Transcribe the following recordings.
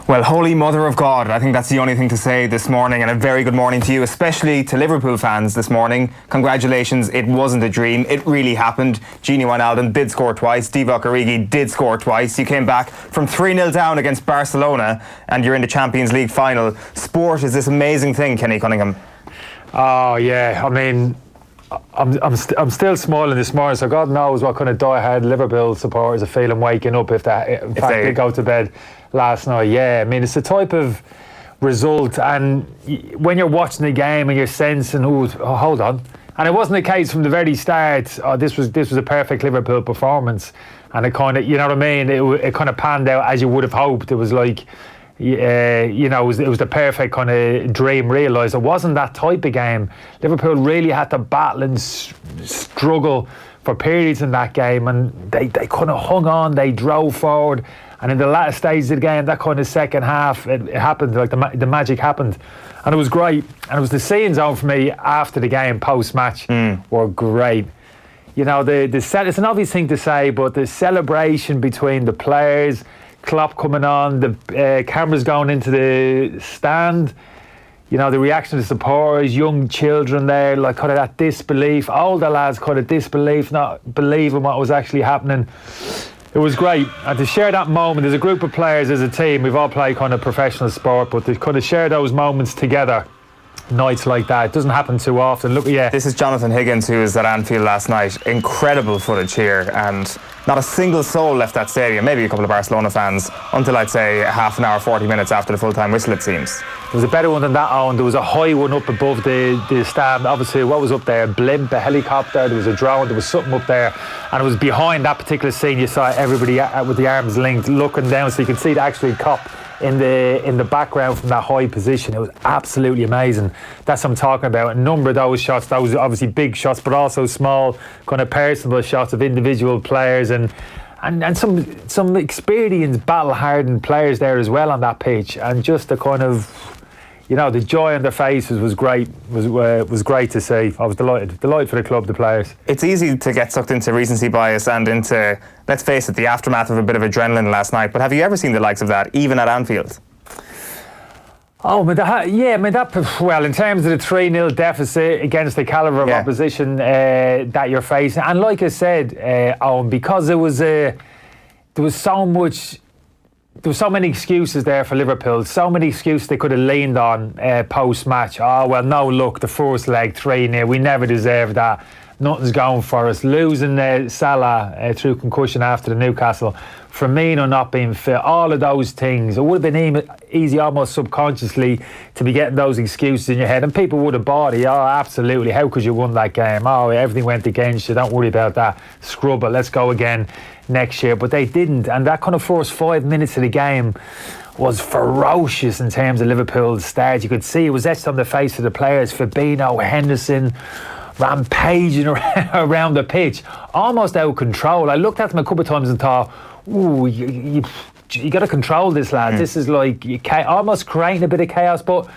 Well, Holy Mother of God, I think that's the only thing to say this morning, and a very good morning to you, especially to Liverpool fans this morning. Congratulations, it wasn't a dream, it really happened. Gini Wijnaldum did score twice, Divock Origi did score twice. You came back from 3-0 down against Barcelona and you're in the Champions League final. Sport is this amazing thing, Kenny Cunningham. Oh yeah, I mean, I'm still smiling this morning, so God knows what kind of die-hard Liverpool supporters are feeling waking up if they did go to bed last night. Yeah, I mean, it's the type of result, and when you're watching the game and you're sensing, oh, hold on, and it wasn't the case from the very start. Oh, this was a perfect Liverpool performance, and it kind of, you know what I mean, it kind of panned out as you would have hoped. It was like, you know, it was the perfect kind of dream realised. It wasn't that type of game. Liverpool really had to battle and struggle for periods in that game, and they kind of hung on, they drove forward, and in the latter stages of the game, that kind of second half, it happened, like the magic happened, and it was great. And it was the scenes on for me after the game, post-match, were great. You know, it's an obvious thing to say, but the celebration between the players, Klopp coming on, the cameras going into the stand, you know, the reaction of the supporters, young children there, like kind of that disbelief, older lads kind of disbelief, not believing what was actually happening. It was great. And to share that moment, there's a group of players as a team, we've all played kind of professional sport, but to kind of share those moments together, nights like that, it doesn't happen too often. Look, yeah. This is Jonathan Higgins, who was at Anfield last night. Incredible footage here, and not a single soul left that stadium. Maybe a couple of Barcelona fans, until I'd say half an hour, 40 minutes after the full-time whistle, it seems. There was a better one than that, Eoin. There was a high one up above the stand. Obviously, what was up there? A blimp, a helicopter, there was a drone, there was something up there, and it was behind that particular scene. You saw everybody with the arms linked, looking down, so you could see the actual cop in the background from that high position. It was absolutely amazing. That's what I'm talking about. A number of those shots, those obviously big shots, but also small, kind of personal shots of individual players and some experienced, battle-hardened players there as well on that pitch. And just the kind of, you know, the joy on their faces was great. Was great to see. I was delighted for the club, the players. It's easy to get sucked into recency bias and into, let's face it, the aftermath of a bit of adrenaline last night. But have you ever seen the likes of that, even at Anfield? Oh, but well, in terms of the 3-0 deficit against the calibre of opposition that you're facing, and like I said, Eoin, because there was so many excuses there for Liverpool, so many excuses they could have leaned on post-match. Oh, well, no, look, the first leg, 3-0, we never deserved that. Nothing's going for us. Losing Salah through concussion after the Newcastle, Firmino not being fit, all of those things. It would have been easy almost subconsciously to be getting those excuses in your head, and people would have bought it. Oh, absolutely, how could you win that game? Oh, everything went against you, don't worry about that. Scrub it, let's go again next year. But they didn't, and that kind of first 5 minutes of the game was ferocious in terms of Liverpool's start. You could see it was etched on the face of the players. Fabinho, Henderson, rampaging around the pitch, almost out of control. I looked at them a couple of times and thought, ooh, you got to control this, lad. This is like almost creating a bit of chaos, but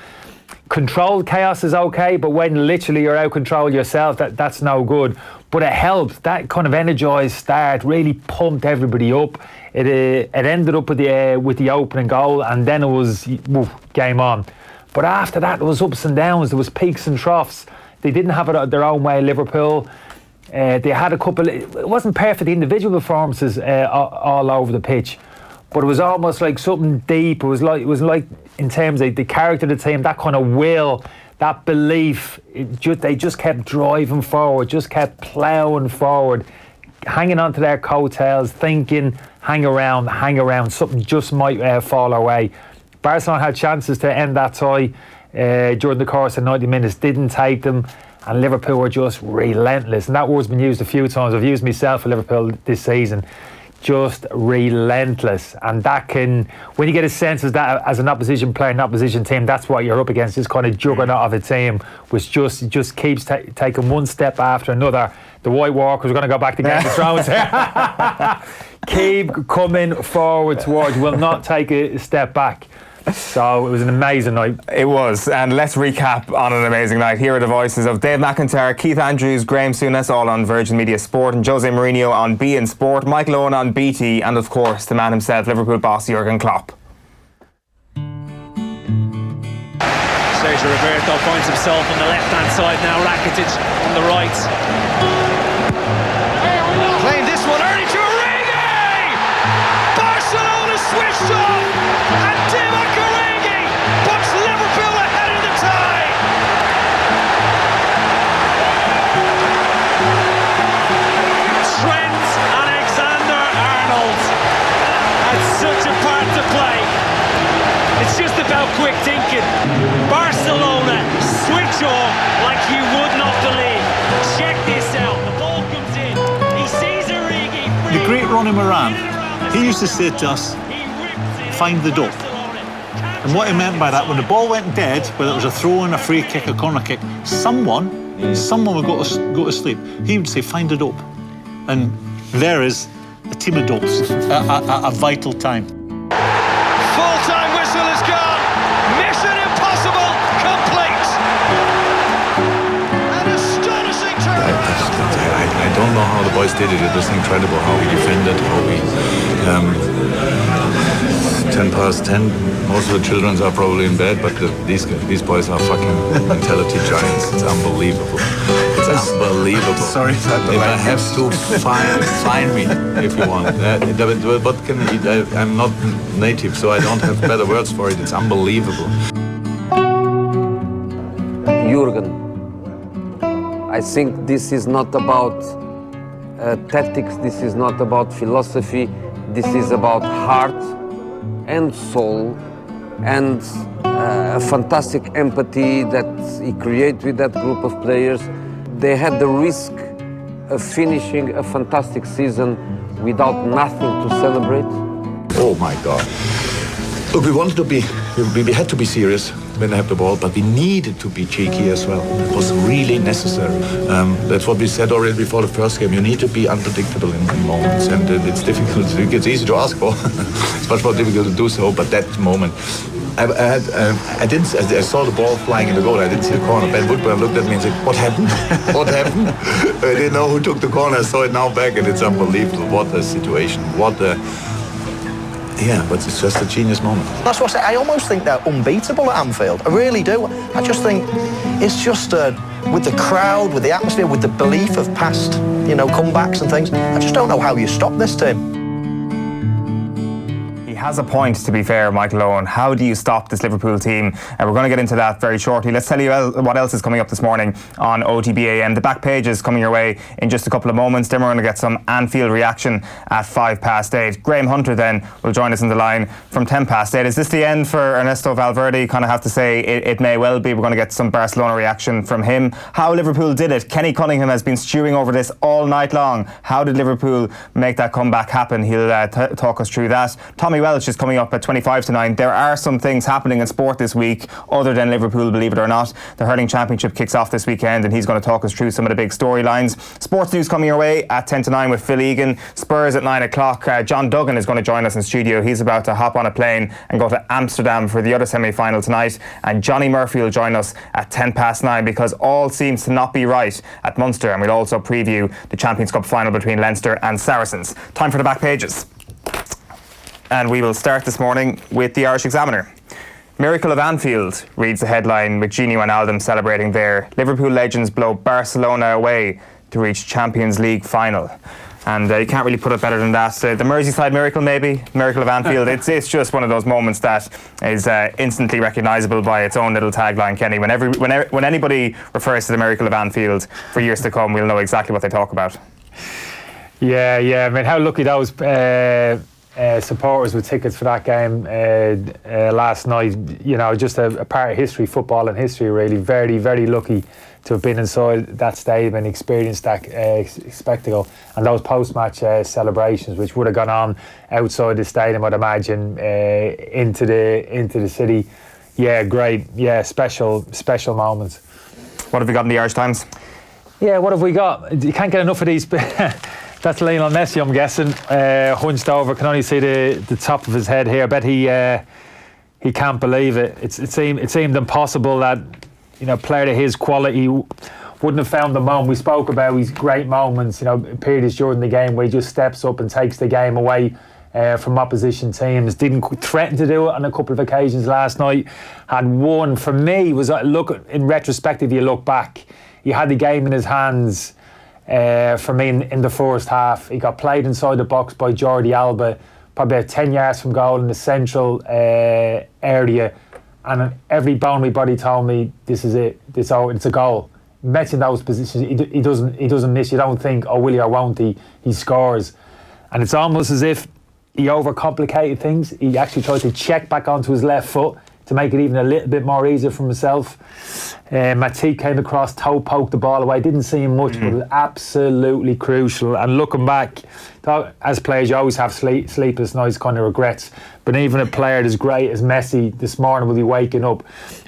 controlled chaos is okay, but when literally you're out of control yourself, that's no good. But it helped. That kind of energised start really pumped everybody up. It ended up with the opening goal, and then it was game on. But after that, there was ups and downs. There was peaks and troughs. They didn't have it their own way, Liverpool. They had a couple. It wasn't perfect individual performances all over the pitch, but it was almost like something deep. It was like in terms of the character of the team, that kind of will, that belief. They just kept driving forward, just kept ploughing forward, hanging on to their coattails, thinking, hang around. Something just might fall our way. Barcelona had chances to end that tie during the course of 90 minutes, didn't take them, and Liverpool were just relentless. And that word's been used a few times. I've used myself for Liverpool this season. Just relentless. And that can, when you get a sense of that as an opposition player, an opposition team, that's what you're up against, this kind of juggernaut of a team, which just keeps taking one step after another. The White Walkers are going to go back to Game of Thrones here. Keep coming forward towards, will not take a step back. So it was an amazing night. It was, and let's recap on an amazing night. Here are the voices of Dave McIntyre, Keith Andrews, Graham Souness, all on Virgin Media Sport, and Jose Mourinho on beIN Sport, Michael Eoin on BT, and of course the man himself, Liverpool boss Jurgen Klopp. Sergio Roberto finds himself on the left-hand side now. Rakitic on the right. Playing this one early to Origi! Barcelona switched off, and Divock Origi puts Liverpool ahead of the tie. Trent Alexander-Arnold had such a part to play. It's just about quick thinking. Barcelona switch off like you would not believe. Check this out. The ball comes in. He sees Origi. The great Ronnie Moran, he used to say to us, find the dope. And what he meant by that, when the ball went dead, whether it was a throw-in, a free kick, a corner kick, someone would go to sleep. He would say, find the dope. And there is a team of dopes, a vital time. Full-time whistle is gone. Mission impossible complete. An astonishing turnaround. I don't know how the boys did it. It was incredible how we defended, how we 10 past 10. Most of the children are probably in bed, but these boys are fucking mentality giants. It's unbelievable. It's unbelievable. Sorry, if I have to find me if you want. What can I'm not native, so I don't have better words for it. It's unbelievable. Jurgen, I think this is not about tactics, this is not about philosophy, this is about heart and soul and a fantastic empathy that he created with that group of players. They had the risk of finishing a fantastic season without nothing to celebrate. Oh my God. Look, we had to be serious when they have the ball, but we needed to be cheeky as well. It was really necessary. That's what we said already before the first game. You need to be unpredictable in moments, and it's difficult. It's easy to ask for. It's much more difficult to do so, but that moment, I saw the ball flying in the goal. I didn't see the corner. Ben Woodburn looked at me and said, "What happened? What happened?" I didn't know who took the corner. I saw it now back, and it's unbelievable. What a situation. Yeah, but it's just a genius moment. That's what I say. I almost think they're unbeatable at Anfield. I really do. I just think it's just with the crowd, with the atmosphere, with the belief of past, comebacks and things. I just don't know how you stop this team. Has a point, to be fair, Michael Eoin. How do you stop this Liverpool team? We're going to get into that very shortly. Let's tell you what else is coming up this morning on OTB AM. The back page is coming your way in just a couple of moments. Then we're going to get some Anfield reaction at 8:05. Graham Hunter then will join us in the line from 8:10. Is this the end for Ernesto Valverde? Kind of have to say it may well be. We're going to get some Barcelona reaction from him. How Liverpool did it. Kenny Cunningham has been stewing over this all night long. How did Liverpool make that comeback happen? He'll talk us through that. Tommy Welsh is coming up at 8:25. There are some things happening in sport this week other than Liverpool, believe it or not. The Hurling Championship kicks off this weekend and he's going to talk us through some of the big storylines. Sports news coming your way at 10:09 with Phil Egan. Spurs at 9 o'clock. John Duggan is going to join us in studio. He's about to hop on a plane and go to Amsterdam for the other semi-final tonight. And Johne Murphy will join us at 9:10 because all seems to not be right at Munster. And we'll also preview the Champions Cup final between Leinster and Saracens. Time for the back pages. And we will start this morning with the Irish Examiner. Miracle of Anfield reads the headline with Gini Wijnaldum celebrating there. Liverpool legends blow Barcelona away to reach Champions League final. And you can't really put it better than that. The Merseyside miracle, maybe. Miracle of Anfield. It's just one of those moments that is instantly recognisable by its own little tagline, Kenny. When anybody refers to the Miracle of Anfield for years to come, we'll know exactly what they talk about. Yeah. I mean, how lucky those supporters with tickets for that game last night. Just a part of history, football and history, really. Very, very lucky to have been inside that stadium and experienced that spectacle. And those post-match celebrations, which would have gone on outside the stadium, I'd imagine, into the city. Yeah, great. Yeah, special moments. What have we got in the Irish Times? Yeah, what have we got? You can't get enough of these. That's Lionel Messi, I'm guessing, hunched over. Can only see the top of his head here. I bet he can't believe it. It seemed impossible that player of his quality wouldn't have found the moment. We spoke about his great moments, periods during the game where he just steps up and takes the game away from opposition teams. Didn't threaten to do it on a couple of occasions last night. Had one, for me, was in retrospective, you look back, he had the game in his hands for me in the first half. He got played inside the box by Jordi Alba, probably about 10 yards from goal in the central area. And every bone in my body told me, this is it, it's a goal. Messi in those positions, he doesn't miss. You don't think, oh, will he or won't he? He scores. And it's almost as if he overcomplicated things. He actually tried to check back onto his left foot to make it even a little bit more easier for himself. Matip came across, toe poked the ball away. Didn't see him much, but it was absolutely crucial. And looking back, as players, you always have sleepless nights, kind of regrets. But even a player as great as Messi this morning will be waking up,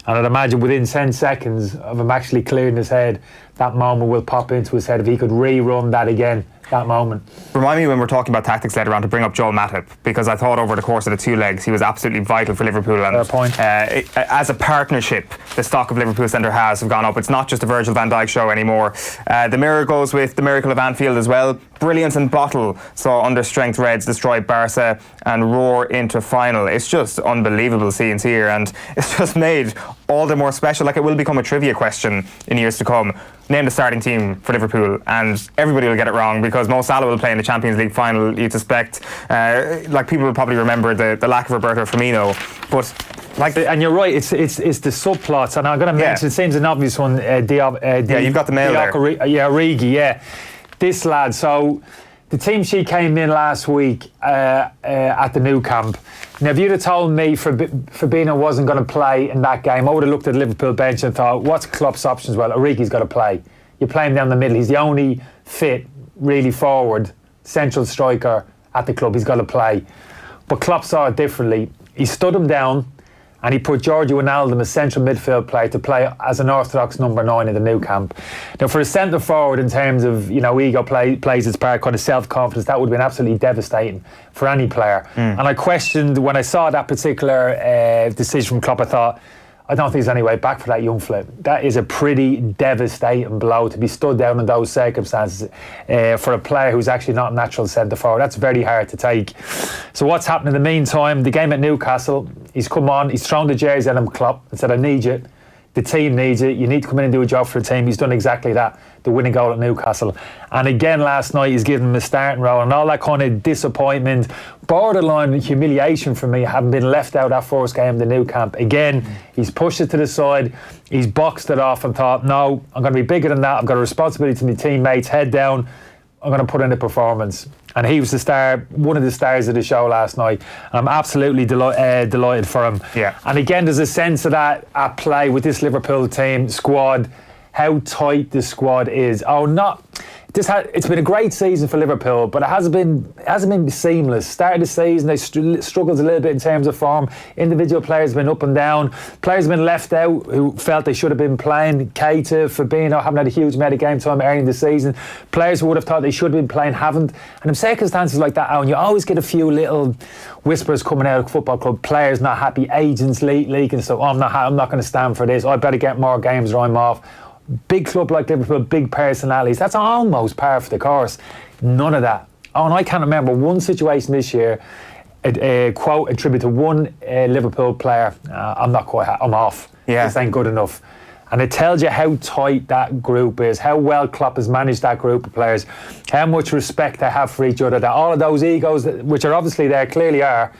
and I'd imagine within 10 seconds of him actually clearing his head, that moment will pop into his head if he could rerun that again. That moment. Remind me when we're talking about tactics later on to bring up Joel Matip, because I thought over the course of the 2 legs he was absolutely vital for Liverpool. And fair point. As a partnership, the stock of Liverpool centre halves have gone up. It's not just a Virgil van Dijk show anymore. The mirror goes with the miracle of Anfield as well. Brilliance and Bottle saw under strength Reds destroy Barca and roar into final. It's just unbelievable scenes here, and it's just made all the more special. Like, it will become a trivia question in years to come. Name the starting team for Liverpool, and everybody will get it wrong because Mo Salah will play in the Champions League final, you'd suspect. People will probably remember the lack of Roberto Firmino, but and you're right, it's the subplots, and I'm going to mention, it seems an obvious one. You've got the mail there. Origi, yeah. This lad, so the team sheet came in last week at the new camp. Now, if you'd have told me Fabinho wasn't going to play in that game, I would have looked at the Liverpool bench and thought, what's Klopp's options? Well, Origi's got to play. You play him down the middle. He's the only fit, really forward, central striker at the club. He's got to play. But Klopp saw it differently. He stood him down and he put Giorgio Wijnaldum, a central midfield player, to play as an orthodox number 9 in the new camp. Now, for a centre forward, in terms of, ego plays its part, kind of self-confidence, that would have been absolutely devastating for any player. And I questioned, when I saw that particular decision from Klopp, I thought, I don't think there's any way back for that young flip. That is a pretty devastating blow to be stood down in those circumstances for a player who's actually not a natural centre forward. That's very hard to take. So what's happened in the meantime? The game at Newcastle, he's come on, he's thrown the jersey at him, Klopp, and said, I need you. The team needs it. You need to come in and do a job for the team. He's done exactly that, the winning goal at Newcastle. And again last night, he's given him a starting role, and all that kind of disappointment, borderline humiliation for me, having been left out that first game in the new camp. Again, he's pushed it to the side, he's boxed it off and thought, no, I'm going to be bigger than that. I've got a responsibility to my teammates, head down, I'm going to put in a performance. And he was the star, one of the stars of the show last night. I'm absolutely delighted for him. Yeah. And again, there's a sense of that at play with this Liverpool team squad, how tight the squad is. It's been a great season for Liverpool, but it hasn't been seamless. Start of the season, they struggled a little bit in terms of form. Individual players have been up and down. Players have been left out who felt they should have been playing. Keita, Fabinho haven't had a huge amount of game time early in the season. Players who would have thought they should have been playing haven't. And in circumstances like that, Eoin, you always get a few little whispers coming out of football club. Players not happy, agents leaking stuff. I'm not going to stand for this. I better get more games or I'm off. Big club like Liverpool, big personalities, that's almost par for the course. None of that. And I can't remember one situation this year, a quote attributed to one Liverpool player, I'm off. Yeah. This ain't good enough. And it tells you how tight that group is, how well Klopp has managed that group of players, how much respect they have for each other, that all of those egos, which are obviously there, clearly are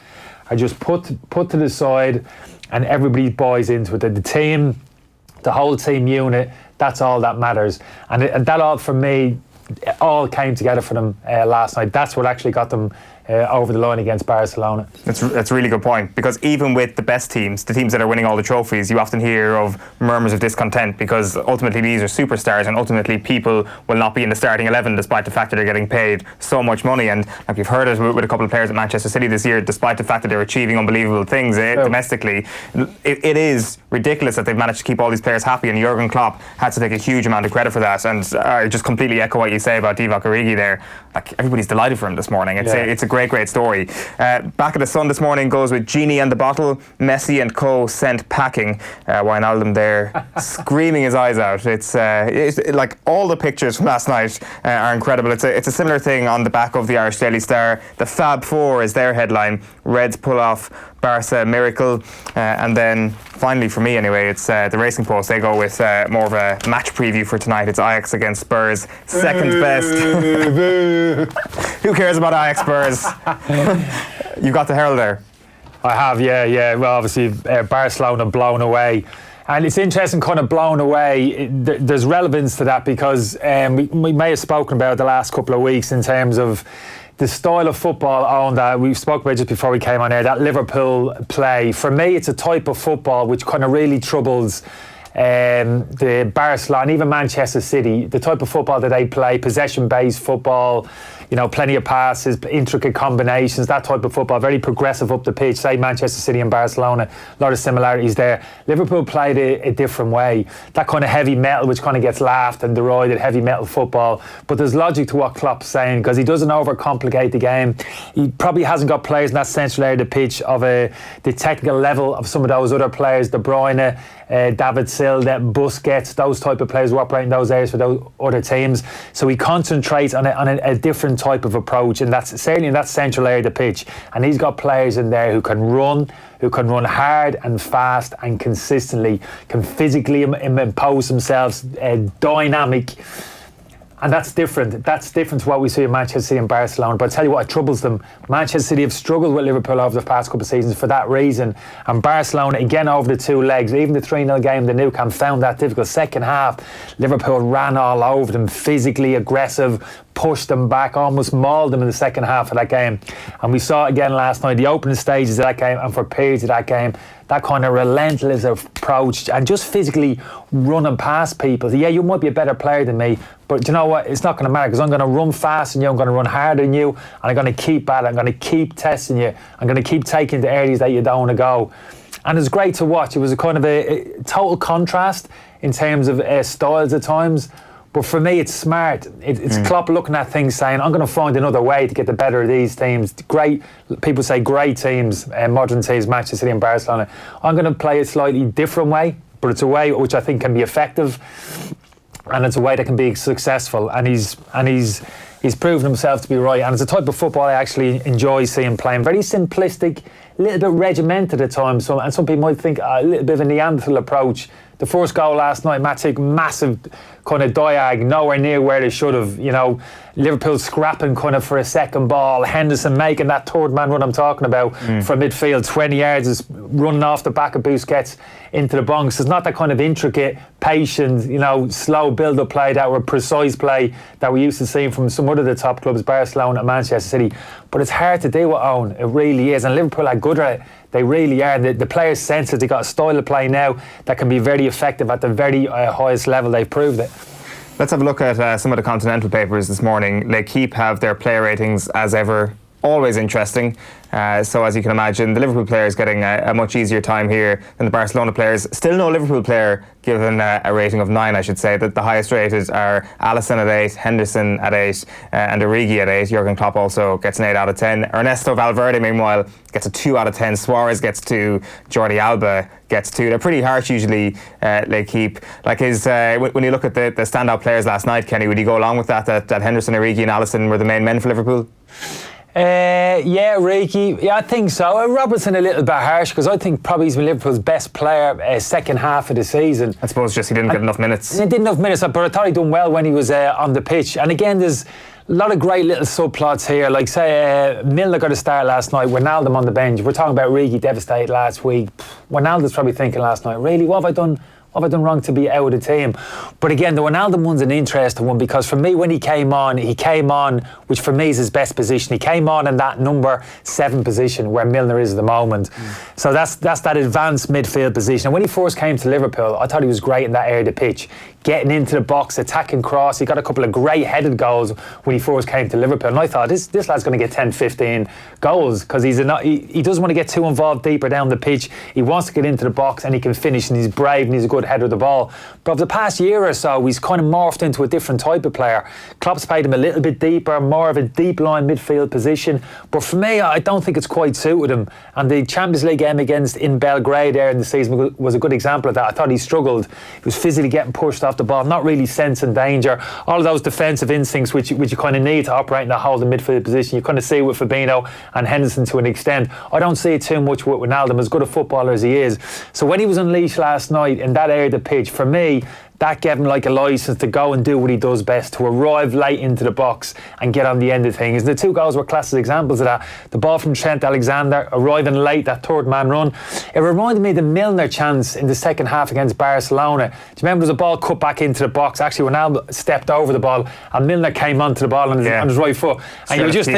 just put to the side, and everybody buys into it. The team, the whole team unit, that's all that matters. And that all, for me, it all came together for them last night. That's what actually got them over the line against Barcelona. That's a really good point, because even with the best teams, the teams that are winning all the trophies, you often hear of murmurs of discontent, because ultimately these are superstars, and ultimately people will not be in the starting 11 despite the fact that they're getting paid so much money. And like you've heard it with a couple of players at Manchester City this year, despite the fact that they're achieving unbelievable things domestically, it is ridiculous that they've managed to keep all these players happy, and Jurgen Klopp had to take a huge amount of credit for that. And I just completely echo what you say about Divock Origi there. Like, everybody's delighted for him this morning. It's a great story. Back at the Sun this morning goes with Genie and the bottle. Messi and co sent packing. Wijnaldum there screaming his eyes out. It's like all the pictures from last night are incredible. It's a similar thing on the back of the Irish Daily Star. The Fab Four is their headline. Reds pull off Barca miracle, and then finally for me anyway, it's the Racing Post. They go with more of a match preview for tonight. It's Ajax against Spurs, second best. Who cares about Ajax Spurs? You got the Herald there. I have, yeah. Well, obviously Barcelona blown away. And it's interesting, kind of blown away. There's relevance to that because we may have spoken about the last couple of weeks in terms of the style of football on that we spoke about just before we came on air, that Liverpool play. For me, it's a type of football which kind of really troubles the Barcelona and even Manchester City. The type of football that they play, possession-based football, you know, plenty of passes, intricate combinations, that type of football, very progressive up the pitch. Say Manchester City and Barcelona, a lot of similarities there. Liverpool played a different way. That kind of heavy metal, which kind of gets laughed and derided, heavy metal football. But there's logic to what Klopp's saying, because he doesn't overcomplicate the game. He probably hasn't got players in that central area of the pitch of the technical level of some of those other players, De Bruyne, David Silva, Busquets, those type of players who operate in those areas for those other teams. So he concentrates on a different type of approach, and that's certainly in that central area of the pitch. And he's got players in there who can run hard and fast and consistently, can physically impose themselves, dynamic. And that's different. That's different to what we see in Manchester City and Barcelona. But I tell you what, it troubles them. Manchester City have struggled with Liverpool over the past couple of seasons for that reason. And Barcelona, again, over the two legs, even the 3-0 game, the Nou Camp, found that difficult. Second half, Liverpool ran all over them, physically aggressive, pushed them back, almost mauled them in the second half of that game. And we saw it again last night, the opening stages of that game and for periods of that game, that kind of relentless approach and just physically running past people. Yeah, you might be a better player than me, but you know what? It's not going to matter, because I'm going to run faster than you, I'm going to run harder than you, and I'm going to keep at it, I'm going to keep testing you, I'm going to keep taking the areas that you don't want to go. And it's great to watch. It was a kind of a total contrast in terms of styles at times. But for me, it's smart. It's Klopp looking at things saying, I'm going to find another way to get the better of these teams. Great, people say great teams, modern teams, Manchester City and Barcelona. I'm going to play a slightly different way, but it's a way which I think can be effective, and it's a way that can be successful. And he's proven himself to be right. And it's a type of football I actually enjoy seeing playing. Very simplistic, a little bit regimented at times. And some people might think a little bit of a Neanderthal approach. The first goal last night, Matic, massive kind of diag, nowhere near where they should have. You know, Liverpool scrapping kind of for a second ball. Henderson making that third man run I'm talking about from midfield, 20 yards, is running off the back of Busquets into the box. It's not that kind of intricate, patient, you know, slow build-up play, that were precise play that we used to see from some other of the top clubs, Barcelona and Manchester City. But it's hard to do at Owen. It really is. And Liverpool are good at it. They really are. The players sense it. They've got a style of play now that can be very effective at the very highest level. They've proved it. Let's have a look at some of the continental papers this morning. L'Equipe have their player ratings as ever. Always interesting. So as you can imagine, the Liverpool players getting a much easier time here than the Barcelona players. Still no Liverpool player given a rating of 9, I should say. That the highest rated are Alisson at 8, Henderson at 8, and Origi at 8. Jurgen Klopp also gets an 8 out of 10. Ernesto Valverde, meanwhile, gets a 2 out of 10. Suarez gets 2. Jordi Alba gets 2. They're pretty harsh usually, L'Equipe. Like when you look at the standout players last night, Kenny, would you go along with that Henderson, Origi and Alisson were the main men for Liverpool? Yeah, Origi. Yeah, I think so. Robertson a little bit harsh, because I think probably he's been Liverpool's best player second half of the season. I suppose just he didn't get enough minutes. He didn't enough minutes, but I thought he done well when he was on the pitch. And again, there's a lot of great little subplots here. Like say Milner got a start last night, Wijnaldum on the bench. We're talking about Origi devastated last week. Wijnaldum's probably thinking last night, really, what have I What have I done wrong to be out of the team? But again, the Wijnaldum one's an interesting one, because for me, when he came on, which for me is his best position. He came on in that number 7 position where Milner is at the moment. So that's that advanced midfield position. And when he first came to Liverpool, I thought he was great in that area of the pitch, getting into the box, attacking cross. He got a couple of great headed goals when he first came to Liverpool. And I thought, this lad's going to get 10, 15 goals, because he doesn't want to get too involved deeper down the pitch. He wants to get into the box and he can finish, and he's brave and he's a good header of the ball. But over the past year or so, he's kind of morphed into a different type of player. Klopp's played him a little bit deeper, more of a deep line midfield position. But for me, I don't think it's quite suited him. And the Champions League game in Belgrade there in the season was a good example of that. I thought he struggled. He was physically getting pushed off the ball, not really sensing danger. All of those defensive instincts which you kind of need to operate in the holding midfield position. You kind of see it with Fabinho and Henderson to an extent. I don't see it too much with Wijnaldum, as good a footballer as he is. So when he was unleashed last night in that area of the pitch, for me, that gave him like a licence to go and do what he does best, to arrive late into the box and get on the end of things. The 2 goals were classic examples of that. The ball from Trent Alexander, arriving late, that third man run. It reminded me of the Milner chance in the second half against Barcelona. Do you remember there was a ball cut back into the box? Actually, Ronaldo stepped over the ball and Milner came onto the ball on his right foot. And you were just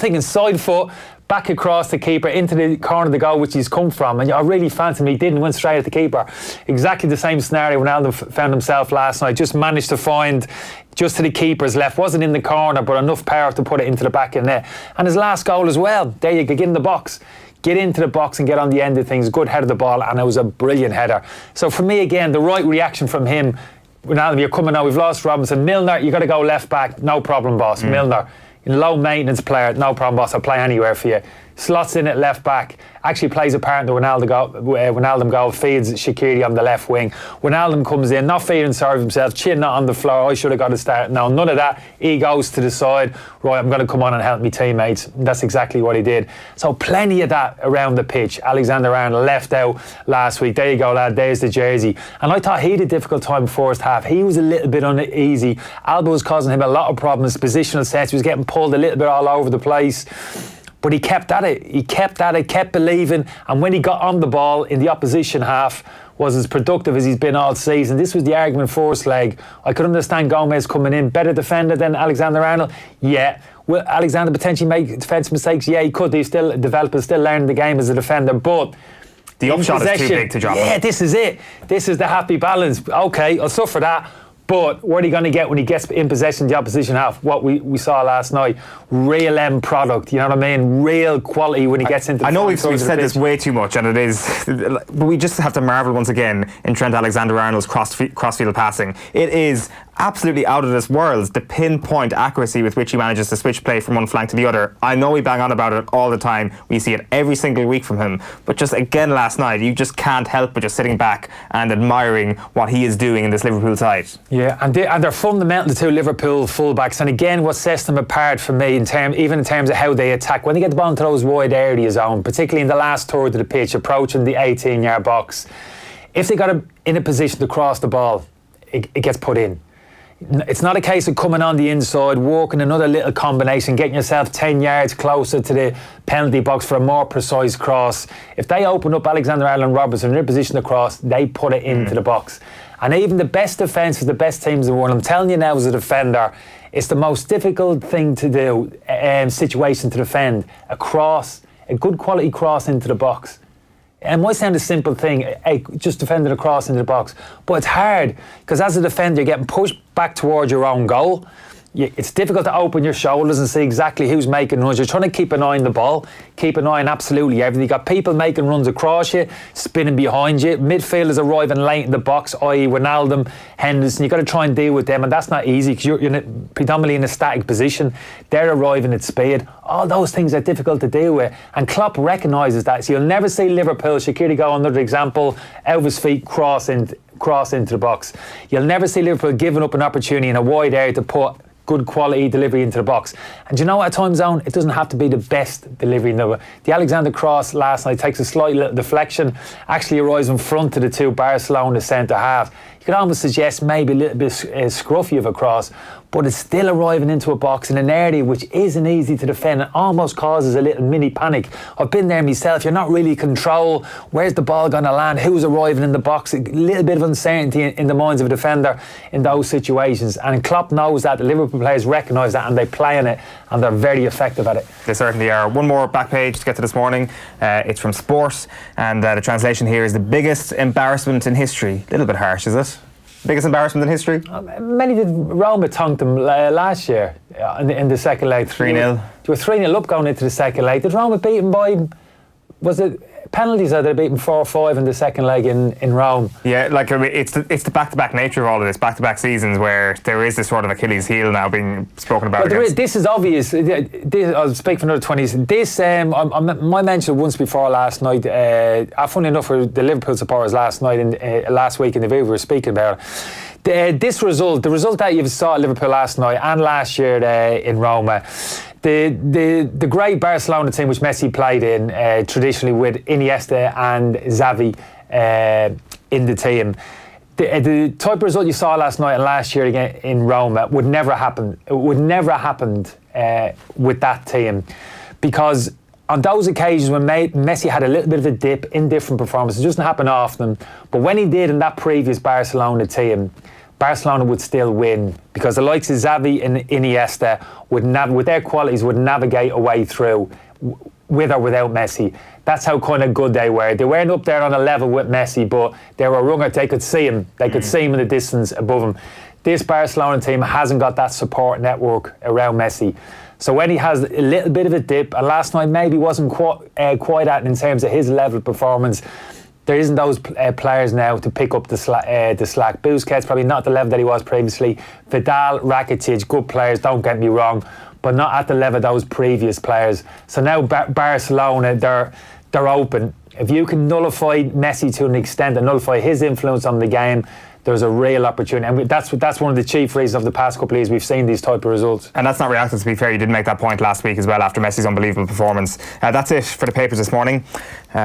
thinking side foot, back across the keeper into the corner of the goal which he's come from, and I really fancied him. He didn't, went straight at the keeper. Exactly the same scenario Ronaldo found himself last night. Just managed to find just to the keeper's left, wasn't in the corner, but enough power to put it into the back of the net. And his last goal as well, there you go, get in the box. Get into the box and get on the end of things. Good head of the ball, and it was a brilliant header. So for me, again, the right reaction from him. Ronaldo, you're coming now, we've lost Robinson. Milner, you got to go left back, no problem, boss. Milner, low maintenance player, no problem, boss. I'll play anywhere for you. Slots in at left back, actually plays a part in the Wijnaldum goal, feeds Shaqiri on the left wing. Wijnaldum comes in, not feeling sorry for himself, chin not on the floor, I should have got a start. No, none of that. He goes to the side, right, I'm going to come on and help my teammates. And that's exactly what he did. So plenty of that around the pitch. Alexander-Arnold left out last week. There you go, lad, there's the jersey. And I thought he had a difficult time first half. He was a little bit uneasy. Alba was causing him a lot of problems, positional sets. He was getting pulled a little bit all over the place. But he kept at it, kept believing, and when he got on the ball in the opposition half, was as productive as he's been all season. This was the argument first leg. I could understand Gomez coming in, better defender than Alexander-Arnold. Yeah. Will Alexander potentially make defensive mistakes? Yeah, he could. He's still developing, still learning the game as a defender, but the upshot is too big to drop. Yeah, this is it. This is the happy balance. Okay, I'll suffer that. But what are you going to get when he gets in possession of the opposition half? What we saw last night, real end product, you know what I mean? Real quality when he gets into the I know we've said this way too much, and it is, but we just have to marvel once again in Trent Alexander-Arnold's crossfield passing. It is absolutely out of this world, the pinpoint accuracy with which he manages to switch play from one flank to the other. I know we bang on about it all the time. We see it every single week from him. But just again last night, you just can't help but just sitting back and admiring what he is doing in this Liverpool side. Yeah, and they're fundamental, the 2 Liverpool fullbacks. And again, what sets them apart for me, even in terms of how they attack, when they get the ball into those wide area zone, particularly in the last third of the pitch, approaching the 18-yard box, if they got him in a position to cross the ball, it gets put in. It's not a case of coming on the inside, working another little combination, getting yourself 10 yards closer to the penalty box for a more precise cross. If they open up Alexander-Arnold and Robertson in a position to cross, they put it into the box. And even the best defences, the best teams in the world, I'm telling you now as a defender, it's the most difficult thing to do, situation to defend, a good quality cross into the box. It might sound a simple thing, hey, just defending a cross into the box, but it's hard because as a defender you're getting pushed back towards your own goal. It's difficult to open your shoulders and see exactly who's making runs. You're trying to keep an eye on the ball, keep an eye on absolutely everything. You've got people making runs across you, spinning behind you. Midfielders arriving late in the box, i.e. Wijnaldum, Henderson. You've got to try and deal with them, and that's not easy because you're predominantly in a static position. They're arriving at speed. All those things are difficult to deal with, and Klopp recognises that. So you'll never see Liverpool, Shaqiri go another example, out of his feet, cross into the box. You'll never see Liverpool giving up an opportunity in a wide area to put good quality delivery into the box. And you know what, at time zone, it doesn't have to be the best delivery. The Alexander cross last night takes a slight little deflection, actually arrives in front of the 2 Barcelona centre half. you could almost suggest maybe a little bit scruffy of a cross, but it's still arriving into a box in an area which isn't easy to defend and almost causes a little mini panic. I've been there myself. You're not really in control. Where's the ball going to land? Who's arriving in the box? A little bit of uncertainty in the minds of a defender in those situations. And Klopp knows that. The Liverpool players recognise that and they play on it, and they're very effective at it. They certainly are. One more back page to get to this morning. It's from Sport, and the translation here is the biggest embarrassment in history. A little bit harsh, is it? Biggest embarrassment in history? Many did. Roma tonked them last year in the second leg. 3-0. They were 3-0 up going into the second leg. Did Roma beat them by, was it penalties, or did they beat them 4-5 in the second leg in Rome? Yeah, like it's the back-to-back nature of all of this, back-to-back seasons where there is this sort of Achilles heel now being spoken about. But this is obvious. I'll speak for another 20 seconds. This, my mention once before last night, funny enough for the Liverpool supporters last night and last week in the video we were speaking about it. The result that you saw at Liverpool last night and last year in Roma, the great Barcelona team which Messi played in traditionally with Iniesta and Xavi in the team. The type of result you saw last night and last year again in Roma would never happen. It would never have happened with that team, because on those occasions when Messi had a little bit of a dip in different performances, it doesn't happen often, but when he did in that previous Barcelona team, Barcelona would still win, because the likes of Xavi and Iniesta with their qualities would navigate a way through with or without Messi. That's how kind of good they were. They weren't up there on a level with Messi, but they were runner. They could see him. They could see him in the distance above him. This Barcelona team hasn't got that support network around Messi. So when he has a little bit of a dip, and last night maybe wasn't quite at in terms of his level of performance, there isn't those players now to pick up the slack. Busquets probably not the level that he was previously. Vidal, Rakitic, good players, don't get me wrong, but not at the level of those previous players. So now Barcelona, they're open. If you can nullify Messi to an extent and nullify his influence on the game, there's a real opportunity, and that's one of the chief reasons of the past couple of years we've seen these type of results. And that's not reactive, to be fair. You did make that point last week as well after Messi's unbelievable performance. That's it for the papers this morning.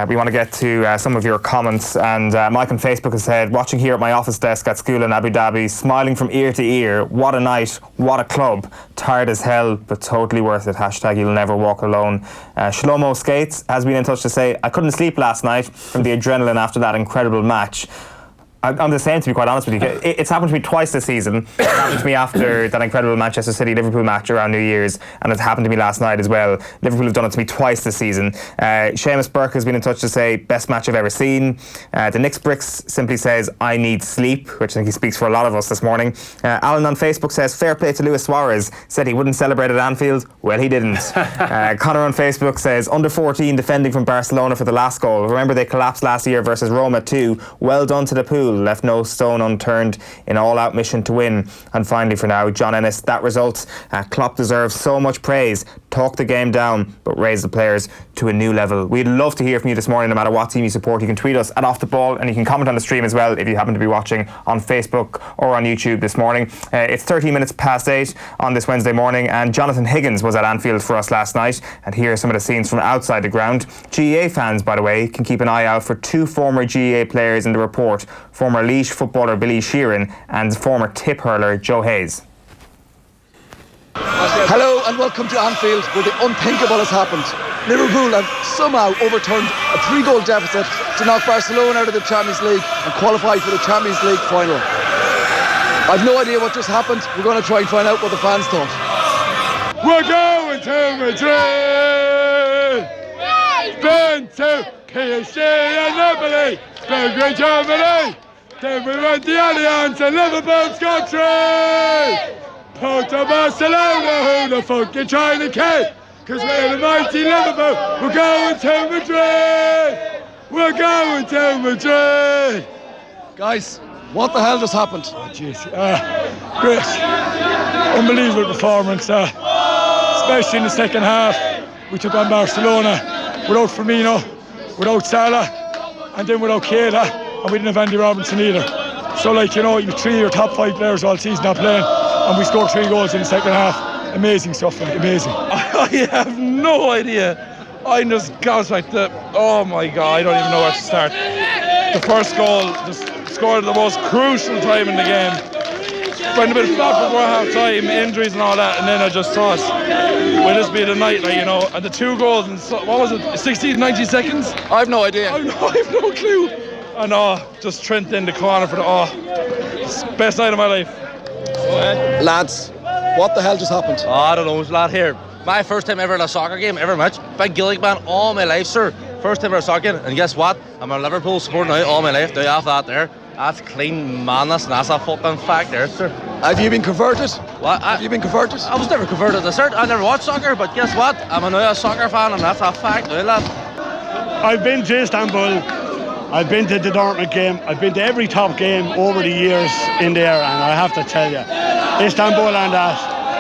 We want to get to some of your comments, and Mike on Facebook has said, watching here at my office desk at school in Abu Dhabi, smiling from ear to ear. What a night, what a club. Tired as hell, but totally worth it. # you'll never walk alone. Shlomo Skates has been in touch to say, I couldn't sleep last night from the adrenaline after that incredible match. I'm the same, to be quite honest with you. It's happened to me twice this season. It happened to me after that incredible Manchester City-Liverpool match around New Year's, and it's happened to me last night as well. Liverpool have done it to me twice this season. Seamus Burke has been in touch to say, best match I've ever seen. The Nick's Bricks simply says, I need sleep, which I think he speaks for a lot of us this morning. Alan on Facebook says, fair play to Luis Suarez. Said he wouldn't celebrate at Anfield. Well, he didn't. Connor on Facebook says, under 14 defending from Barcelona for the last goal. Remember they collapsed last year versus Roma too. Well done to the pool. Left no stone unturned in all-out mission to win. And finally for now, John Ennis, that result, Klopp deserves so much praise. Talk the game down, but raise the players to a new level. We'd love to hear from you this morning, no matter what team you support. You can tweet us at Off The Ball, and you can comment on the stream as well if you happen to be watching on Facebook or on YouTube this morning. It's 13 minutes past 8 on this Wednesday morning, and Jonathan Higgins was at Anfield for us last night, and here are some of the scenes from outside the ground. GEA fans, by the way, can keep an eye out for two former GEA players in the report, former Laois footballer Billy Sheeran and former tip hurler Joe Hayes. Hello and welcome to Anfield, where the unthinkable has happened. Liverpool have somehow overturned a 3-goal deficit to knock Barcelona out of the Champions League and qualify for the Champions League final. I've no idea what just happened. We're going to try and find out what the fans thought. We're going to Madrid! Been to PSG and Napoli! Belgrade, Germany! Then we went the Allianz and Liverpool's country! Porto Barcelona, who the fuck you trying to kid? Cause we're the mighty Liverpool, we're going to Madrid! We're going to Madrid! Guys, what the hell just happened? Oh jeez, great. Unbelievable performance, especially in the second half. We took on Barcelona without Firmino, without Salah, and then without Keita, and we didn't have Andy Robertson either. So like, you know, you 3 of your top 5 players all season not playing, and we scored 3 goals in the second half. Amazing stuff, like, amazing. I have no idea. I'm just gobsmacked. Oh my God, I don't even know where to start. The first goal just scored at the most crucial time in the game. Went a bit flat before half time, injuries and all that, and then I just thought, will this be the night, like, you know? And the 2 goals in, what was it, 60 to 90 seconds? I have no idea. I have no clue. And just Trent in the corner for the best night of my life. Lads, what the hell just happened? I don't know, lad, here. My first time ever at a soccer game, ever much. Big Gaelic man all my life, sir. First time ever soccer game, and guess what? I'm a Liverpool supporter now all my life. Now after that there, that's clean madness, and that's a fucking fact there, sir. Have you been converted? What? Have you been converted? I was never converted to cert. I never watched soccer, but guess what? I'm now a soccer fan, and that's a fact now, lad. I've been to Istanbul, I've been to the Dortmund game, I've been to every top game over the years in there, and I have to tell you, Istanbul and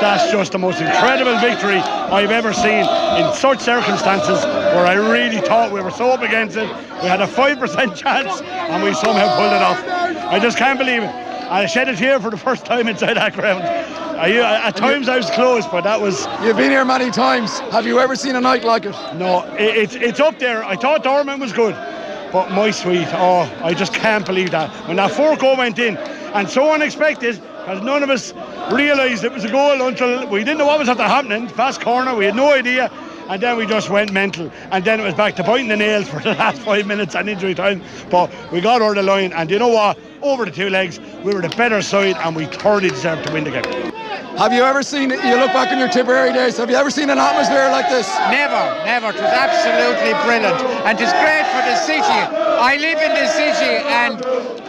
that's just the most incredible victory I've ever seen in such circumstances where I really thought we were so up against it. We had a 5% chance and we somehow pulled it off. I just can't believe it. I shed a tear for the first time inside that ground. At times I was close, but that was... You've been here many times. Have you ever seen a night like it? No, it's up there. I thought Dortmund was good, but my sweet, I just can't believe that. When that 4 goal went in, and so unexpected, because none of us realised it was a goal until we didn't know what was after happening. Fast corner, we had no idea, and then we just went mental, and then it was back to biting the nails for the last 5 minutes and injury time. But we got over the line, and you know what? Over the 2 legs, we were the better side, and we thoroughly deserved to win the game. Have you ever seen, you look back on your Tipperary days, have you ever seen an atmosphere like this? Never. It was absolutely brilliant. And it's great for the city. I live in the city and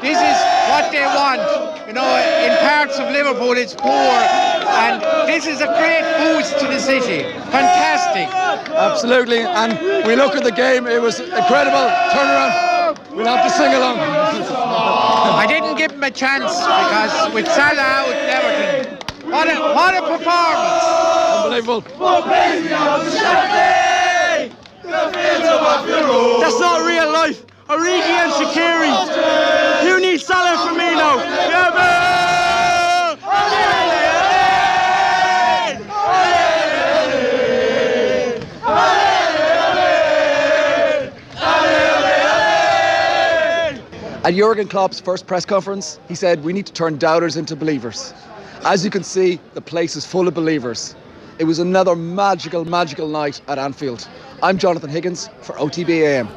this is what they want. You know, in parts of Liverpool it's poor and this is a great boost to the city. Fantastic. Absolutely. And we look at the game, it was incredible. Turn around. We'll have to sing along. I didn't give him a chance because with Salah out and everything. What a performance! Unbelievable. That's not real life. Origi and Shaqiri. You need Salah for me now. At Jurgen Klopp's first press conference, he said, we need to turn doubters into believers. As you can see, the place is full of believers. It was another magical night at Anfield. I'm Jonathan Higgins for OTB AM.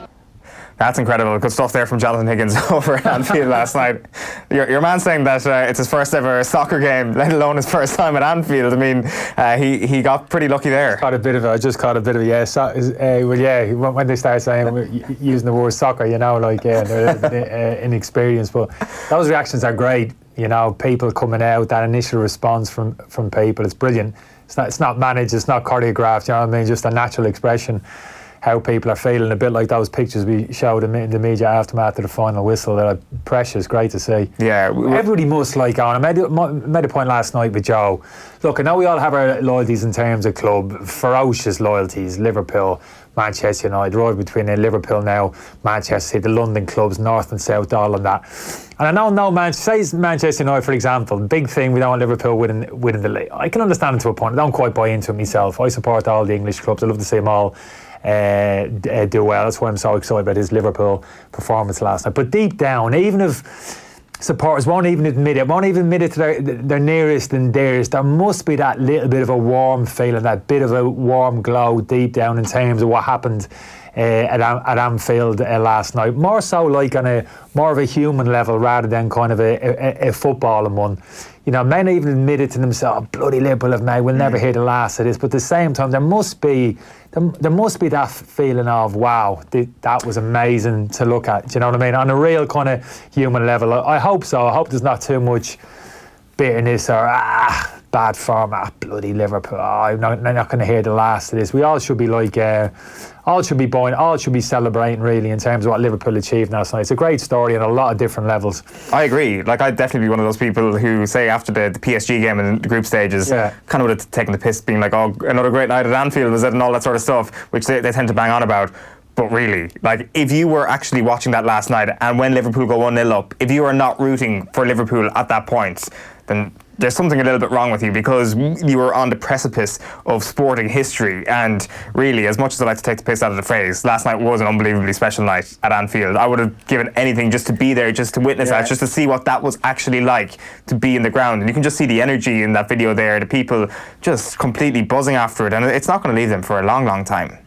That's incredible. Good stuff there from Jonathan Higgins over at Anfield last night. Your man saying that it's his first ever soccer game, let alone his first time at Anfield. I mean, he got pretty lucky there. I just caught a bit of a when they start saying using the word soccer, you know, like they're inexperienced. But those reactions are great. You know, people coming out, that initial response from people, it's brilliant. It's not managed, it's not choreographed. You know what I mean? Just a natural expression. How people are feeling, a bit like those pictures we showed in the media aftermath of the final whistle. They're precious, great to see. Yeah, everybody must like on. I made a point last night with Joe. Look, I know we all have our loyalties in terms of club, ferocious loyalties. Liverpool, Manchester United, right between Liverpool now, Manchester City, the London clubs, North and South, all on that. And I know Manchester United, for example, big thing, we don't want Liverpool winning the league. I can understand it to a point. I don't quite buy into it myself. I support all the English clubs. I love to see them all do well. That's why I'm so excited about his Liverpool performance last night. But deep down, even if supporters won't even admit it to their nearest and dearest, there must be that little bit of a warm feeling, that bit of a warm glow deep down in terms of what happened at Anfield last night. More so like on a more of a human level rather than kind of a footballing one. You know, men even admit it to themselves, bloody Liverpool have made, we'll never hear the last of this. But at the same time, there must be that feeling of, wow, that was amazing to look at. Do you know what I mean? On a real kind of human level. I hope so. I hope there's not too much bitterness or bad form, bloody Liverpool, I'm not going to hear the last of this. We all should be like, all should be celebrating really in terms of what Liverpool achieved last night. It's a great story on a lot of different levels. I agree. Like, I'd definitely be one of those people who say after the PSG game in the group stages, kind of would have taken the piss, being like, oh, another great night at Anfield, was it, and all that sort of stuff, which they tend to bang on about. But really, like, if you were actually watching that last night and when Liverpool go 1-0 up, if you are not rooting for Liverpool at that point, then there's something a little bit wrong with you, because you were on the precipice of sporting history. And really, as much as I like to take the piss out of the phrase, last night was an unbelievably special night at Anfield. I would have given anything just to be there, just to witness that, just to see what that was actually like to be in the ground. And you can just see the energy in that video there, the people just completely buzzing after it, and it's not going to leave them for a long, long time.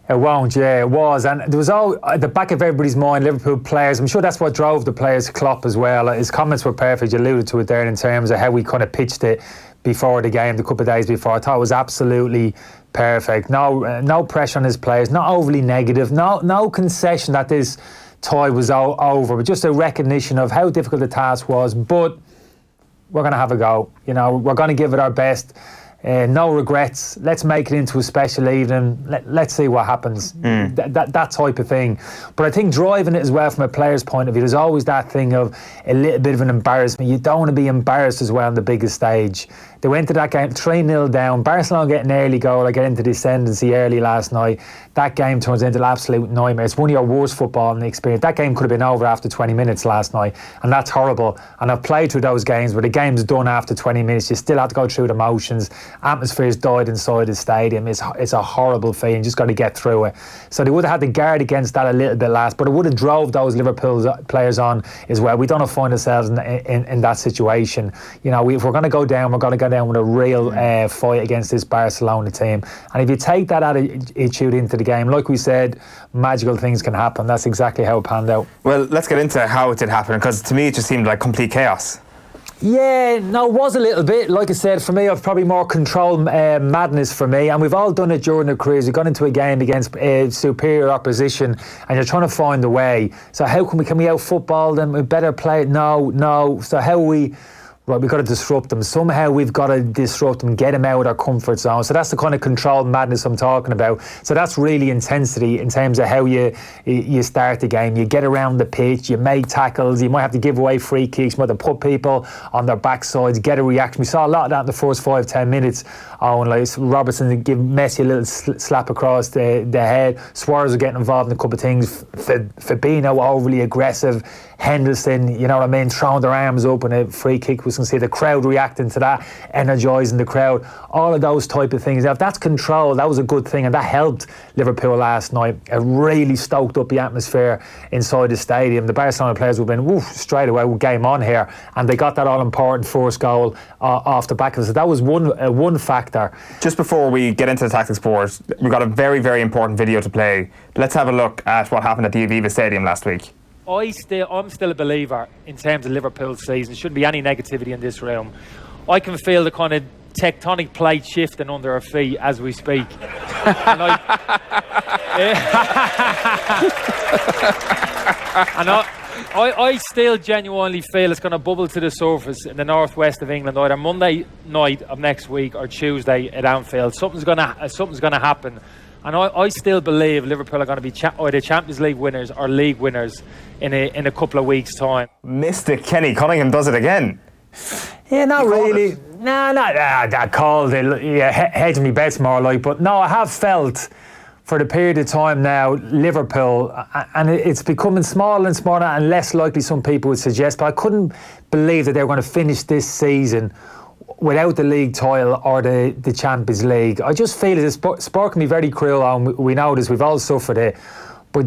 It won't, yeah, it was. And there was all at the back of everybody's mind, Liverpool players. I'm sure that's what drove the players, Klopp as well. His comments were perfect. You alluded to it there in terms of how we kind of pitched it before the game, the couple of days before. I thought it was absolutely perfect. No pressure on his players, not overly negative, no concession that this tie was over, but just a recognition of how difficult the task was. But we're going to have a go. You know, we're going to give it our best. No regrets. Let's make it into a special evening. Let's see what happens. That type of thing. But I think driving it as well from a player's point of view, there's always that thing of a little bit of an embarrassment. You don't want to be embarrassed as well on the biggest stage. They went to that game 3-0 down. Barcelona get an early goal. I get into the ascendancy early last night. That game turns into an absolute nightmare. It's one of your worst footballing experience. That game could have been over after 20 minutes last night, and that's horrible. And I've played through those games where the game's done after 20 minutes. You still have to go through the motions. Atmosphere's died inside the stadium. It's a horrible feeling. Just got to get through it. So they would have had to guard against that a little bit last, but it would have drove those Liverpool players on as well. We don't find ourselves in that situation. You know, if we're going to go down, we're going to go down with a real fight against this Barcelona team. And if you take that attitude into the game, like we said, magical things can happen. That's exactly how it panned out. Well, let's get into how it did happen, because to me it just seemed like complete chaos. Yeah, no, it was a little bit. Like I said, for me, I've probably more controlled madness for me. And we've all done it during our careers. We've gone into a game against superior opposition and you're trying to find a way. So how can we out-football them? We better play it? No. So how we've got to disrupt them. Somehow we've got to disrupt them, get them out of their comfort zone. So that's the kind of controlled madness I'm talking about. So that's really intensity in terms of how you start the game. You get around the pitch, you make tackles, you might have to give away free kicks, you might have to put people on their backsides, get a reaction. We saw a lot of that in the first 5-10 minutes. Like Robertson give Messi a little slap across the head. Suarez was getting involved in a couple of things. Fabinho overly aggressive. Henderson, you know what I mean, throwing their arms up and a free kick. We can see the crowd reacting to that, energising the crowd. All of those type of things. Now, if that's control, that was a good thing, and that helped Liverpool last night. It really stoked up the atmosphere inside the stadium. The Barcelona players would have been straight away, game on here, and they got that all-important first goal off the back of it. So that was one factor. Just before we get into the tactics board, we've got a very, very important video to play. Let's have a look at what happened at the Aviva Stadium last week. I'm still a believer in terms of Liverpool's season. Shouldn't be any negativity in this room. I can feel the kind of tectonic plate shifting under our feet as we speak. And I still genuinely feel it's going to bubble to the surface in the northwest of England either Monday night of next week or Tuesday at Anfield. Something's going to happen. And I still believe Liverpool are going to be either Champions League winners or league winners in a couple of weeks' time. Mr. Kenny Cunningham does it again. Yeah, not really. No, not that called it. Yeah, hedging me bets more like. But no, I have felt for the period of time now, Liverpool, and it's becoming smaller and smaller and less likely some people would suggest, but I couldn't believe that they were going to finish this season without the league title or the Champions League. I just feel that sport can be very cruel, and we know this, we've all suffered it. But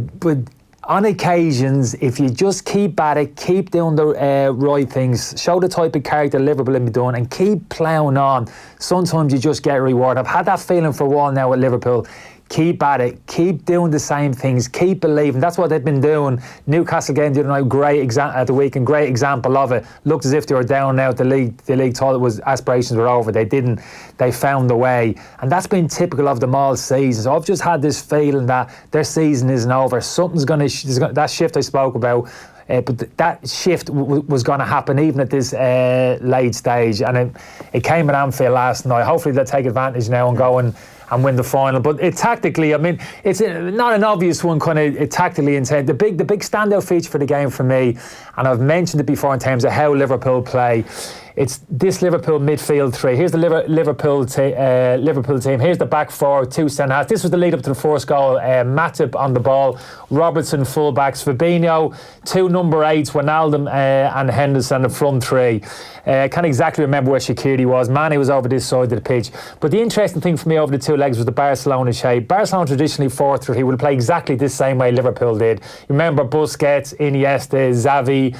on occasions, if you just keep at it, keep doing the right things, show the type of character Liverpool have been doing, and keep ploughing on, sometimes you just get a reward. I've had that feeling for a while now with Liverpool. Keep at it, keep doing the same things, keep believing. That's what they've been doing. Newcastle game the other night, great at the weekend, great example of it. Looked as if they were down now. The league title aspirations were over. They didn't. They found a way, and that's been typical of them all season. So I've just had this feeling that their season isn't over. Something's going to that shift I spoke about. But that shift was going to happen even at this late stage, and it came at Anfield last night. Hopefully they'll take advantage now and go and win the final. But tactically, I mean, it's not an obvious one kind of tactically intent. The big standout feature for the game for me, and I've mentioned it before in terms of how Liverpool play, It's this Liverpool midfield three. Here's the Liverpool team. Here's the back four, 2 centre-halves. This was the lead up to the first goal. Matip on the ball, Robertson fullbacks, Fabinho, 2 number 8s, Wijnaldum and Henderson, the front three. Can't exactly remember where Shaqiri was. Mane was over this side of the pitch. But the interesting thing for me over the 2 legs was the Barcelona shape. Barcelona traditionally 4-3 would play exactly the same way Liverpool did. You remember Busquets, Iniesta, Xavi,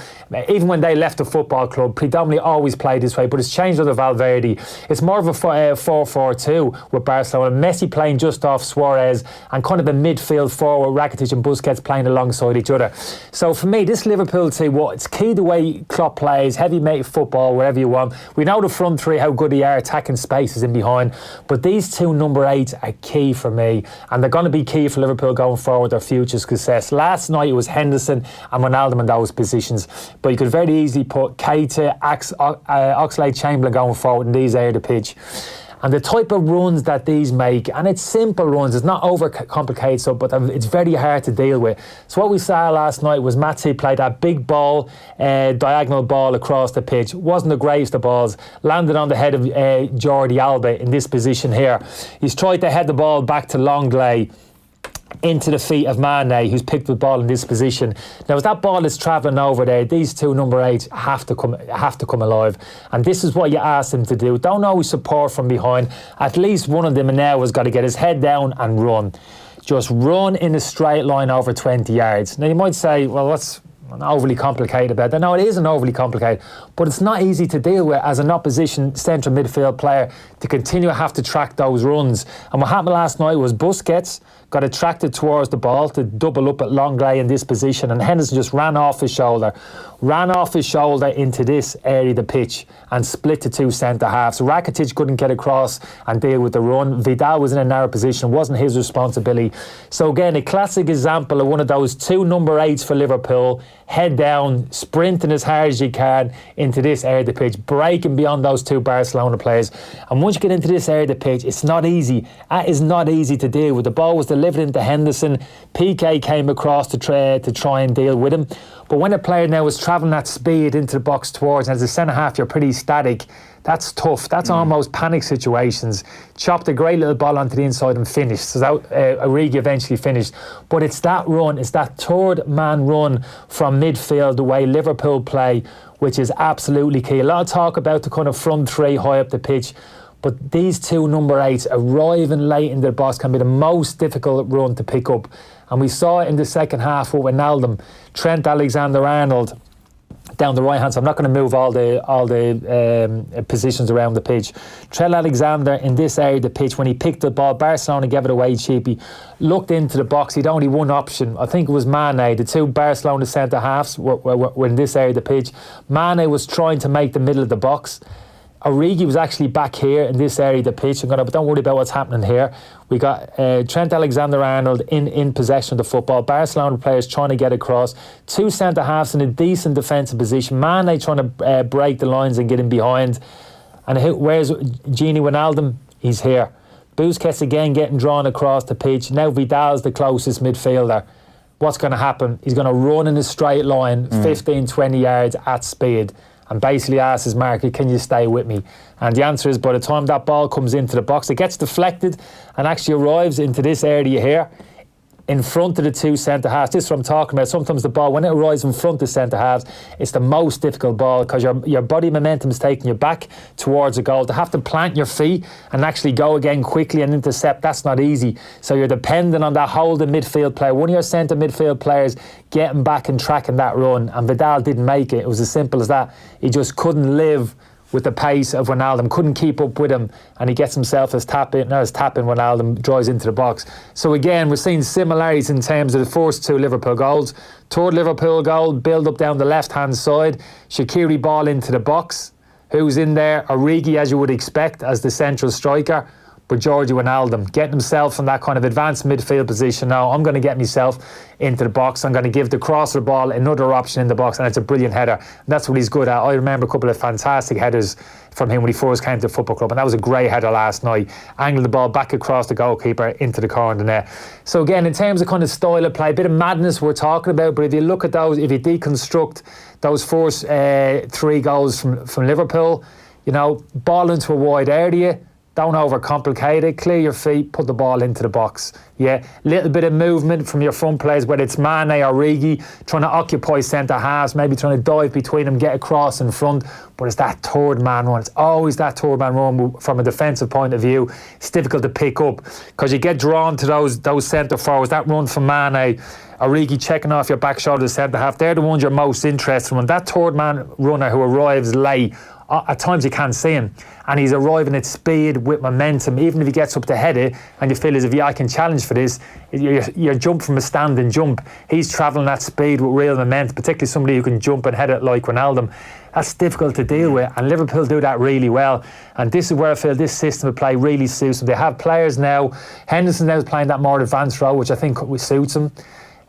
even when they left the football club, predominantly always played this way, but it's changed under Valverde. It's more of a 4-4-2 with Barcelona. Messi playing just off Suarez and kind of a midfield forward, Rakitic and Busquets playing alongside each other. So for me, this Liverpool team, it's key the way Klopp plays, heavy mate football, wherever you want. We know the front three, how good they are, attacking spaces in behind, but these 2 number 8s are key for me, and they're going to be key for Liverpool going forward, their future success. Last night it was Henderson and Wijnaldum in those positions, but you could very easily put Keita, Oxlade-Chamberlain going forward in these areas of the pitch. And the type of runs that these make, and it's simple runs, it's not over-complicated stuff, but it's very hard to deal with. So what we saw last night was Matip played that big ball, diagonal ball across the pitch. Wasn't the greatest of balls. Landed on the head of Jordi Alba in this position here. He's tried to head the ball back to Longley into the feet of Mane, who's picked the ball in this position. Now, as that ball is travelling over there, these 2 number 8s have to come alive, and this is what you ask them to do. Don't always support from behind. At least one of them now has got to get his head down and run. Just run in a straight line over 20 yards. Now, you might say, well, what's overly complicated about that? No, it isn't overly complicated, but it's not easy to deal with as an opposition central midfield player to continue to have to track those runs. And what happened last night was Busquets got attracted towards the ball to double up at Longley in this position, and Henderson just ran off his shoulder into this area of the pitch and split the 2 centre-halves. Rakitic couldn't get across and deal with the run. Vidal was in a narrow position, wasn't his responsibility. So again, a classic example of one of those 2 number 8s for Liverpool, head down, sprinting as hard as you can into this area of the pitch, breaking beyond those 2 Barcelona players. And once you get into this area of the pitch, it's not easy. That is not easy to deal with. The ball was delivered into Henderson. PK came across to try and deal with him. But when a player now is travelling at speed into the box towards, and as a centre-half you're pretty static, that's tough. That's almost panic situations. Chopped a great little ball onto the inside and finished. So Origi eventually finished. But it's that run, it's that 3rd man run from midfield, the way Liverpool play, which is absolutely key. A lot of talk about the kind of front three high up the pitch, but these 2 number 8s arriving late in the box can be the most difficult run to pick up. And we saw it in the second half with Wijnaldum, Trent Alexander-Arnold down the right hand. So I'm not going to move all the positions around the pitch. Trent Alexander in this area of the pitch, when he picked the ball, Barcelona gave it away cheap. He looked into the box. He'd only one option. I think it was Mane. The 2 Barcelona centre halves were in this area of the pitch. Mane was trying to make the middle of the box. Origi was actually back here in this area of the pitch. But don't worry about what's happening here. We got Trent Alexander-Arnold in possession of the football. Barcelona players trying to get across. 2 centre-halves in a decent defensive position. Mane trying to break the lines and get in behind. And where's Gini Wijnaldum? He's here. Busquets again getting drawn across the pitch. Now Vidal's the closest midfielder. What's going to happen? He's going to run in a straight line, 15, 20 yards at speed, and basically asks his marker, can you stay with me? And the answer is, by the time that ball comes into the box, it gets deflected and actually arrives into this area here in front of the 2 centre-halves. This is what I'm talking about. Sometimes the ball, when it arrives in front of centre-halves, it's the most difficult ball because your body momentum is taking you back towards a goal. To have to plant your feet and actually go again quickly and intercept, that's not easy. So you're dependent on that holding midfield player, one of your centre midfield players getting back and tracking that run. And Vidal didn't make it. It was as simple as that. He just couldn't live with the pace of Wijnaldum, couldn't keep up with him, and he gets himself his tap in Wijnaldum drives into the box. So again, we're seeing similarities in terms of the first 2 Liverpool goals. 3rd Liverpool goal, build up down the left-hand side, Shaqiri ball into the box. Who's in there? Origi, as you would expect, as the central striker. But Georgie Wijnaldum getting himself in that kind of advanced midfield position. Now I'm going to get myself into the box. I'm going to give the crosser ball another option in the box, and it's a brilliant header. And that's what he's good at. I remember a couple of fantastic headers from him when he first came to the football club, and that was a great header last night. Angled the ball back across the goalkeeper into the corner of the net. So again, in terms of kind of style of play, a bit of madness we're talking about, but if you look at those, if you deconstruct those first 3 goals from Liverpool, you know, ball into a wide area, don't overcomplicate it, clear your feet, put the ball into the box. Yeah, little bit of movement from your front players, whether it's Mane or Origi, trying to occupy centre halves, maybe trying to dive between them, get across in front, but it's that third man run. It's always that third man run from a defensive point of view. It's difficult to pick up because you get drawn to those centre forwards. That run from Mane, Origi checking off your back shoulder centre half, they're the ones you're most interested in. That third man runner who arrives late, at times you can't see him, and he's arriving at speed with momentum. Even if he gets up to head it and you feel as if, yeah, I can challenge for this, you jump from a standing jump. He's travelling at speed with real momentum, particularly somebody who can jump and head it like Wijnaldum. That's difficult to deal with, and Liverpool do that really well. And this is where I feel this system of play really suits them. They have players now. Henderson now is playing that more advanced role, which I think suits him.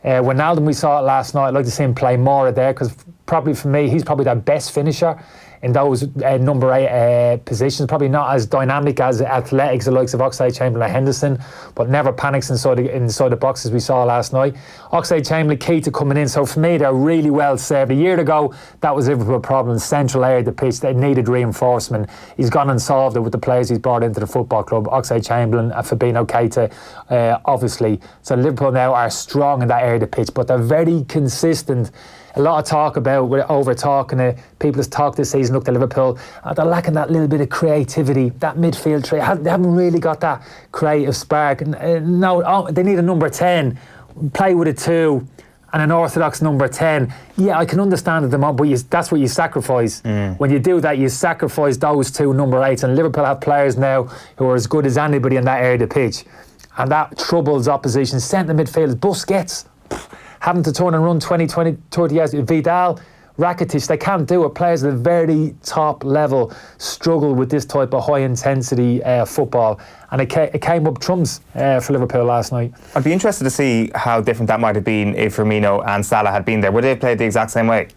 Wijnaldum, we saw it last night. I'd like to see him play more there, because probably for me, he's probably their best finisher in those number 8 positions. Probably not as dynamic as athletics, the likes of Oxlade-Chamberlain and Henderson, but never panics inside the box as we saw last night. Oxlade-Chamberlain key to coming in. So for me, they're really well served. A year ago, that was Liverpool problem. Central area of the pitch, they needed reinforcement. He's gone and solved it with the players he's brought into the football club. Oxlade-Chamberlain, Fabinho Keita, obviously. So Liverpool now are strong in that area of the pitch, but they're very consistent. A lot of talk about, we're over-talking it. People have talked this season, looked at Liverpool, they're lacking that little bit of creativity, that midfield trait. They haven't really got that creative spark. No, they need a number 10, play with a 2 and an orthodox number 10. Yeah, I can understand it, but that's what you sacrifice. When you do that, you sacrifice those 2 number 8s, and Liverpool have players now who are as good as anybody in that area of the pitch. And that troubles opposition. Centre midfielders, Busquets, having to turn and run 20, 30 yards. Vidal, Rakitic, they can't do it. Players at the very top level struggle with this type of high-intensity football. And it came up trumps for Liverpool last night. I'd be interested to see how different that might have been if Firmino and Salah had been there. Would they have played the exact same way?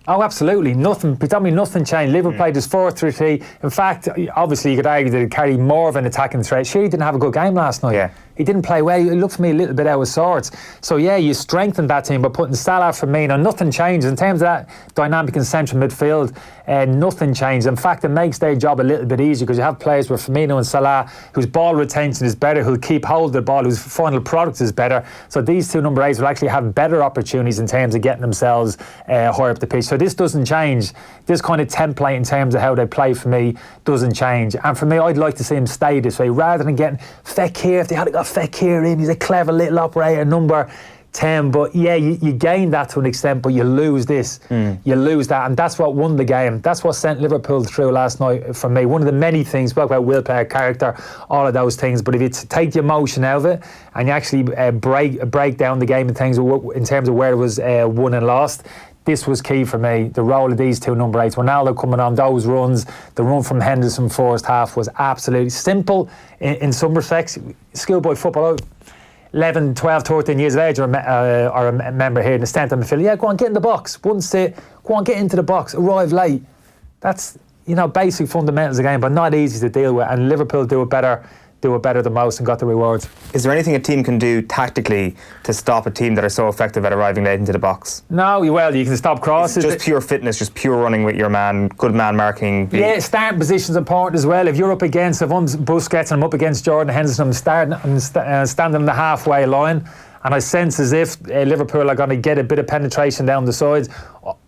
Oh, absolutely. Predominantly nothing changed. Liverpool played as 4-3-3. In fact, obviously you could argue that it carried more of an attacking threat. Sure, he didn't have a good game last night. Yeah. He didn't play well. It looked for me a little bit out of sorts. So yeah, you strengthened that team by putting Salah, Firmino. Nothing changes in terms of that dynamic in central midfield. Nothing changes. In fact, it makes their job a little bit easier because you have players with Firmino and Salah whose ball retention is better, who'll keep hold of the ball, whose final product is better. So these 2 number 8s will actually have better opportunities in terms of getting themselves higher up the pitch. So this doesn't change. This kind of template in terms of how they play for me doesn't change. And for me, I'd like to see him stay this way rather than getting Fekir. If they had got Fekir in, he's a clever little operator, number 10, but yeah, you gain that to an extent, but you lose this. You lose that, and that's what won the game. That's what sent Liverpool through last night for me. One of the many things, spoke about willpower, character, all of those things, but if you take the emotion out of it and you actually break down the game in terms of where it was won and lost, this was key for me. The role of these 2 number 8s. Ronaldo coming on those runs, the run from Henderson first half was absolutely simple in some respects. Schoolboy football, 11, 12, 13 years of age, or a member here in the centre midfield. Yeah, go on, get in the box. One sit, go on, get into the box, arrive late. That's, basic fundamentals of the game, but not easy to deal with. And Liverpool do it better than most and got the rewards. Is there anything a team can do tactically to stop a team that are so effective at arriving late into the box? No, well, you can stop crosses. It's just pure fitness, just pure running with your man, good man marking. Yeah, starting position's important as well. If you're up against, if I'm Busquets and I'm up against Jordan Henderson, I'm standing on the halfway line, and I sense as if Liverpool are going to get a bit of penetration down the sides,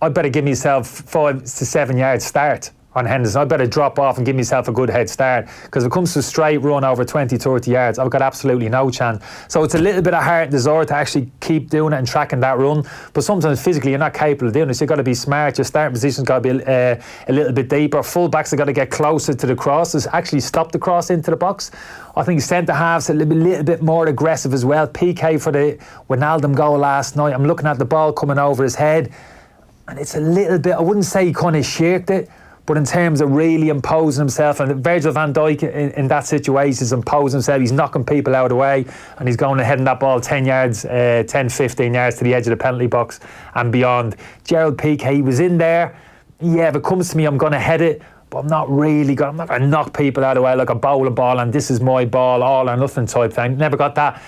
I better give myself 5 to 7 yards start on Henderson. I better drop off and give myself a good head start, because if it comes to a straight run over 20, 30 yards, I've got absolutely no chance. So it's a little bit of heart and desire to actually keep doing it and tracking that run, but sometimes physically you're not capable of doing it, so you've got to be smart. Your starting position's got to be a little bit deeper. Full-backs have got to get closer to the crosses, actually stop the cross into the box. I think centre-halves a little bit more aggressive as well. PK for the Wijnaldum goal last night. I'm looking at the ball coming over his head, and it's a little bit, I wouldn't say he kind of shirked it, but in terms of really imposing himself, and Virgil van Dijk in that situation is imposing himself. He's knocking people out of the way, and he's going ahead in that ball 10 yards, 10, 15 yards to the edge of the penalty box and beyond. Gerald Piqué, he was in there. Yeah, if it comes to me, I'm going to head it, but I'm not going to knock people out of the way like a bowling ball and this is my ball, all or nothing type thing. Never got that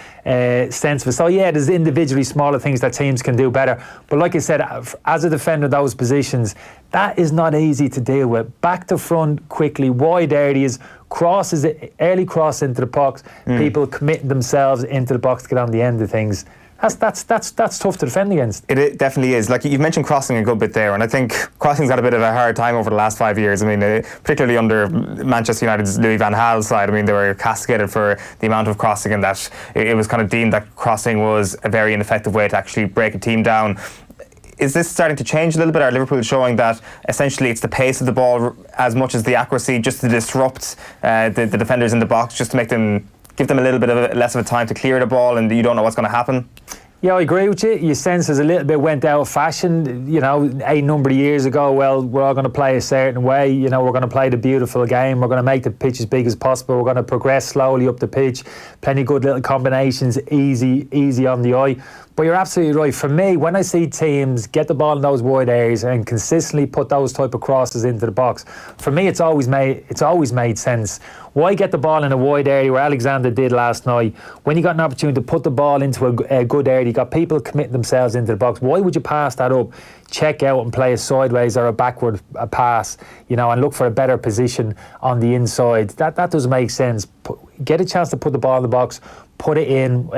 sense of it. So yeah, there's individually smaller things that teams can do better. But like I said, as a defender of those positions, that is not easy to deal with. Back to front quickly, wide areas, crosses, early cross into the box, people committing themselves into the box to get on the end of things. That's tough to defend against. It definitely is. Like, you've mentioned crossing a good bit there, and I think crossing's got a bit of a hard time over the last 5 years. I mean, particularly under Manchester United's Louis van Gaal's side. I mean, they were castigated for the amount of crossing, and that it was kind of deemed that crossing was a very ineffective way to actually break a team down. Is this starting to change a little bit? Are Liverpool showing that essentially it's the pace of the ball as much as the accuracy, just to disrupt the defenders in the box, just to make them, give them a little bit of less of a time to clear the ball, and you don't know what's going to happen? Yeah, I agree with you. Your sense is a little bit went out of fashion. You know, a number of years ago, well, we're all going to play a certain way. You know, we're going to play the beautiful game. We're going to make the pitch as big as possible. We're going to progress slowly up the pitch. Plenty of good little combinations, easy on the eye. But you're absolutely right. For me, when I see teams get the ball in those wide areas and consistently put those type of crosses into the box, for me, it's always made sense. Why get the ball in a wide area where Alexander did last night? When you got an opportunity to put the ball into a good area, you got people committing themselves into the box. Why would you pass that up, check out and play a sideways or a backward pass, you know, and look for a better position on the inside? That doesn't make sense. Get a chance to put the ball in the box, put it in,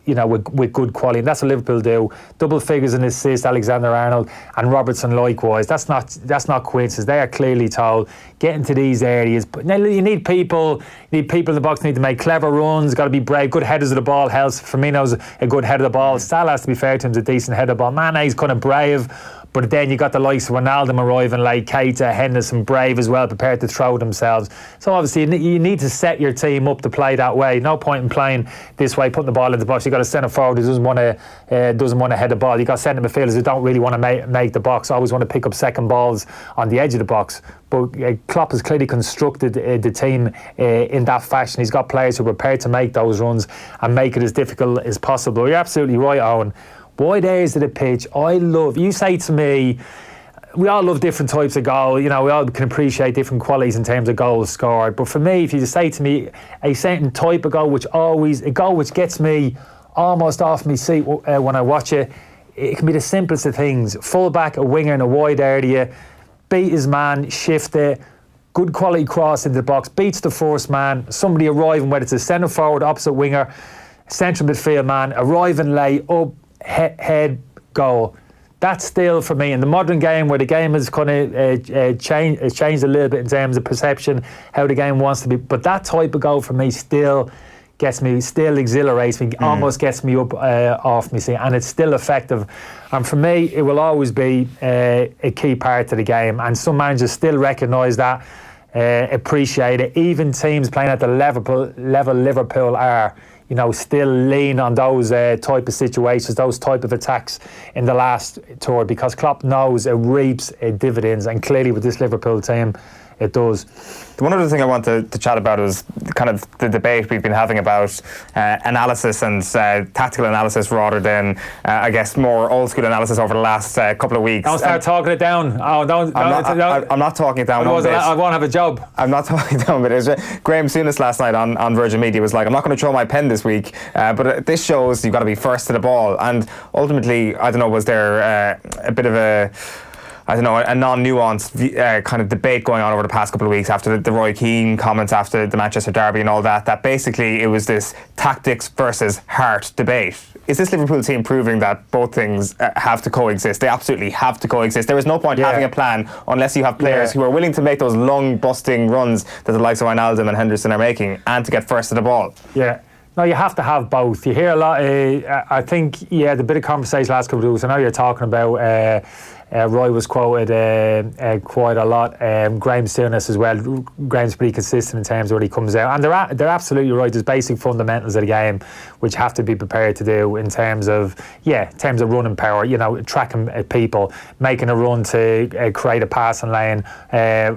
you know, with good quality, and that's what Liverpool do. Double figures in assists, Alexander-Arnold and Robertson likewise. That's not coincidence. They are clearly told, get into these areas. But now you need people in the box. Need to make clever runs. Got to be brave. Good headers of the ball helps. Firmino's a good header of the ball. Salah, has to be fair to him, is a decent header of the ball. Mane's kind of brave. But then you got the likes of Ronaldo arriving, like Keita, Henderson, brave as well, prepared to throw themselves. So obviously you need to set your team up to play that way. No point in playing this way, putting the ball in the box. You got a centre forward who doesn't want to head the ball. You got centre midfielders who don't really want to make the box. Always want to pick up second balls on the edge of the box. But Klopp has clearly constructed the team in that fashion. He's got players who are prepared to make those runs and make it as difficult as possible. You're absolutely right, Eoin. Wide areas of the pitch, you say to me, we all love different types of goal, you know, we all can appreciate different qualities in terms of goals scored, but for me, if you just say to me a certain type of goal, a goal which gets me almost off my seat when I watch it, it can be the simplest of things. Full back, a winger in a wide area, beat his man, shift it, good quality cross into the box, beats the first man, somebody arriving, whether it's a centre forward, opposite winger, central midfield man, arriving late, up, head, goal. That's still, for me, in the modern game where the game has kind of changed a little bit in terms of perception, how the game wants to be, but that type of goal for me still exhilarates me, almost gets me up off me seat, and it's still effective. And for me, it will always be a key part of the game, and some managers still recognise that, appreciate it. Even teams playing at the level Liverpool are, you know, still lean on those type of situations, those type of attacks in the last tour, because Klopp knows it reaps dividends, and clearly with this Liverpool team, it does. The one other thing I want to chat about is kind of the debate we've been having about analysis and tactical analysis rather than, I guess, more old school analysis over the last couple of weeks. Don't start talking it down. I'm not talking it down. I won't have a job. I'm not talking it down, but Graham Souness last night on Virgin Media was like, I'm not going to throw my pen this week, but this shows you've got to be first to the ball. And ultimately, I don't know, was there a bit of a non-nuanced kind of debate going on over the past couple of weeks after the Roy Keane comments after the Manchester derby and all that basically it was this tactics versus heart debate. Is this Liverpool team proving that both things have to coexist? They absolutely have to coexist. There is no point having a plan unless you have players who are willing to make those long busting runs that the likes of Wijnaldum and Henderson are making, and to get first to the ball. Yeah. No, you have to have both. You hear a lot. I think, the bit of conversation last couple of weeks. I know you're talking about Roy was quoted quite a lot. Graham's doing this as well. Graham's pretty consistent in terms of what he comes out, and they're absolutely right. There's basic fundamentals of the game which have to be prepared to do in terms of running power. Tracking people, making a run to create a passing lane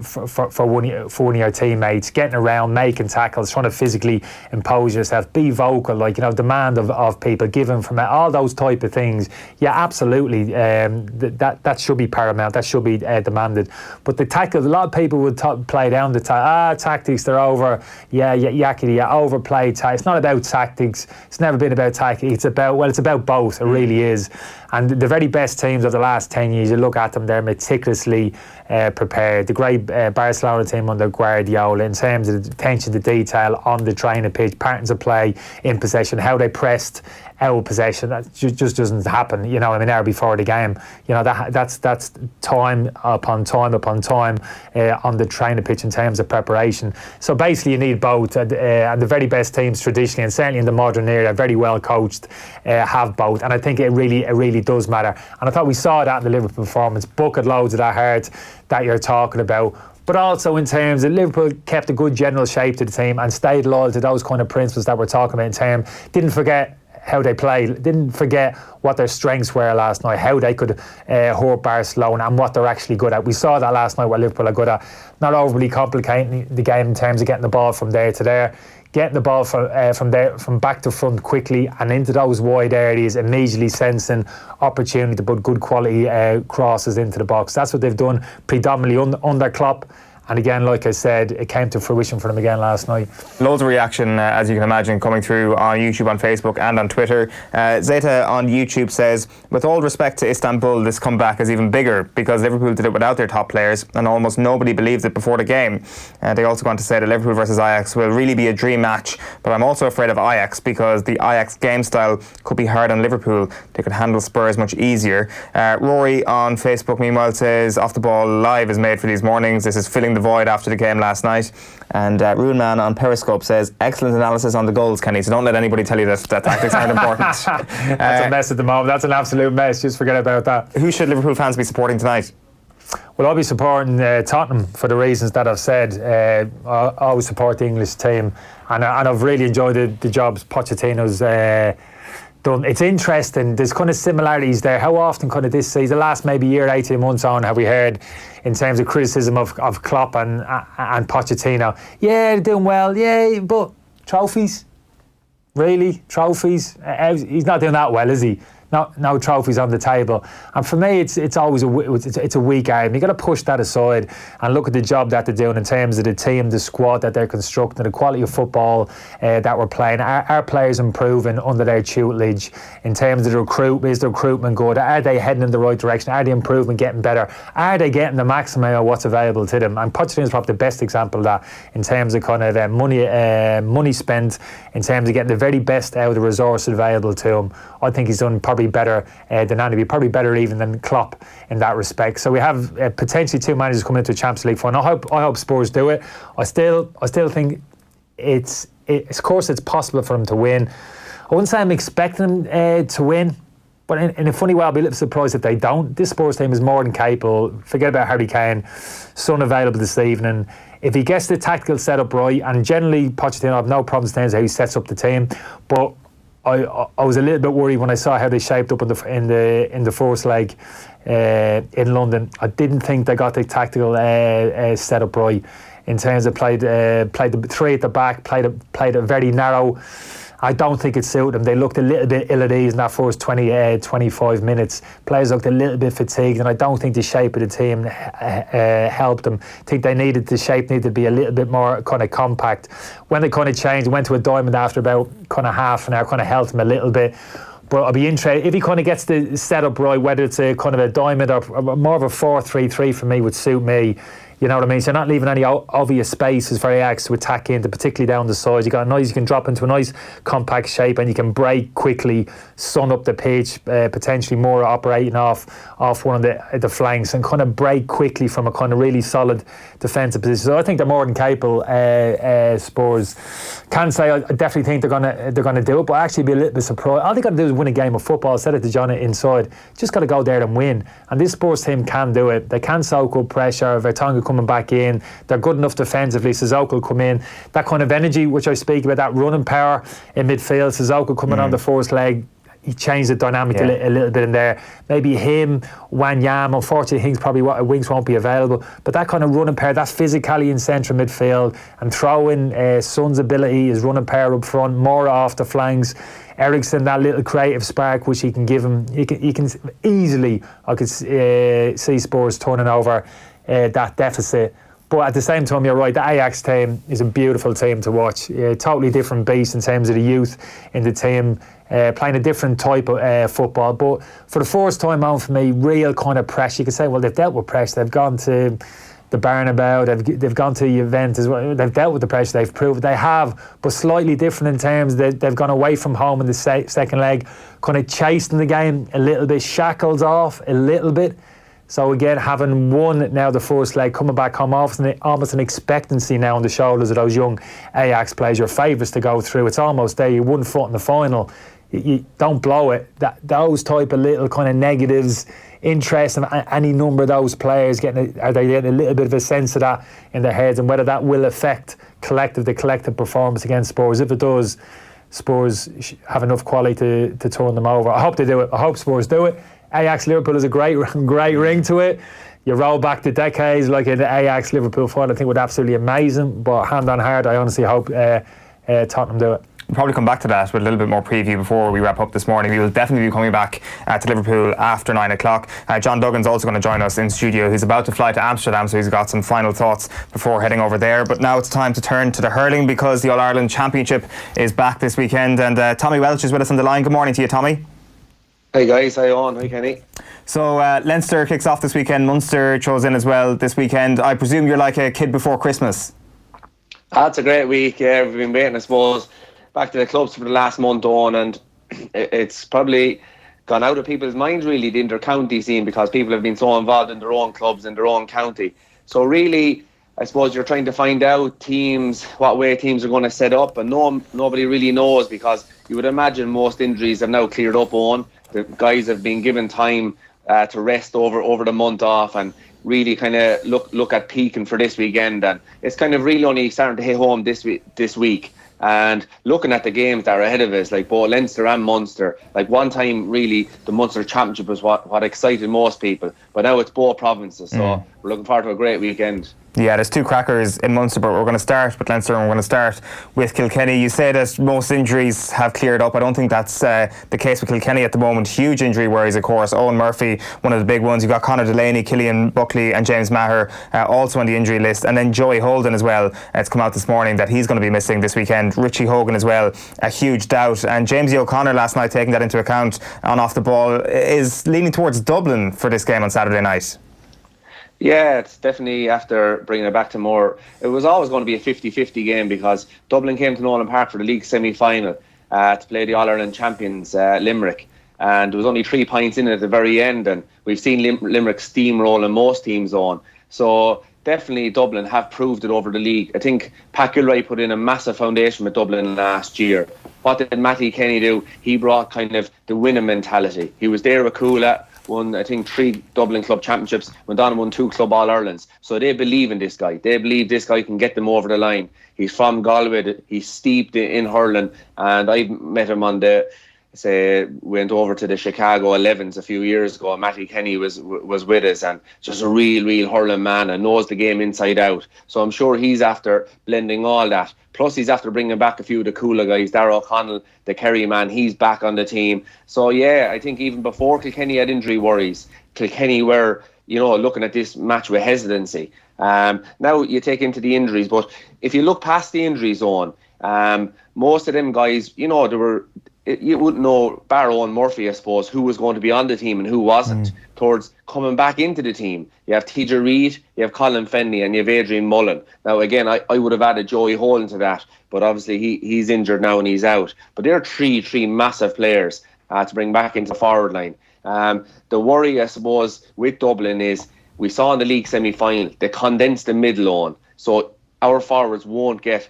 for one of your teammates, getting around, making tackles, trying to physically impose yourself, be vocal, demand of people, giving from all those type of things. Yeah, absolutely. That should be paramount. That should be demanded. But the tactics, a lot of people would play down the tactics. They're over. Yakety, overplayed. It's not about tactics. It's never been about tactics. It's about both. It really is. And the very best teams of the last 10 years, you look at them, they're meticulously prepared. The great Barcelona team under Guardiola, in terms of the attention to detail on the training pitch, patterns of play in possession, how they pressed out possession, that just doesn't happen, an hour before the game. That's time upon time upon time on the training pitch in terms of preparation. So basically you need both, and the very best teams traditionally, and certainly in the modern era, very well coached, have both. And I think it really does matter. And I thought we saw that in the Liverpool performance, bucket loads of that heart that you're talking about. But also in terms of Liverpool kept a good general shape to the team and stayed loyal to those kind of principles that we're talking about in terms. Didn't forget how they played, didn't forget what their strengths were last night, how they could hurt Barcelona and what they're actually good at. We saw that last night, what Liverpool are good at. Not overly complicating the game in terms of getting the ball from there to there, getting the ball from back to front quickly and into those wide areas, immediately sensing opportunity to put good quality crosses into the box. That's what they've done predominantly under Klopp. And again, like I said, it came to fruition for them again last night. Loads of reaction, as you can imagine, coming through on YouTube, on Facebook and on Twitter. Zeta on YouTube says, with all respect to Istanbul, this comeback is even bigger because Liverpool did it without their top players and almost nobody believed it before the game. They also go on to say that Liverpool versus Ajax will really be a dream match, but I'm also afraid of Ajax because the Ajax game style could be hard on Liverpool. They could handle Spurs much easier. Rory on Facebook, meanwhile, says, Off the Ball Live is made for these mornings. This is filling the void after the game last night. And Rune Man on Periscope says, excellent analysis on the goals, Kenny, so don't let anybody tell you that tactics aren't important. That's a mess at the moment. That's an absolute mess. Just forget about that. Who should Liverpool fans be supporting tonight? Well, I'll be supporting Tottenham for the reasons that I've said. I always support the English team, and I've really enjoyed the jobs Pochettino's done. It's interesting, there's kind of similarities there. How often kind of this season, the last maybe year, 18 months on, have we heard in terms of criticism of Klopp and Pochettino? Yeah, they're doing well, yeah, but trophies? Really? Trophies? He's not doing that well, is he? No trophies on the table. And for me, it's always a weak game. You've got to push that aside and look at the job that they're doing in terms of the team, the squad that they're constructing, the quality of football that we're playing. Are players improving under their tutelage in terms of the recruitment? Is the recruitment good? Are they heading in the right direction? Are they improving, getting better? Are they getting the maximum of what's available to them? And Pochettino is probably the best example of that in terms of kind of money spent, in terms of getting the very best out of the resources available to him. I think he's done probably better than anybody, probably better even than Klopp in that respect. So we have potentially two managers coming into a Champions League final. I hope Spurs do it. I still think of course it's possible for them to win. I wouldn't say I'm expecting them to win, but in a funny way I'll be a little surprised if they don't. This Spurs team is more than capable. Forget about Harry Kane, Son available this evening. If he gets the tactical setup right, and generally Pochettino, I have no problems in how he sets up the team, but I was a little bit worried when I saw how they shaped up in the first leg in London. I didn't think they got the tactical setup right in terms of played the three at the back, played a very narrow. I don't think it suited them. They looked a little bit ill at ease in that first 25 minutes. Players looked a little bit fatigued, and I don't think the shape of the team helped them. I think the shape needed to be a little bit more kind of compact. When they kind of changed, went to a diamond after about kind of half an hour, kind of helped them a little bit. But I'll be interested if he kind of gets the setup right, whether it's a kind of a diamond or more of a 4-3-3 for me would suit me. You know what I mean? So you're not leaving any obvious spaces for Ajax to attack into, particularly down the sides. You can drop into a nice compact shape, and you can break quickly, sun up the pitch, potentially more operating off one of the flanks, and kind of break quickly from a kind of really solid defensive position. So I think they're more than capable. Spurs. Can't say I definitely think they're gonna do it, but actually be a little bit surprised. All they got to do is win a game of football. I said it to John inside. Just got to go there and win. And this Spurs team can do it. They can soak up pressure. Vertonghen coming back in. They're good enough defensively. Sissoko will come in. That kind of energy, which I speak about, that running power in midfield. Sissoko coming on the first leg. He changed the dynamic a little bit in there. Maybe him, Wanyam. Unfortunately, Winks won't be available. But that kind of running pair, that's physically in central midfield, and throw in Son's ability, his running pair up front, more off the flanks. Eriksen, that little creative spark which he can give him. He can easily, I could see Spurs turning over that deficit. But at the same time, you're right, the Ajax team is a beautiful team to watch. Totally different beast in terms of the youth in the team, playing a different type of football. But for the first time out for me, real kind of pressure. You could say, well, they've dealt with pressure. They've gone to the Bernabeu, they've gone to Juventus. They've dealt with the pressure. They've proved they have, but slightly different in terms that they've gone away from home in the second leg, kind of chasing the game a little bit, shackles off a little bit. So again, having won now the first leg, coming back home, almost an expectancy now on the shoulders of those young Ajax players, your favourites to go through. It's almost there. You 1 foot in the final. You don't blow it. Those type of little kind of negatives, interest in any number of those players are they getting a little bit of a sense of that in their heads, and whether that will affect the collective performance against Spurs. If it does, Spurs have enough quality to turn them over. I hope they do it. I hope Spurs do it. Ajax Liverpool is a great ring to it. You roll back the decades like in the Ajax Liverpool final, I think it would be absolutely amazing. But hand on heart, I honestly hope Tottenham do it. We'll probably come back to that with a little bit more preview before we wrap up this morning. We will definitely be coming back to Liverpool after 9 o'clock. John Duggan's also going to join us in studio. He's about to fly to Amsterdam, so he's got some final thoughts before heading over there. But now it's time to turn to the hurling, because the All-Ireland Championship is back this weekend, and Tommy Welch is with us on the line. Good morning to you, Tommy. Hey guys, hi Eoin, hi Kenny. So Leinster kicks off this weekend, Munster chose in as well this weekend. I presume you're like a kid before Christmas. That's a great week, yeah. We've been waiting, I suppose, back to the clubs for the last month on, and it's probably gone out of people's minds really, the inter-county scene, because people have been so involved in their own clubs in their own county. So really, I suppose you're trying to find out teams, what way teams are going to set up, and nobody really knows, because you would imagine most injuries have now cleared up on. The guys have been given time to rest over the month off and really kind of look at peaking for this weekend. And it's kind of really only starting to hit home this week. And looking at the games that are ahead of us, like both Leinster and Munster, like one time really the Munster Championship was what excited most people, but now it's both provinces, so we're looking forward to a great weekend. Yeah, there's two crackers in Munster, but we're going to start with Leinster and we're going to start with Kilkenny. You say that most injuries have cleared up. I don't think that's the case with Kilkenny at the moment. Huge injury worries, of course. Eoin Murphy, one of the big ones. You've got Conor Delaney, Killian Buckley and James Maher also on the injury list. And then Joey Holden as well. It's come out this morning that he's going to be missing this weekend. Richie Hogan as well, a huge doubt. And Jamesy O'Connor last night, taking that into account on off the ball, is leaning towards Dublin for this game on Saturday night. Yeah, it's definitely, after bringing it back to more, it was always going to be a 50-50 game, because Dublin came to Nolan Park for the league semi-final to play the All-Ireland champions Limerick, and there was only 3 points in it at the very end, and we've seen Limerick steamrolling most teams on. So definitely Dublin have proved it over the league. I think Pat Gilroy put in a massive foundation with Dublin last year. What did Matty Kenny do? He brought kind of the winning mentality. He was there with Coola, won I think 3 Dublin club championships, went on and won 2 club All-Irelands. So they believe in this guy. They believe this guy can get them over the line. He's from Galway, he's steeped in hurling, and I met him on went over to the Chicago 11s a few years ago. Matty Kenny was with us, and just a real hurling man and knows the game inside out. So I'm sure he's after blending all that. Plus he's after bringing back a few of the cooler guys. Darragh O'Connell, the Kerry man, he's back on the team. So yeah, I think even before Kilkenny had injury worries, Kilkenny were, looking at this match with hesitancy. Now you take into the injuries, but if you look past the injuries on, most of them guys, they were you wouldn't know, bar Johne Murphy, I suppose, who was going to be on the team and who wasn't. Towards coming back into the team, you have TJ Reid, you have Colin Fennelly, and you have Adrian Mullen. Now, again, I would have added Joey Hole into that, but obviously he's injured now and he's out. But they're three massive players to bring back into the forward line. The worry, I suppose, with Dublin is we saw in the league semi-final, they condensed the middle on, so our forwards won't get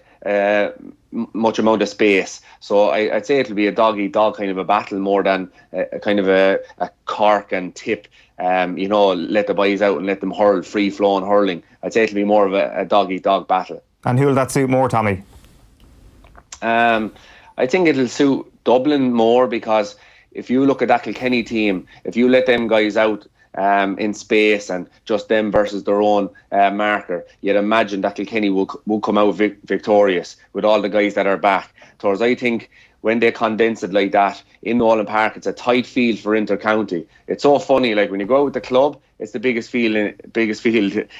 much amount of space. So I'd say it'll be a dog-eat-dog kind of a battle more than a kind of a cork and tip, let the boys out and let them hurl, free-flowing hurling. I'd say it'll be more of a dog-eat-dog battle. And who will that suit more, Tommy? I think it'll suit Dublin more, because if you look at that Kilkenny team, if you let them guys out in space and just them versus their own marker, you'd imagine that Kilkenny will come out victorious with all the guys that are back. Whereas I think when they condense it like that in Nolan Park, it's a tight field for inter-county. It's so funny, like when you go out with the club, it's the biggest field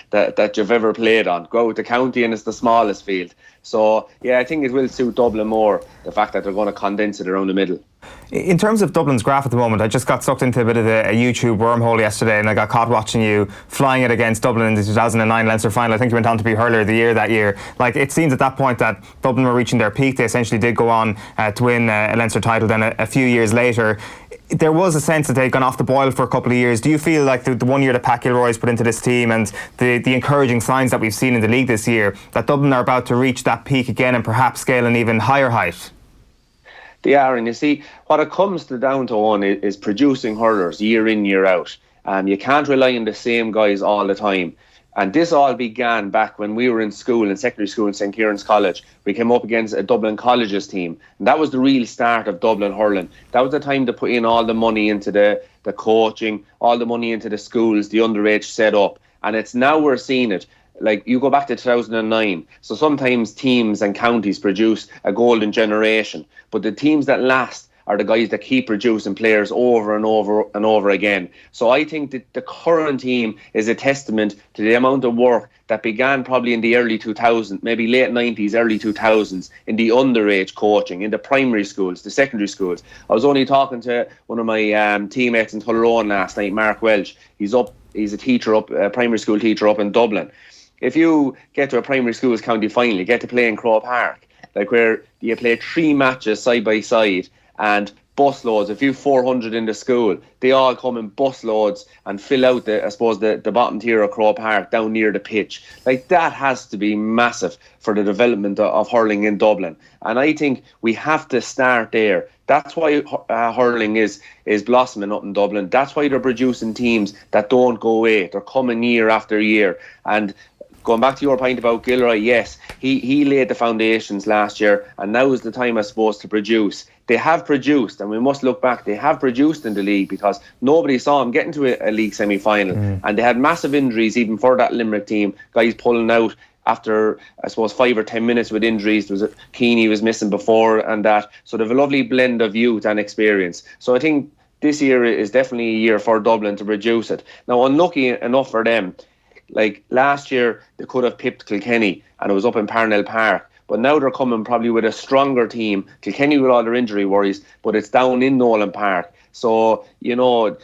that you've ever played on. Go out with the county and it's the smallest field. So yeah, I think it will suit Dublin more, the fact that they're going to condense it around the middle. In terms of Dublin's graph at the moment, I just got sucked into a bit of a YouTube wormhole yesterday, and I got caught watching you flying it against Dublin in the 2009 Leinster final. I think you went on to be hurler of the year that year. Like, it seems at that point that Dublin were reaching their peak. They essentially did go on to win a Leinster title. Then a few years later, there was a sense that they'd gone off the boil for a couple of years. Do you feel like the 1 year that Pat Gilroy's put into this team and the encouraging signs that we've seen in the league this year, that Dublin are about to reach that peak again and perhaps scale an even higher height? They are, and you see, what it comes down to on is producing hurlers year in, year out. You can't rely on the same guys all the time. And this all began back when we were in school, in secondary school in St. Kieran's College. We came up against a Dublin Colleges team. And that was the real start of Dublin hurling. That was the time to put in all the money into the coaching, all the money into the schools, the underage setup. And it's now we're seeing it. Like, you go back to 2009, so sometimes teams and counties produce a golden generation, but the teams that last are the guys that keep producing players over and over and over again. So I think that the current team is a testament to the amount of work that began probably in the early 2000s, maybe late 90s, early 2000s, in the underage coaching, in the primary schools, the secondary schools. I was only talking to one of my teammates in Tullaroan last night, Mark Walsh. He's a teacher a primary school teacher up in Dublin. If you get to a primary school's county final, you get to play in Croke Park, like where you play 3 matches side by side and busloads. If you've 400 in the school, they all come in busloads and fill out the bottom tier of Croke Park down near the pitch. Like, that has to be massive for the development of hurling in Dublin. And I think we have to start there. That's why hurling is blossoming up in Dublin. That's why they're producing teams that don't go away. They're coming year after year. And going back to your point about Gilroy, yes, he laid the foundations last year, and now is the time, I suppose, to produce. They have produced, and we must look back, they have produced in the league, because nobody saw them getting to a league semi-final. And they had massive injuries even for that Limerick team, guys pulling out after, I suppose, 5 or 10 minutes with injuries. There was Keane was missing before and that. So they have a lovely blend of youth and experience. So I think this year is definitely a year for Dublin to produce it. Now, unlucky enough for them, like last year, they could have pipped Kilkenny and it was up in Parnell Park. But now they're coming probably with a stronger team. Kilkenny with all their injury worries, but it's down in Nolan Park. So,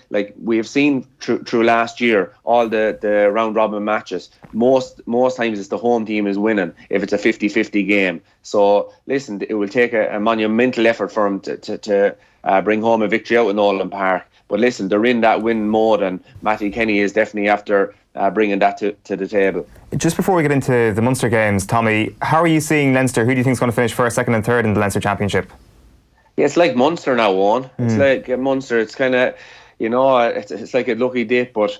like we've seen through last year, all the round-robin matches, most times it's the home team is winning if it's a 50-50 game. So, listen, it will take a monumental effort for them to bring home a victory out in Nolan Park. But listen, they're in that win mode, and Matty Kenny is definitely after bringing that to the table. Just before we get into the Munster games, Tommy, how are you seeing Leinster? Who do you think is going to finish first, second and third in the Leinster Championship? Yeah, it's like Munster now, Eoin. It's like Munster. It's kind of, it's like a lucky dip. But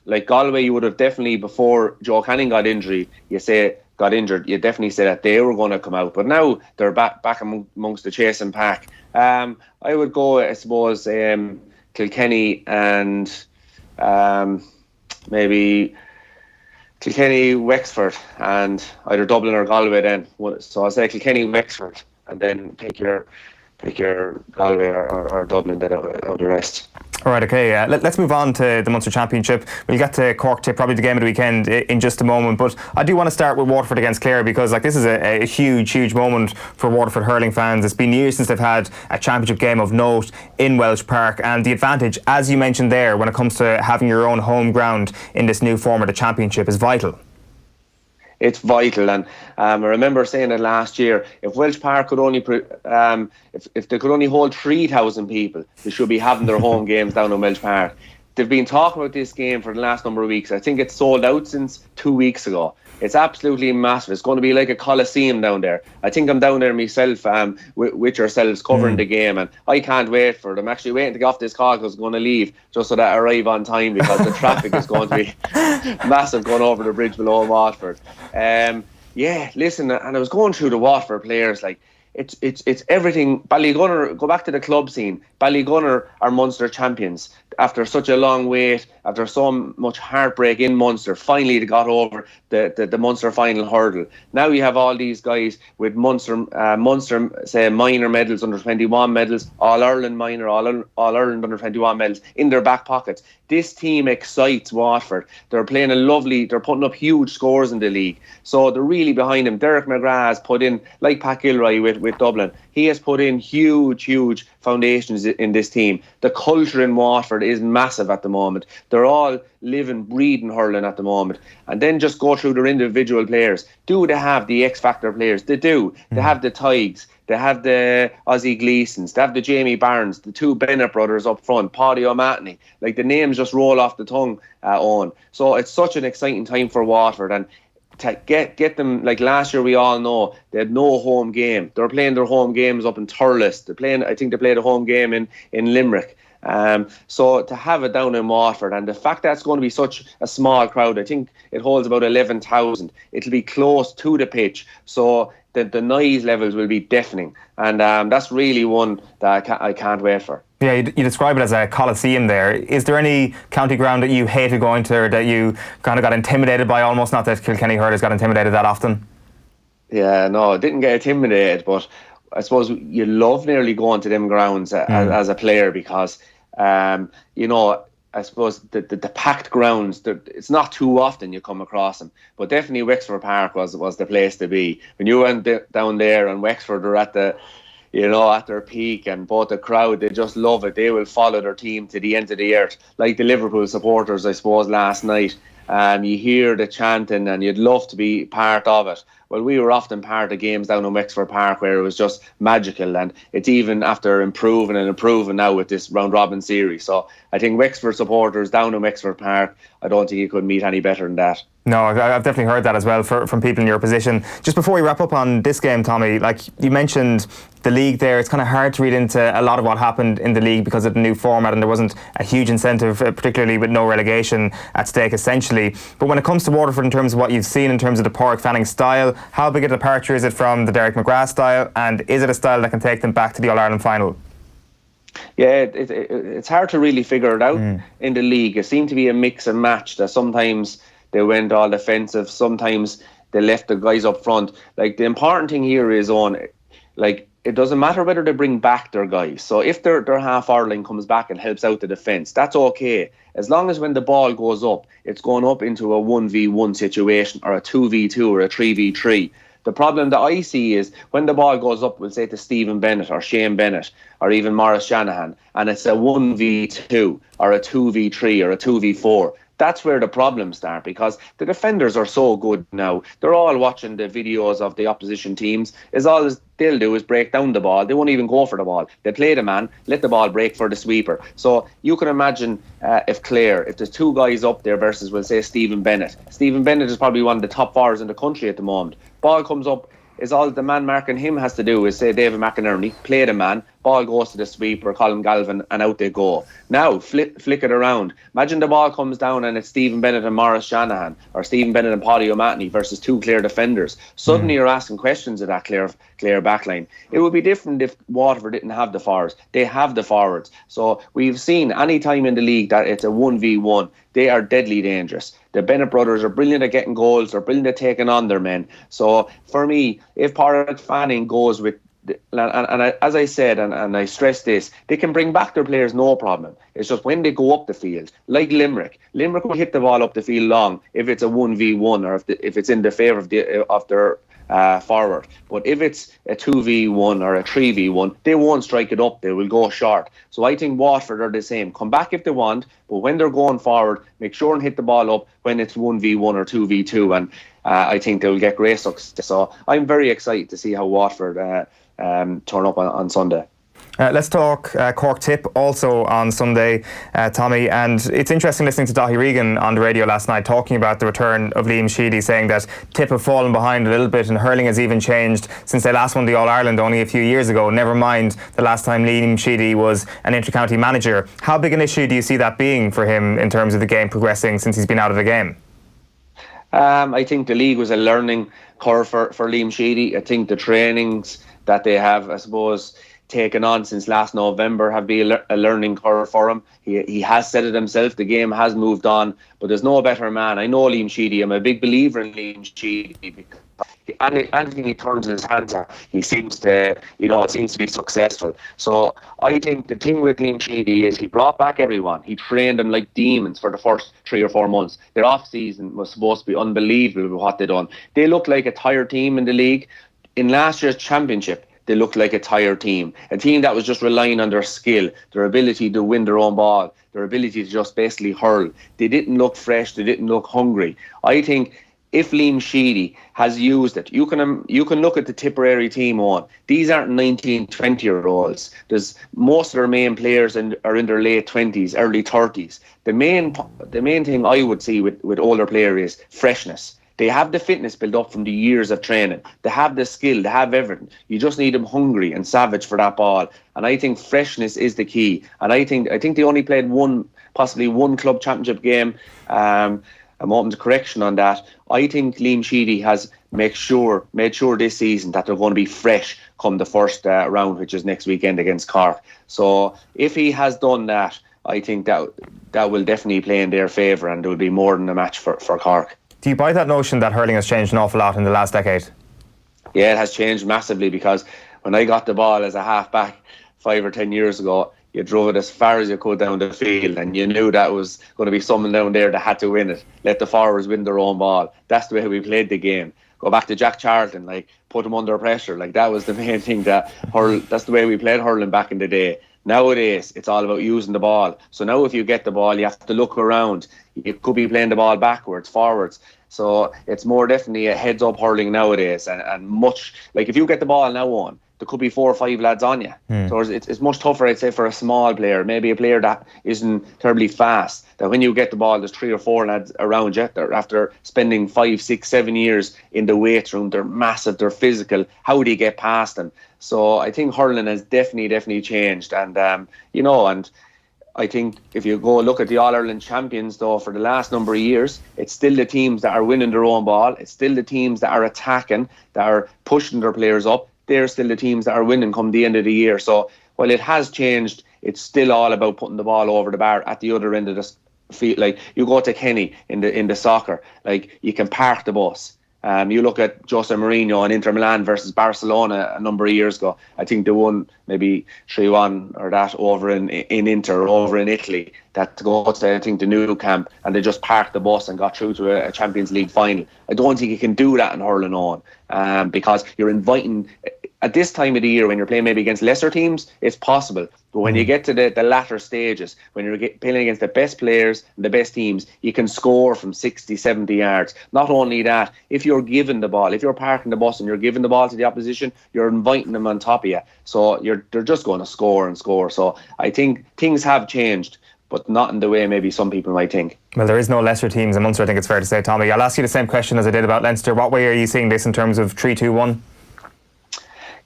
like Galway, you would have definitely, before Joe Canning got injured, you definitely say that they were going to come out. But now they're back amongst the chasing pack. I would go, I suppose, Kilkenny and maybe Kilkenny, Wexford, and either Dublin or Galway then. So I'll say Kilkenny, Wexford, and then pick your pick your Galway or Dublin out the rest. All right, okay. Let's move on to the Munster Championship. We'll get to Cork Tip, probably the game of the weekend, in just a moment. But I do want to start with Waterford against Clare, because this is a huge moment for Waterford hurling fans. It's been years since they've had a championship game of note in Walsh Park, and the advantage, as you mentioned there, when it comes to having your own home ground in this new form of the championship is vital. It's vital, and I remember saying it last year. If Walsh Park could only, if they could only hold 3,000 people, they should be having their home games down in Walsh Park. They've been talking about this game for the last number of weeks. I think it's sold out since 2 weeks ago. It's absolutely massive. It's going to be like a coliseum down there. I think I'm down there myself with yourselves covering the game, and I can't wait for it. I'm actually waiting to get off this call because I'm going to leave just so that I arrive on time, because the traffic is going to be massive going over the bridge below Waterford. Listen, and I was going through the Waterford players, it's everything. Ballygunner, go back to the club scene. Ballygunner are Munster champions. After such a long wait, after so much heartbreak in Munster, finally they got over the Munster final hurdle. Now you have all these guys with Munster say minor medals, under 21 medals, All Ireland minor, All Ireland under 21 medals in their back pockets. This team excites Waterford. They're they're putting up huge scores in the league. So they're really behind them. Derek McGrath has put in, like Pat Gilroy with Dublin, he has put in huge foundations in this team. The culture in Waterford is massive at the moment. They're all living, breathing hurling at the moment. And then just go through their individual players. Do they have the X-Factor players? They do. They have the Tighes. They have the Ozzie Gleesons. They have the Jamie Barnes, the two Bennett brothers up front, Paddy O'Matney. The names just roll off the tongue, Eoin. So it's such an exciting time for Waterford. And to get them, like last year, we all know they had no home game. They were playing their home games up in Thurles. I think they played a home game in Limerick. So to have it down in Waterford, and the fact that it's going to be such a small crowd, I think it holds about 11,000. It'll be close to the pitch, so the noise levels will be deafening, and that's really one that I can't wait for. Yeah, you describe it as a coliseum there. Is there any county ground that you hated going to, or that you kind of got intimidated by almost? Not that Kilkenny hurlers got intimidated that often. Yeah, no, I didn't get intimidated, but I suppose you love nearly going to them grounds as a player, because, I suppose the packed grounds, it's not too often you come across them. But definitely Wexford Park was the place to be. When you went down there and Wexford are at their peak, and both the crowd, they just love it. They will follow their team to the end of the earth. Like the Liverpool supporters, I suppose, last night. You hear the chanting and you'd love to be part of it. Well, we were often part of games down in Wexford Park where it was just magical, and it's even after improving now with this round robin series. So I think Wexford supporters down in Wexford Park, I don't think you could meet any better than that. No, I've definitely heard that as well from people in your position. Just before we wrap up on this game, Tommy, you mentioned the league there, it's kind of hard to read into a lot of what happened in the league because of the new format, and there wasn't a huge incentive, particularly with no relegation at stake essentially. But when it comes to Waterford, in terms of what you've seen in terms of the Pádraig Fanning style, how big a departure is it from the Derek McGrath style, and is it a style that can take them back to the All-Ireland final? Yeah, it's hard to really figure it out in the league. It seemed to be a mix and match, that sometimes they went all defensive, sometimes they left the guys up front. The important thing here is it doesn't matter whether they bring back their guys. So if their half Hurling comes back and helps out the defence, that's okay. As long as when the ball goes up, it's going up into a 1v1 situation, or a 2v2 or a 3v3. The problem that I see is when the ball goes up, we'll say to Stephen Bennett or Shane Bennett or even Maurice Shanahan, and it's a 1v2 or a 2v3 or a 2v4. That's where the problems start, because the defenders are so good now. They're all watching the videos of the opposition teams. All they'll do is break down the ball. They won't even go for the ball. They play the man, let the ball break for the sweeper. So you can imagine if there's two guys up there versus, we'll say, Stephen Bennett. Stephen Bennett is probably one of the top forwards in the country at the moment. Ball comes up, is all the man marking him has to do is say David McInerney, play the man, ball goes to the sweeper, Colin Galvin, and out they go. Now, flick it around. Imagine the ball comes down and it's Stephen Bennett and Maurice Shanahan, or Stephen Bennett and Paddy O'Matney versus two clear defenders. Suddenly you're asking questions of that clear backline. It would be different if Waterford didn't have the forwards. They have the forwards. So we've seen any time in the league that it's a 1v1, they are deadly dangerous. The Bennett brothers are brilliant at getting goals, they're brilliant at taking on their men. So for me, if Pádraig Fanning goes with as I said, and I stress this, they can bring back their players, no problem. It's just when they go up the field, like Limerick will hit the ball up the field long if it's a 1v1 or if it's in the favour of their forward. But if it's a 2v1 or a 3v1, they won't strike it up, they will go short. So I think Waterford are the same. Come back if they want, but when they're going forward, make sure and hit the ball up when it's 1v1 or 2v2, and I think they'll get great success. So I'm very excited to see how Waterford turn up on Sunday. Let's talk Cork Tip also on Sunday, Tommy. And it's interesting listening to Daithí Regan on the radio last night talking about the return of Liam Sheedy, saying that Tip have fallen behind a little bit and hurling has even changed since they last won the All-Ireland only a few years ago. Never mind the last time Liam Sheedy was an inter-county manager. How big an issue do you see that being for him in terms of the game progressing since he's been out of the game? I think the league was a learning curve for Liam Sheedy. I think the trainings that they have, I suppose, taken on since last November have been a learning curve for him. He has said it himself, the game has moved on, but there's no better man. I know Liam Sheedy, I'm a big believer in Liam Sheedy because anything he turns his hands at, he seems to, it seems to be successful. So I think the thing with Liam Sheedy is he brought back everyone. He trained them like demons for the first 3 or 4 months. Their off season was supposed to be unbelievable with what they done. They looked like a tired team in the league. In last year's championship, they looked like a tired team, a team that was just relying on their skill, their ability to win their own ball, their ability to just basically hurl. They didn't look fresh, they didn't look hungry. I think if Liam Sheedy has used it, you can look at the Tipperary team on. These aren't 19, 20-year-olds. There's most of their main players are in their late 20s, early 30s. The main thing I would see with older players is freshness. They have the fitness built up from the years of training. They have the skill. They have everything. You just need them hungry and savage for that ball. And I think freshness is the key. And I think they only played possibly one club championship game. I'm open to correction on that. I think Liam Sheedy has made sure this season that they're going to be fresh come the first round, which is next weekend against Cork. So if he has done that, I think that will definitely play in their favour, and there will be more than a match for Cork. Do you buy that notion that hurling has changed an awful lot in the last decade? Yeah, it has changed massively, because when I got the ball as a half-back 5 or 10 years ago, you drove it as far as you could down the field, and you knew that was going to be someone down there that had to win it. Let the forwards win their own ball. That's the way we played the game. Go back to Jack Charlton, put him under pressure. That was the main thing that's the way we played hurling back in the day. Nowadays, it's all about using the ball. So now if you get the ball, you have to look around. You could be playing the ball backwards, forwards. So it's more definitely a heads-up hurling nowadays. And much, if you get the ball now on, there could be 4 or 5 lads on you. So it's much tougher, I'd say, for a small player, maybe a player that isn't terribly fast, that when you get the ball, there's 3 or 4 lads around you. After spending 5, 6, 7 years in the weight room, they're massive, they're physical. How do you get past them? So I think hurling has definitely changed. And, and I think if you go look at the All-Ireland champions, though, for the last number of years, it's still the teams that are winning their own ball. It's still the teams that are attacking, that are pushing their players up. They're still the teams that are winning come the end of the year. So while it has changed, it's still all about putting the ball over the bar at the other end of the field. You go to Kenny in the soccer, you can park the bus. You look at Jose Mourinho and Inter Milan versus Barcelona a number of years ago. I think they won maybe 3-1 or that over in Inter, over in Italy. That to go to, I think, the new camp, and they just parked the bus and got through to a Champions League final. I don't think you can do that in hurling on, because you're inviting. At this time of the year, when you're playing maybe against lesser teams, it's possible. But when you get to the latter stages, when you're playing against the best players and the best teams, you can score from 60, 70 yards. Not only that, if you're given the ball, if you're parking the bus and you're giving the ball to the opposition, you're inviting them on top of you. So they're just going to score and score. So I think things have changed, but not in the way maybe some people might think. Well, there is no lesser teams in Munster, I think it's fair to say, Tommy. I'll ask you the same question as I did about Leinster. What way are you seeing this in terms of 3-2-1?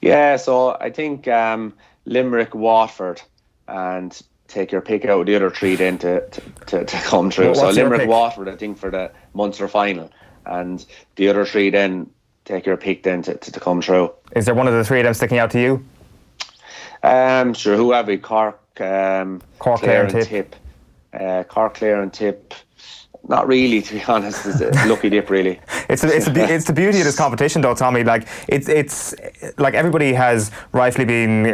Yeah, so I think Limerick, Waterford, and take your pick out of the other 3 then to come through. So Limerick, Waterford, I think, for the Munster final, and the other 3 then take your pick then to come through. Is there one of the 3 of them sticking out to you? Sure, who have we? Cork, Clare and Tip. Cork, Clare and Tip. Not really, to be honest. It's a lucky dip, really. It's the beauty of this competition, though, Tommy. Like it's like everybody has rightfully been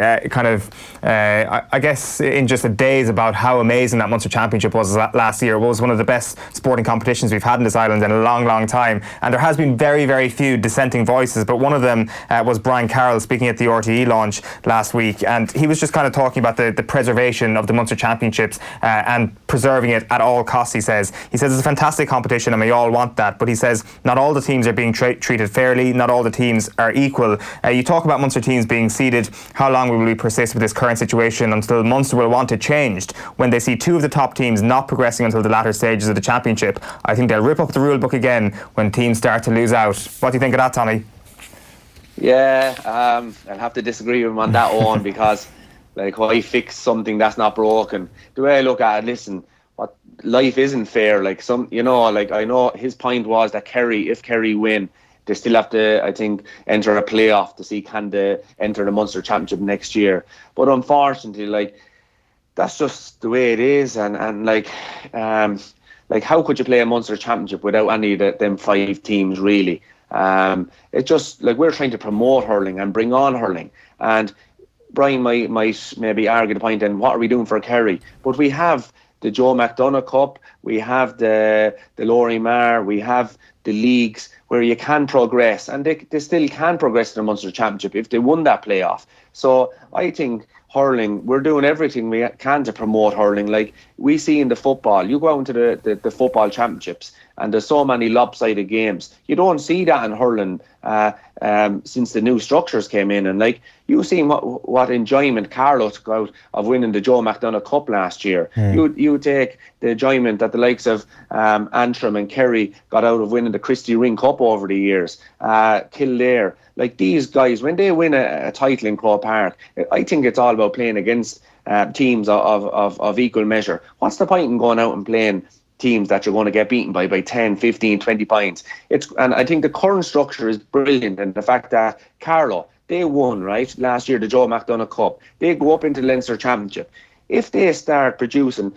I guess in just a daze about how amazing that Munster Championship was last year. It was one of the best sporting competitions we've had in this island in a long, long time, and there has been very, very few dissenting voices. But one of them was Brian Carroll speaking at the RTE launch last week, and he was just kind of talking about the preservation of the Munster Championships and preserving it at all costs. He says it's a fantastic competition and we all want that, but he says not all the teams are being treated fairly, not all the teams are equal. You talk about Munster teams being seeded. How long will we persist with this current situation until Munster will want it changed? When they see two of the top teams not progressing until the latter stages of the championship, I think they'll rip up the rule book again when teams start to lose out. What do you think of that, Tommy? Yeah, I'll have to disagree with him on that one because why fix something that's not broken? The way I look at it, listen, life isn't fair. I know his point was that if Kerry win, they still have to, I think, enter a playoff to see can they enter the Munster Championship next year. But unfortunately, that's just the way it is. And how could you play a Munster Championship without any of them 5 teams really? It's just we're trying to promote hurling and bring on hurling. And Brian might maybe argue the point, then what are we doing for Kerry? But we have the Joe McDonagh Cup, we have the Laurie Marr, we have the leagues where you can progress, and they still can progress to the Munster Championship if they won that playoff. So I think hurling, we're doing everything we can to promote hurling. Like we see in the football, you go out into the football championships and there's so many lopsided games. You don't see that in hurling since the new structures came in. And you seen what enjoyment Carlo took out of winning the Joe McDonagh Cup last year. You take the enjoyment that the likes of Antrim and Kerry got out of winning the Christy Ring Cup over the years. Kildare. These guys, when they win a title in Croke Park, I think it's all about playing against teams of equal measure. What's the point in going out and playing teams that you're going to get beaten by 10, 15, 20 points? And I think the current structure is brilliant, and the fact that Carlo, they won, right, last year, the Joe McDonagh Cup. They go up into the Leinster Championship. If they start producing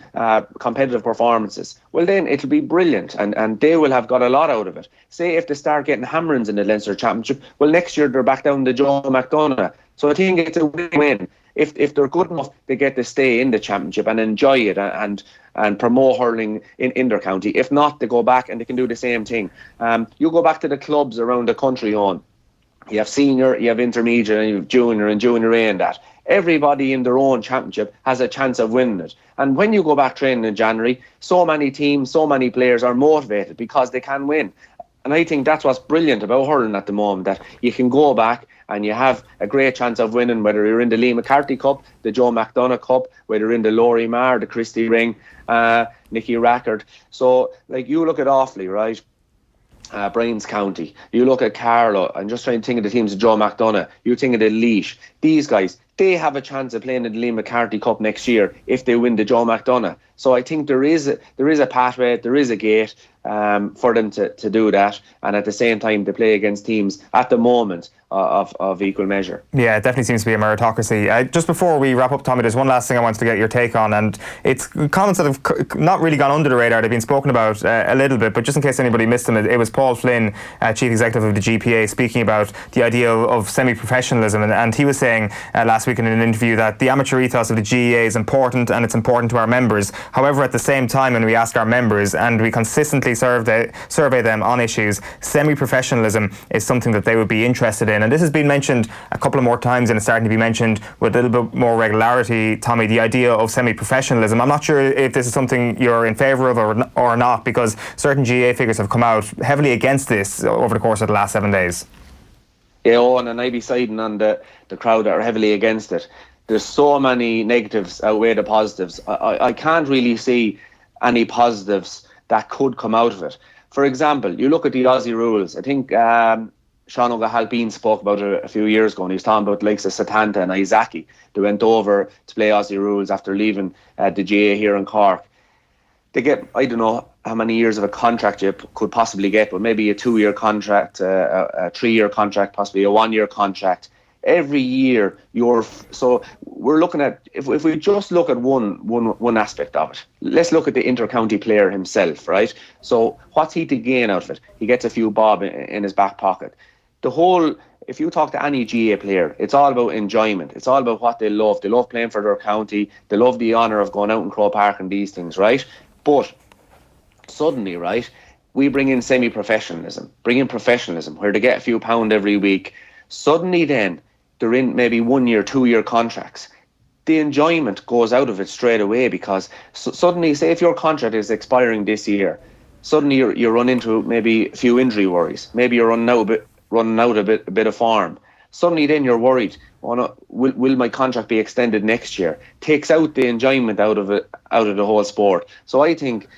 competitive performances, well then it'll be brilliant and they will have got a lot out of it. Say if they start getting hammerings in the Leinster Championship, well next year they're back down to Joe McDonagh. So I think it's a win-win. If they're good enough, they get to stay in the championship and enjoy it and promote hurling in their county. If not, they go back and they can do the same thing. You go back to the clubs around the country on. You have senior, you have intermediate, and you have junior and junior A and that. Everybody in their own championship has a chance of winning it. And when you go back training in January, so many teams, so many players are motivated because they can win. And I think that's what's brilliant about hurling at the moment, that you can go back and you have a great chance of winning, whether you're in the Lee McCarthy Cup, the Joe McDonagh Cup, whether you're in the Laurie Marr, the Christy Ring, Nicky Rackard. So, you look at Offaly, right? Brian's County. You look at Carlow, and just trying to think of the teams of Joe McDonagh. You think of the Laois. These guys, they have a chance of playing in the Lee McCarthy Cup next year if they win the Joe McDonagh. So I think there is a pathway, there is a gate for them to do that, and at the same time to play against teams at the moment of equal measure. Yeah, it definitely seems to be a meritocracy. Just before we wrap up, Tommy, there's one last thing I wanted to get your take on, and it's comments that have not really gone under the radar. They've been spoken about a little bit, but just in case anybody missed them, it was Paul Flynn, Chief Executive of the GPA, speaking about the idea of semi-professionalism, and he was saying last week in an interview that the amateur ethos of the GEA is important, and it's important to our members. However, at the same time, when we ask our members and we consistently survey them on issues, semi-professionalism is something that they would be interested in. And this has been mentioned a couple of more times, and it's starting to be mentioned with a little bit more regularity, Tommy, the idea of semi-professionalism. I'm not sure if this is something you're in favour of or not, because certain GA figures have come out heavily against this over the course of the last 7 days. Yeah, and I'd be siding on the crowd that are heavily against it. There's so many negatives outweigh the positives. I can't really see any positives that could come out of it. For example, you look at the Aussie rules. I think Sean O'Halpine spoke about it a few years ago, and he was talking about the likes of Satanta and Isaki. They went over to play Aussie rules after leaving the GA here in Cork. They get, I don't know how many years of a contract you could possibly get, but maybe a 2-year contract, a 3-year contract, possibly a 1-year contract. every year so we're looking at, if we just look at one aspect of it, let's look at the inter-county player himself, right? So what's he to gain out of it? He gets a few bob in his back pocket. If you talk to any GA player, it's all about enjoyment. It's all about what they love. They love playing for their county. They love the honour of going out in Croke Park and these things, right? But suddenly, right, we bring in semi-professionalism, where they get a few pound every week. Suddenly then, they're in maybe 1 year, 2 year contracts. The enjoyment goes out of it straight away, because suddenly, say if your contract is expiring this year, suddenly you run into maybe a few injury worries. Maybe you're running out a bit of form. Suddenly then you're worried, oh no, will my contract be extended next year? Takes out the enjoyment out of the whole sport. So I think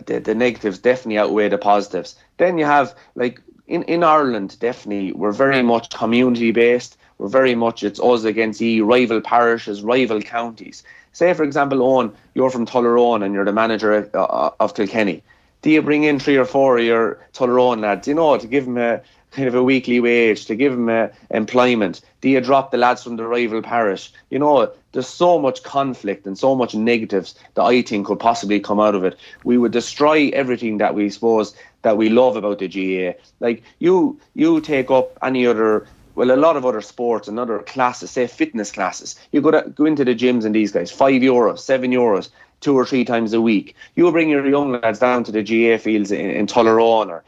the negatives definitely outweigh the positives. Then you have, like, in Ireland, definitely we're very much community based. We're very much, it's us against rival parishes, rival counties. Say for example, Eoin, you're from Tullaroan and you're the manager of Kilkenny. Do you bring in 3 or 4 of your Tullaroan lads, to give them a kind of a weekly wage, to give them employment? Do you drop the lads from the rival parish? There's so much conflict and so much negatives that I think could possibly come out of it. We would destroy everything that we suppose that we love about the GA. Like you take up any other, a lot of other sports and other classes, say fitness classes. You go into the gyms and these guys, €5, €7, 2 or 3 times a week. You bring your young lads down to the GA fields in Tullaroan or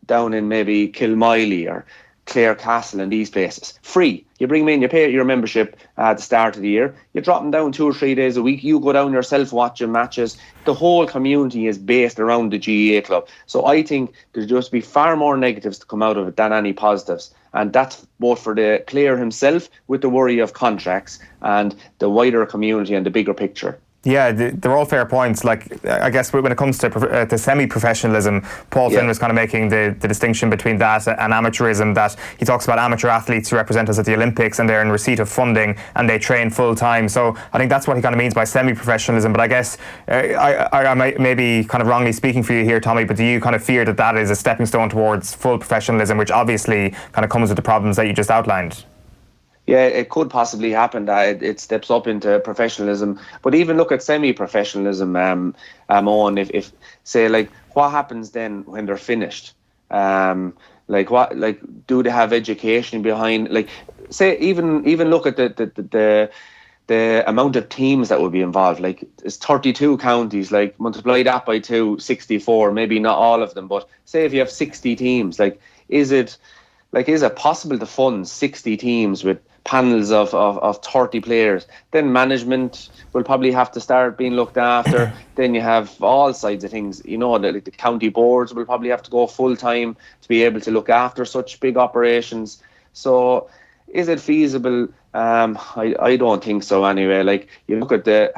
down in maybe Kilmiley or Clare Castle and these places. Free. You bring them in, you pay your membership at the start of the year. You drop them down 2 or 3 days a week. You go down yourself watching matches. The whole community is based around the GA club. So I think there's just be far more negatives to come out of it than any positives. And that's both for the player himself with the worry of contracts and the wider community and the bigger picture. Yeah, they're all fair points. Like, I guess when it comes to semi-professionalism, Paul Finn was kind of making the distinction between that and amateurism, that he talks about amateur athletes who represent us at the Olympics and they're in receipt of funding and they train full time. So I think that's what he kind of means by semi-professionalism. But I guess I may be kind of wrongly speaking for you here, Tommy, but do you kind of fear that is a stepping stone towards full professionalism, which obviously kind of comes with the problems that you just outlined? Yeah, it could possibly happen that it steps up into professionalism. But even look at semi-professionalism, if say, like, what happens then when they're finished? Do they have education behind? Like, say, even look at the amount of teams that would be involved. Like, it's 32 counties. Like, multiply that by 2, 64. Maybe not all of them, but say if you have 60 teams, is it possible to fund 60 teams with panels of 30 players? Then management will probably have to start being looked after. Then you have all sides of things. The county boards will probably have to go full time to be able to look after such big operations. So is it feasible? I don't think so anyway. Like, you look at the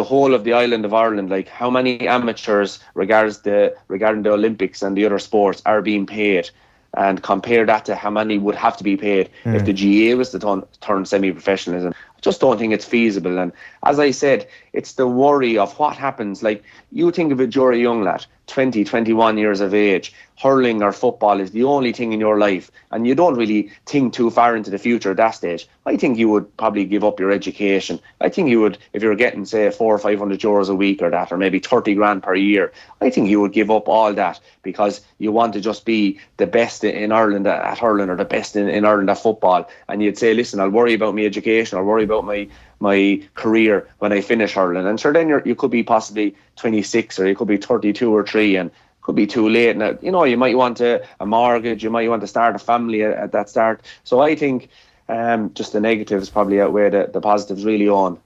whole of the island of Ireland, like how many amateurs regarding the Olympics and the other sports are being paid, and compare that to how many would have to be paid if the GA was to turn semi-professionalism. I just don't think it's feasible. And as I said, it's the worry of what happens. Like, you think of it, you're a young lad, 20, 21 years of age. Hurling or football is the only thing in your life, and you don't really think too far into the future at that stage. I think you would probably give up your education. I think you would, if you're getting, say, €400 or €500 a week or that, or maybe 30 grand per year, I think you would give up all that because you want to just be the best in Ireland at hurling, or the best in Ireland at football. And you'd say, listen, I'll worry about my education, I'll worry about my career when I finish hurling. And sure, then you could be possibly 26, or you could be 32 or 3, and could be too late. Now, you might want a mortgage, you might want to start a family at that start. So I think just the negatives probably outweigh the positives really on.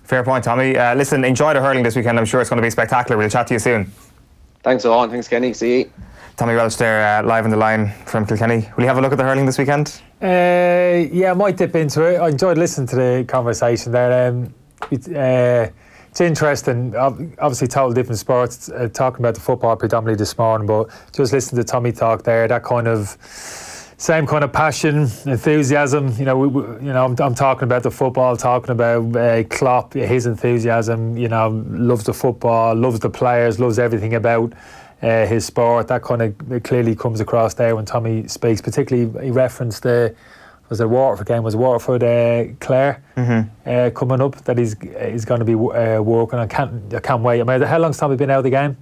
Fair point, Tommy. Listen, enjoy the hurling this weekend. I'm sure it's going to be spectacular. We'll chat to you soon. Thanks, Eoin. Thanks, Kenny. See you. Tommy Walsh there, live on the line from Kilkenny. Will you have a look at the hurling this weekend? Yeah, I might dip into it. I enjoyed listening to the conversation there. It's interesting. Obviously, total different sports. Talking about the football predominantly this morning, but just listening to Tommy talk there, that kind of same kind of passion, enthusiasm. I'm talking about the football, talking about Klopp, his enthusiasm. Loves the football, loves the players, loves everything about his sport. That kind of clearly comes across there when Tommy speaks. Particularly, he referenced the was it Waterford game? Was Waterford Clare coming up that he's going to be working on? I can't wait. I mean, how long's Tommy been out of the game?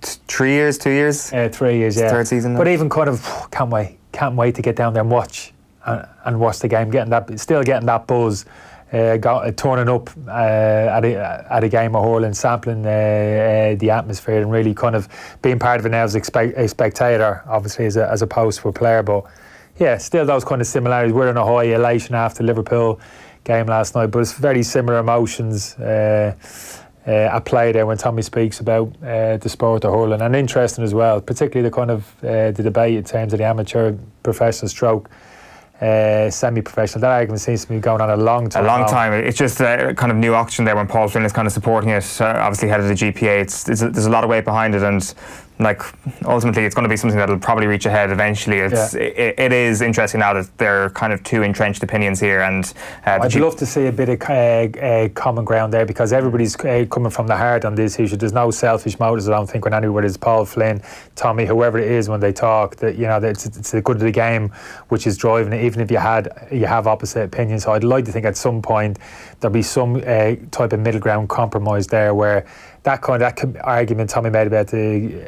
3 years, 2 years. 3 years, yeah. Third season. But even kind of can't wait to get down there and watch the game, getting that buzz. Turning up at a game of hurling, sampling the atmosphere, and really kind of being part of it now as a spectator, obviously as opposed to a player. But yeah, still those kind of similarities. We're in a high elation after Liverpool game last night, but it's very similar emotions at play there when Tommy speaks about the sport of hurling, and interesting as well, particularly the kind of the debate in terms of the amateur, professional stroke. Semi-professional. That argument seems to be going on a long time. It's just a kind of new auction there when Paul Flynn is kind of supporting it. Obviously head of the GPA. There's a lot of weight behind it, and like ultimately it's going to be something that'll probably reach ahead eventually. It is interesting now that there are kind of two entrenched opinions here, and I'd love to see a bit of common ground there, because everybody's coming from the heart on this issue. There's no selfish motives, I don't think, when anywhere is Paul Flynn, Tommy, whoever it is, when they talk, that it's the good of the game which is driving it, even if you have opposite opinions. So I'd like to think at some point there'll be some type of middle ground compromise there, where that argument Tommy made about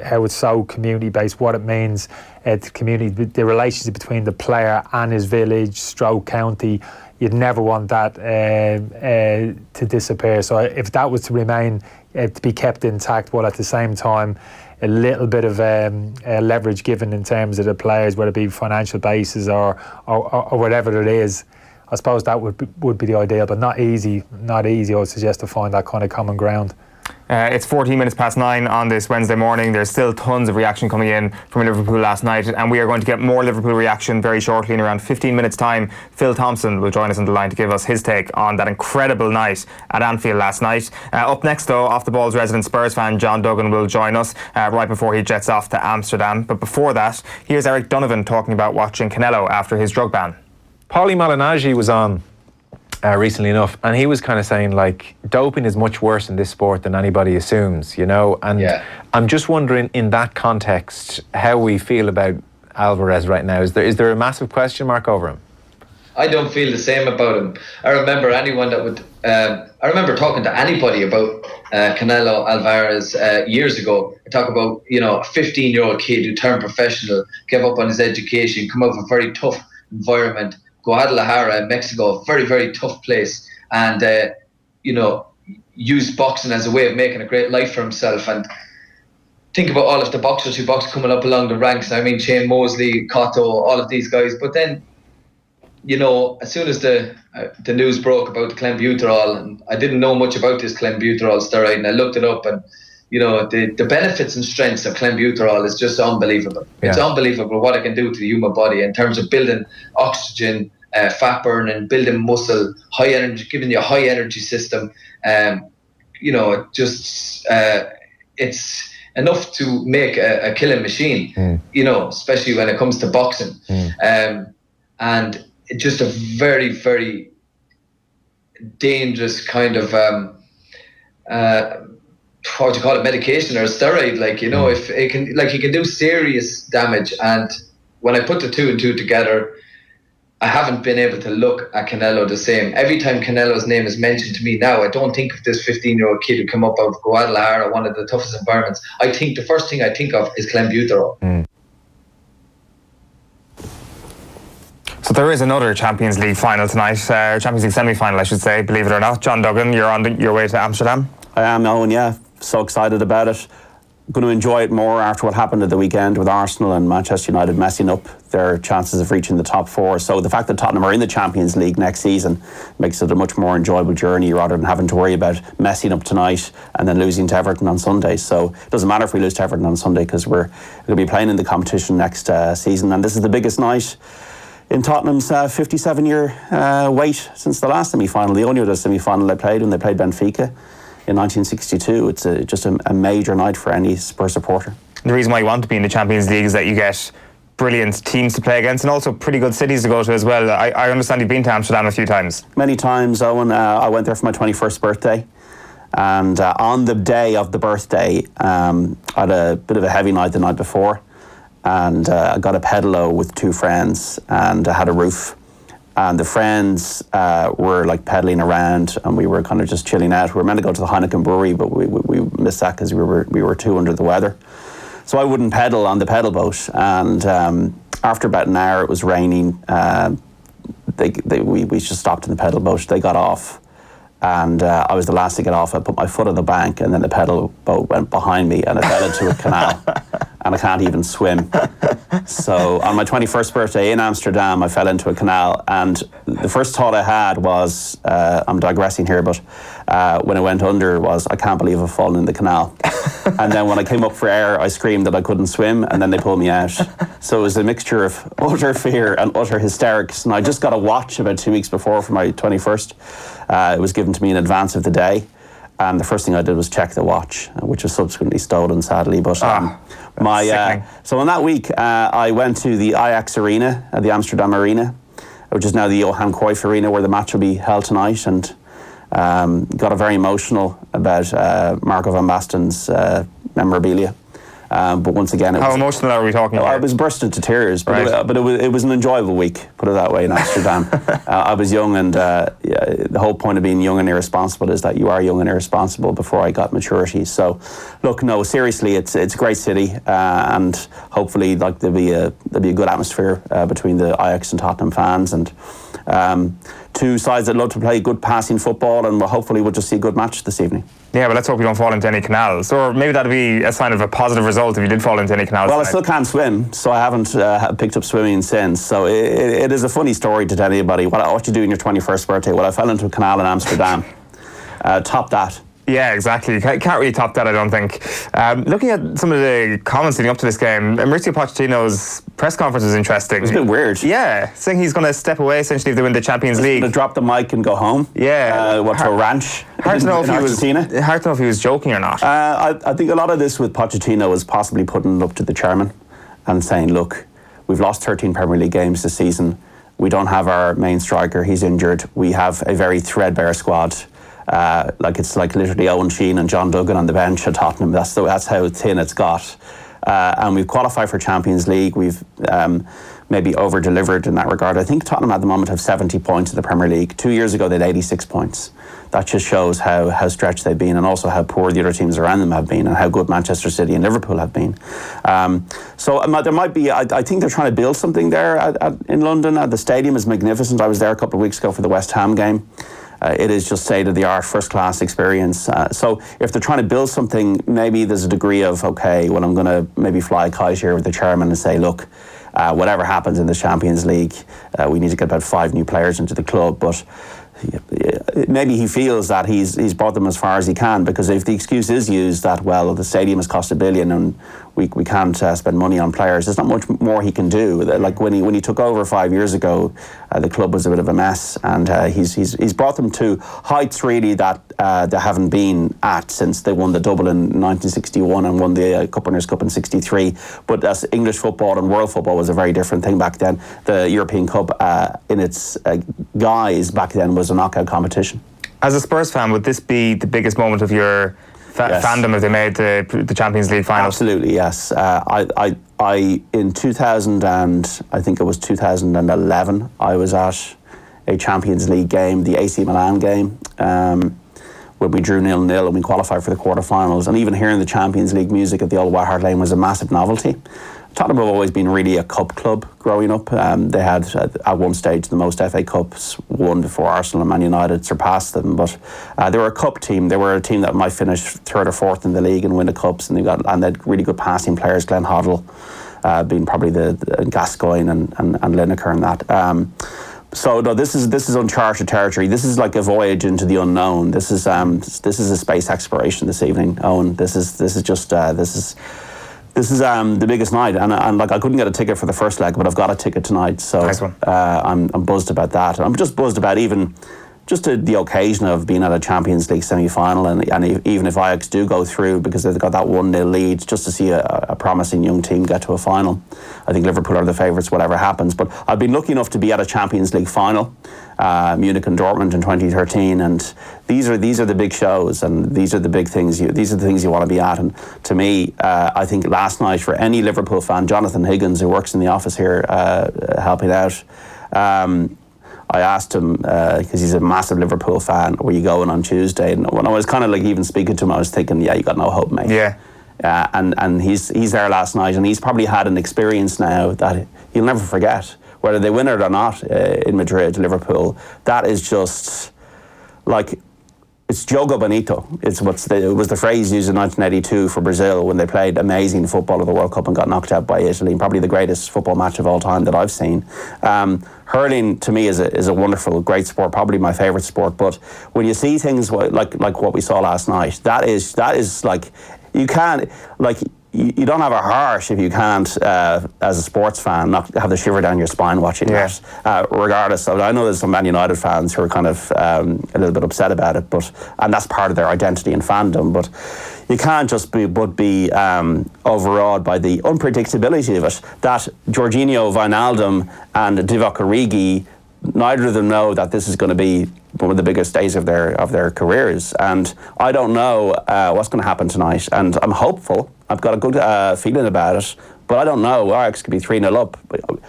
how it's so community based, what it means to community, the relationship between the player and his village, stroke county, you'd never want that to disappear. So if that was to remain, to be kept intact, while at the same time a little bit of leverage given in terms of the players, whether it be financial basis or whatever it is, I suppose that would be the ideal, but not easy. I would suggest, to find that kind of common ground. It's 14 minutes past 9 on this Wednesday morning. There's still tons of reaction coming in from Liverpool last night, and we are going to get more Liverpool reaction very shortly. In around 15 minutes time, Phil Thompson will join us on the line to give us his take on that incredible night at Anfield last night. Up next though, Off the Ball's resident Spurs fan John Duggan will join us right before he jets off to Amsterdam. But before that, here's Eric Donovan talking about watching Canelo after his drug ban. Paulie Malignaggi was on recently enough, and he was kind of saying, like, doping is much worse in this sport than anybody assumes, and I'm just wondering, in that context, how we feel about Alvarez right now. Is there a massive question mark over him? I don't feel the same about him. I remember talking to anybody about Canelo Alvarez years ago. I talk about a 15-year-old kid who turned professional, gave up on his education, come out of a very tough environment, Guadalajara in Mexico, a very, very tough place, and used boxing as a way of making a great life for himself. And think about all of the boxers who box coming up along the ranks. I mean, Shane Mosley, Cotto, all of these guys. But then, as soon as the news broke about the clenbuterol, and I didn't know much about this clenbuterol steroid, and I looked it up, and the benefits and strengths of clenbuterol is just unbelievable. Yeah. It's unbelievable what it can do to the human body in terms of building oxygen, fat burning, building muscle, high energy, giving you a high energy system. It's enough to make a killing machine, especially when it comes to boxing. And it's just a very, very dangerous kind of what do you call it, medication or a steroid, if it can, it can do serious damage. And when I put the two and two together, I haven't been able to look at Canelo the same. Every time Canelo's name is mentioned to me now, I don't think of this 15-year-old kid who came up out of Guadalajara, one of the toughest environments. The first thing I think of is clenbuterol. So there is another Champions League final tonight, Champions League semi-final, I should say, believe it or not. John Duggan, you're on your way to Amsterdam. I am, Eoin, yeah. So excited about it. Going to enjoy it more after what happened at the weekend with Arsenal and Manchester United messing up their chances of reaching the top four. So the fact that Tottenham are in the Champions League next season makes it a much more enjoyable journey, rather than having to worry about messing up tonight and then losing to Everton on Sunday. So it doesn't matter if we lose to Everton on Sunday, because we're going to be playing in the competition next season. And this is the biggest night in Tottenham's 57-year wait since the last semi-final. The only other semi-final they played when they played Benfica in 1962. It's just a major night for any Spurs supporter. The reason why you want to be in the Champions League is that you get brilliant teams to play against, and also pretty good cities to go to as well. I understand you've been to Amsterdam a few times. Many times, Eoin. I went there for my 21st birthday, and on the day of the birthday, I had a bit of a heavy night the night before, and I got a pedalo with two friends, and I had a roof and the friends were like pedaling around, and we were kind of just chilling out. We were meant to go to the Heineken brewery, but we missed that because we were too under the weather. So I wouldn't pedal on the pedal boat, and after about an hour, it was raining. We just stopped in the pedal boat. They got off, and I was the last to get off. I put my foot on the bank, and then the pedal boat went behind me, and I fell into a canal, and I can't even swim. So on my 21st birthday in Amsterdam, I fell into a canal, and the first thought I had was, I'm digressing here, but when I went under was, I can't believe I've fallen in the canal. And then when I came up for air, I screamed that I couldn't swim, and then they pulled me out. So it was a mixture of utter fear and utter hysterics. And I just got a watch about 2 weeks before for my 21st. It was given to me in advance of the day. And the first thing I did was check the watch, which was subsequently stolen, sadly. But so on that week, I went to the Ajax Arena, the Amsterdam Arena, which is now the Johan Cruyff Arena, where the match will be held tonight, and got very emotional about Marco van Basten's memorabilia. But once again, how emotional are we talking about? I was burst into tears, but, but it was an enjoyable week, put it that way, in Amsterdam. I was young, and the whole point of being young and irresponsible is that you are young and irresponsible before I got maturity. So, look, no, seriously, it's a great city, and hopefully, like, there'll be a good atmosphere between the Ajax and Tottenham fans, and two sides that love to play good passing football, and hopefully we'll just see a good match this evening. Yeah, but let's hope you don't fall into any canals. Or maybe that'd be a sign of a positive result if you did fall into any canals. Well, tonight. I still can't swim, so I haven't picked up swimming since. So it is a funny story to tell anybody. What you do on your 21st birthday? Well, I fell into a canal in Amsterdam. Top that. Yeah, exactly. Can't really top that, I don't think. Looking at some of the comments leading up to this game, Mauricio Pochettino's press conference was interesting. It's a bit weird. Yeah, saying he's going to step away essentially if they win the Champions League. Going to drop the mic and go home. Yeah. To a ranch. Hard to know if he was joking or not. I think a lot of this with Pochettino was possibly putting it up to the chairman and saying, look, we've lost 13 Premier League games this season. We don't have our main striker. He's injured. We have a very threadbare squad. It's like literally Eoin Sheehan and John Duggan on the bench at Tottenham. That's how thin it's got. And we've qualified for Champions League. We've maybe over-delivered in that regard. I think Tottenham at the moment have 70 points in the Premier League. 2 years ago, they had 86 points. That just shows how stretched they've been, and also how poor the other teams around them have been, and how good Manchester City and Liverpool have been. So there might be, I think they're trying to build something there in London. The stadium is magnificent. I was there a couple of weeks ago for the West Ham game. It is just state-of-the-art, first-class experience. So if they're trying to build something, maybe there's a degree of, okay, well, I'm going to maybe fly a kite here with the chairman and say, look, whatever happens in the Champions League, we need to get about 5 new players into the club. But maybe he feels that he's brought them as far as he can, because if the excuse is used that, well, the stadium has cost $1 billion and we can't spend money on players, there's not much more he can do. Like when he took over 5 years ago, the club was a bit of a mess, and he's brought them to heights really that they haven't been at since they won the double in 1961 and won the Cup Winners' Cup in '63. But as English football and world football was a very different thing back then. The European Cup in its guise back then was a knockout competition. As a Spurs fan, would this be the biggest moment of your fandom if they made the Champions League final? Absolutely, yes. I in 2000 and I think it was 2011, I was at a Champions League game, the AC Milan game, when we drew 0-0 and we qualified for the quarterfinals. And even hearing the Champions League music at the old White Hart Lane was a massive novelty. Tottenham have always been really a cup club growing up. They had, at one stage, the most FA Cups won before Arsenal and Man United surpassed them. But they were a cup team. They were a team that might finish 3rd or 4th in the league and win the cups. And they had really good passing players. Glenn Hoddle being probably the Gascoigne and Lineker and that. So no, this is uncharted territory. This is like a voyage into the unknown. This is a space exploration this evening, Eoin. This is the biggest night, and like I couldn't get a ticket for the first leg, but I've got a ticket tonight. So nice one. I'm buzzed about that. I'm just buzzed about even just the occasion of being at a Champions League semi-final, and even if Ajax do go through, because they've got that 1-0 lead, just to see a promising young team get to a final. I think Liverpool are the favourites, whatever happens. But I've been lucky enough to be at a Champions League final, Munich and Dortmund in 2013, and these are the big shows, and these are the big things. These are the things you want to be at. And to me, I think last night for any Liverpool fan, Jonathan Higgins, who works in the office here helping out. I asked him, because he's a massive Liverpool fan, were you going on Tuesday? And when I was kind of like even speaking to him, I was thinking, yeah, you got no hope, mate. Yeah. And he's there last night, and he's probably had an experience now that he'll never forget. Whether they win it or not in Madrid, Liverpool, that is just like, it's Jogo Bonito. It was the phrase used in 1982 for Brazil when they played amazing football at the World Cup and got knocked out by Italy, and probably the greatest football match of all time that I've seen. Hurling to me is a wonderful, great sport, probably my favourite sport. But when you see things like what we saw last night, that is like, you can't, like, you don't have a heart if you can't, as a sports fan, not have the shiver down your spine watching that. Regardless of, I know there's some Man United fans who are kind of a little bit upset about it, and that's part of their identity and fandom. But you can't just be overawed by the unpredictability of it. That Jorginho, Wijnaldum, and Divock Origi, neither of them know that this is going to be one of the biggest days of their careers, and I don't know what's going to happen tonight. And I'm hopeful. I've got a good feeling about it, but I don't know. Ajax could be 3-0 up.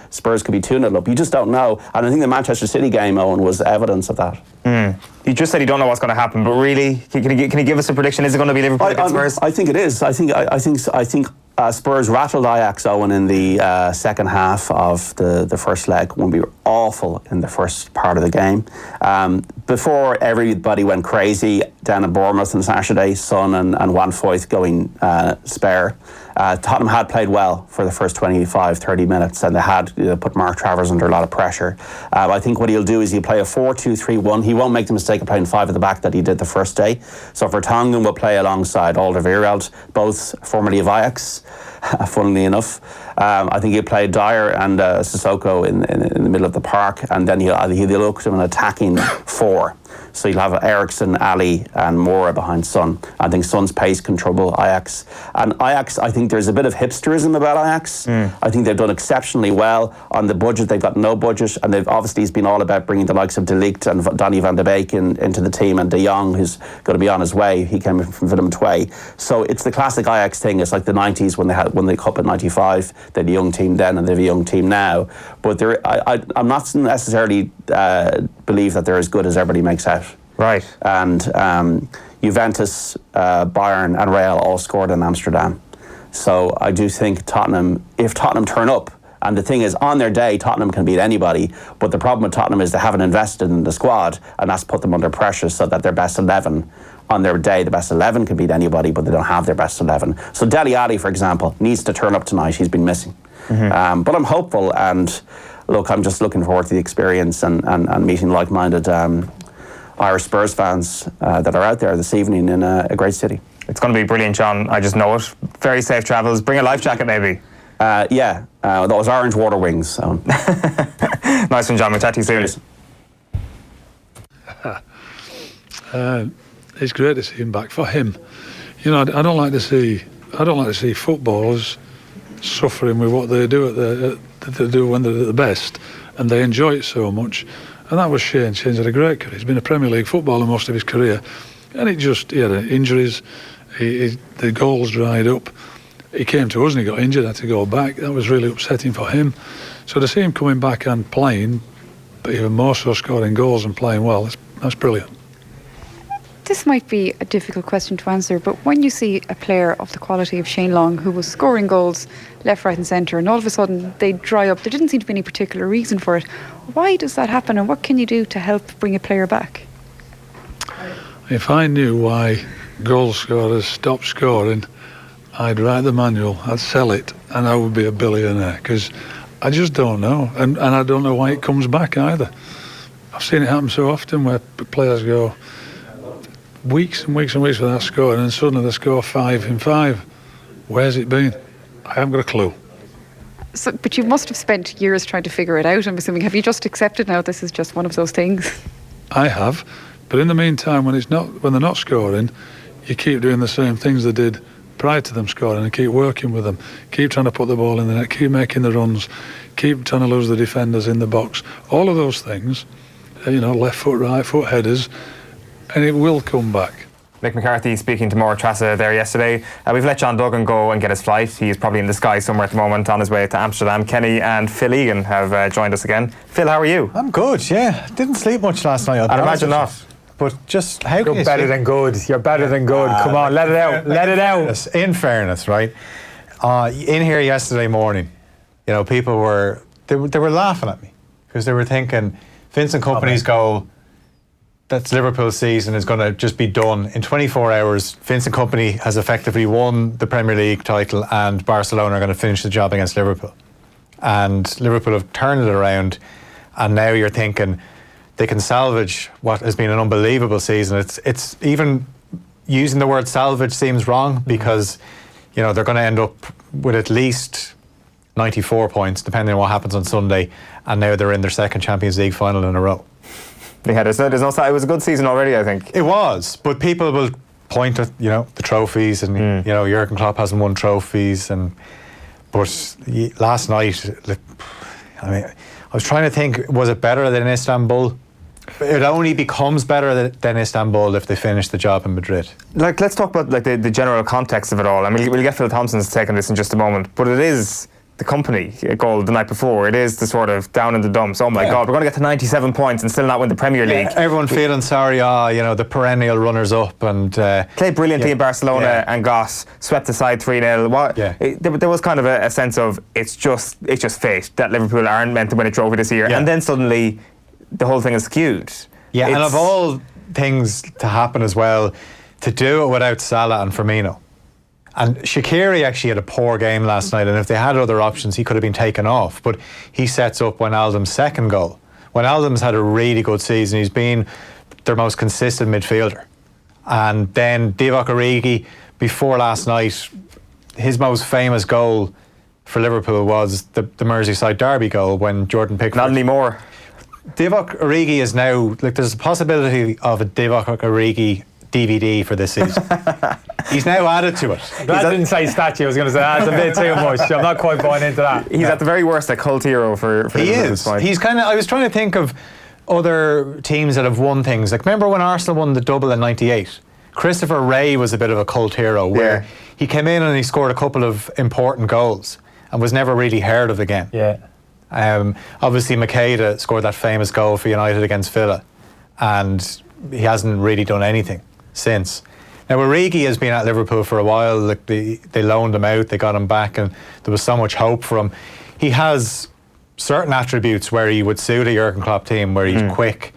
Spurs could be 2-0 up. You just don't know. And I think the Manchester City game, Owen, was evidence of that. You just said you don't know what's going to happen, but really, can you give us a prediction? Is it going to be Liverpool against Spurs? I think it is. I think Spurs rattled Ajax, Owen, in the second half of the first leg when we were awful in the first part of the game. Before everybody went crazy down in Bournemouth on Saturday, Son and Juan Foyth going spare, Tottenham had played well for the first 25-30 minutes, and they had put Mark Travers under a lot of pressure. I think what he'll do is he'll play a 4-2-3-1. He won't make the mistake of playing 5 at the back that he did the first day. So Vertonghen will play alongside Alderweireld, both formerly of Ajax, funnily enough. I think he'll play Dyer and Sissoko in the middle of the park, and then he'll look to an attacking 4. So you'll have Eriksson, Ali and Moura behind Son. I think Son's pace can trouble Ajax. And Ajax, I think there's a bit of hipsterism about Ajax. I think they've done exceptionally well on the budget. They've got no budget, and they've obviously it's been all about bringing the likes of De Ligt and Donny van de Beek into the team, and De Jong, who's going to be on his way. He came from Willem II. So it's the classic Ajax thing. It's like the 90s when they won the Cup in 95. They had a young team then, and they have a young team now. But I'm not necessarily believe that they're as good as everybody makes out. Right. And Juventus, Bayern and Real all scored in Amsterdam. So I do think Tottenham, if Tottenham turn up, and the thing is, on their day, Tottenham can beat anybody, but the problem with Tottenham is they haven't invested in the squad, and that's put them under pressure so that their best 11, on their day, the best 11 can beat anybody, but they don't have their best 11. So Dele Alli, for example, needs to turn up tonight. He's been missing. But I'm hopeful, and look, I'm just looking forward to the experience and meeting like-minded Irish Spurs fans that are out there this evening in a great city. It's going to be brilliant, John. I just know it. Very safe travels. Bring a life jacket, maybe. Those orange water wings. So. Nice one, John. We'll chat to you soon. It's great to see him back. For him, I don't like to see footballers suffering with what they do they do when they're at the best, and they enjoy it so much. And that was Shane. Shane's had a great career. He's been a Premier League footballer most of his career, and he had injuries. The goals dried up. He came to us and he got injured, had to go back. That was really upsetting for him. So to see him coming back and playing, but even more so scoring goals and playing well, that's brilliant. This might be a difficult question to answer, but when you see a player of the quality of Shane Long, who was scoring goals left, right and centre, and all of a sudden they dry up, there didn't seem to be any particular reason for it. Why does that happen, and what can you do to help bring a player back? If I knew why goal scorers stopped scoring, I'd write the manual, I'd sell it, and I would be a billionaire, because I just don't know, and I don't know why it comes back either. I've seen it happen so often where players go weeks and weeks and weeks without scoring, and suddenly they score 5 in 5. Where's it been? I haven't got a clue. So, but you must have spent years trying to figure it out, I'm assuming. Have you just accepted now this is just one of those things? I have, but in the meantime, when they're not scoring, you keep doing the same things they did prior to them scoring, and keep working with them, keep trying to put the ball in the net, keep making the runs, keep trying to lose the defenders in the box, all of those things, left foot, right foot headers, and it will come back. Mick McCarthy speaking to Maura Trassa there yesterday. We've let John Duggan go and get his flight. He's probably in the sky somewhere at the moment on his way to Amsterdam. Kenny and Phil Egan have joined us again. Phil, how are you? I'm good, yeah. Didn't sleep much last night. I'd imagine not. But just how can You're better than good. You're better than good. Come on, let it out. Let it out. In fairness, right? In here yesterday morning, you know, people were laughing at me because they were thinking Vincent Kompany's goal, that's Liverpool's season, is going to just be done in 24 hours. Vincent Kompany has effectively won the Premier League title, and Barcelona are going to finish the job against Liverpool. And Liverpool have turned it around, and now you're thinking they can salvage what has been an unbelievable season. It's even using the word salvage seems wrong because, you know, they're going to end up with at least 94 points, depending on what happens on Sunday, and now they're in their second Champions League final in a row. Yeah, there's no it was a good season already, I think. It was, but people will point at, you know, the trophies, and you know, Jurgen Klopp hasn't won trophies, but last night, I mean, I was trying to think, was it better than Istanbul? It only becomes better than Istanbul if they finish the job in Madrid. Like, let's talk about like the general context of it all. I mean, we'll get Phil Thompson's take on this in just a moment, but it is the Kompany goal the night before. It is the sort of down in the dumps. Oh my God, we're going to get to 97 points and still not win the Premier League. Everyone feeling sorry, you know, the perennial runners up, and played brilliantly in Barcelona and got swept aside 3-0. There was kind of a sense of it's just fate that Liverpool aren't meant to win a trophy this year, and then suddenly the whole thing is skewed. Yeah, and of all things to happen as well, to do it without Salah and Firmino. And Shaqiri actually had a poor game last night, and if they had other options, he could have been taken off. But he sets up Wijnaldum's second goal. Wijnaldum's had a really good season. He's been their most consistent midfielder. And then Divock Origi, before last night, his most famous goal for Liverpool was the Merseyside derby goal when Jordan Pickford... Not anymore. Divock Origi is now... Like, there's a possibility of a Divock Origi DVD for this season. He's now added to it. That didn't say statue. I was going to say that's a bit too much. I'm not quite buying into that. He's at the very worst a cult hero for he is. He's kind of. I was trying to think of other teams that have won things. Like, remember when Arsenal won the double in '98? Christopher Wray was a bit of a cult hero, where he came in and he scored a couple of important goals and was never really heard of again. Yeah. Obviously, Makeda scored that famous goal for United against Villa, and he hasn't really done anything since. Now, Origi has been at Liverpool for a while. Like, they loaned him out, they got him back, and there was so much hope for him. He has certain attributes where he would suit a Jurgen Klopp team, where he's quick,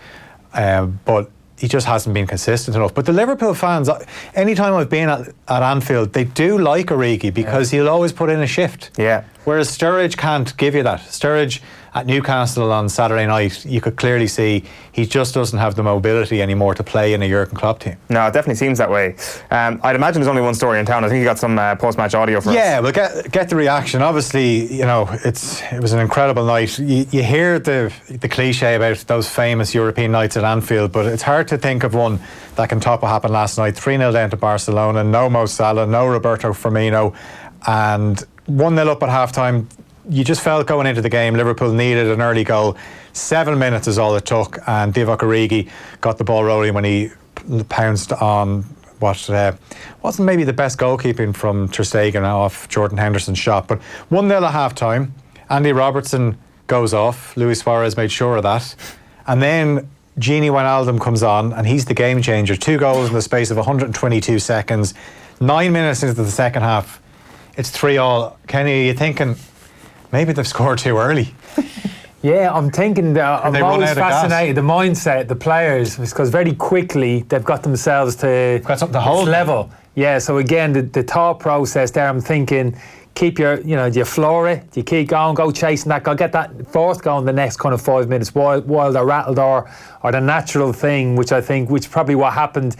but he just hasn't been consistent enough. But the Liverpool fans, anytime I've been at Anfield, they do like Origi because he'll always put in a shift. Yeah. Whereas Sturridge can't give you that. Sturridge at Newcastle on Saturday night, you could clearly see he just doesn't have the mobility anymore to play in a Jurgen Klopp team. No, it definitely seems that way. I'd imagine there's only one story in town. I think you got some post-match audio for us. Yeah, we'll get the reaction. Obviously, you know, it was an incredible night. You hear the cliche about those famous European nights at Anfield, but it's hard to think of one that can top what happened last night. 3-0 down to Barcelona, no Mo Salah, no Roberto Firmino, and 1-0 up at half-time. You just felt going into the game Liverpool needed an early goal. 7 minutes is all it took, and Divock Origi got the ball rolling when he pounced on what wasn't maybe the best goalkeeping from Ter Stegen off Jordan Henderson's shot. But 1-0 at half-time. Andy Robertson goes off. Luis Suarez made sure of that. And then Gini Wijnaldum comes on, and he's the game changer. 2 goals in the space of 122 seconds. 9 minutes into the second half, it's 3-3. Kenny, are you thinking maybe they've scored too early? Yeah, I'm thinking I'm always fascinated the mindset, the players, because very quickly they've got themselves to got something to hold level. Yeah, so again, the thought process there, I'm thinking, keep your, you know, do you floor it? Do you keep going, go chasing that goal, get that fourth goal in the next kind of 5 minutes while they're rattled, or the natural thing, which probably what happened.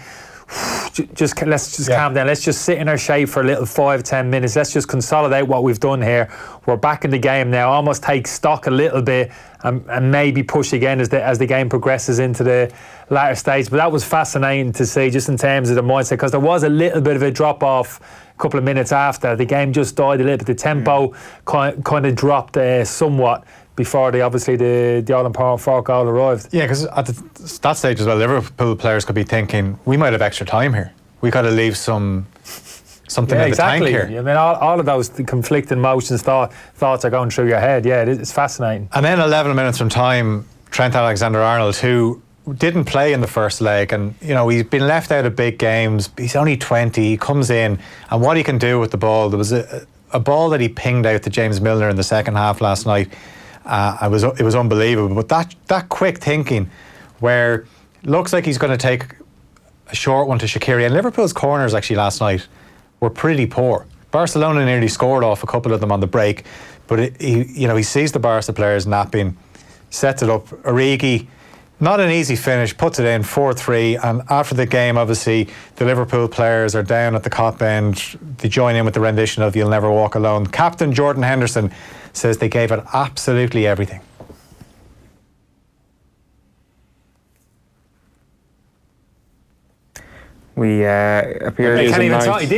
Let's just calm down. Let's just sit in our shade for a little 5-10 minutes. Let's just consolidate what we've done here. We're back in the game now. Almost take stock a little bit and maybe push again as the game progresses into the latter stage. But that was fascinating to see, just in terms of the mindset, because there was a little bit of a drop off a couple of minutes after. The game just died a little bit. The tempo kind of dropped somewhat before the all-important fourth goal arrived. Yeah, because at that stage as well, Liverpool players could be thinking, we might have extra time here. we got to leave something in exactly. the tank here. I mean, all of those conflicting emotions, thoughts are going through your head. Yeah, it's fascinating. And then 11 minutes from time, Trent Alexander-Arnold, who didn't play in the first leg, and he's been left out of big games. He's only 20. He comes in, and what he can do with the ball. There was a ball that he pinged out to James Milner in the second half last night. It was unbelievable. But that quick thinking, where looks like he's going to take a short one to Shaqiri, and Liverpool's corners actually last night were pretty poor. Barcelona nearly scored off a couple of them on the break, but he sees the Barca players napping, sets it up. Origi, not an easy finish, puts it in 4-3, and after the game, obviously, the Liverpool players are down at the cop end. They join in with the rendition of You'll Never Walk Alone. Captain Jordan Henderson says they gave it absolutely everything. He did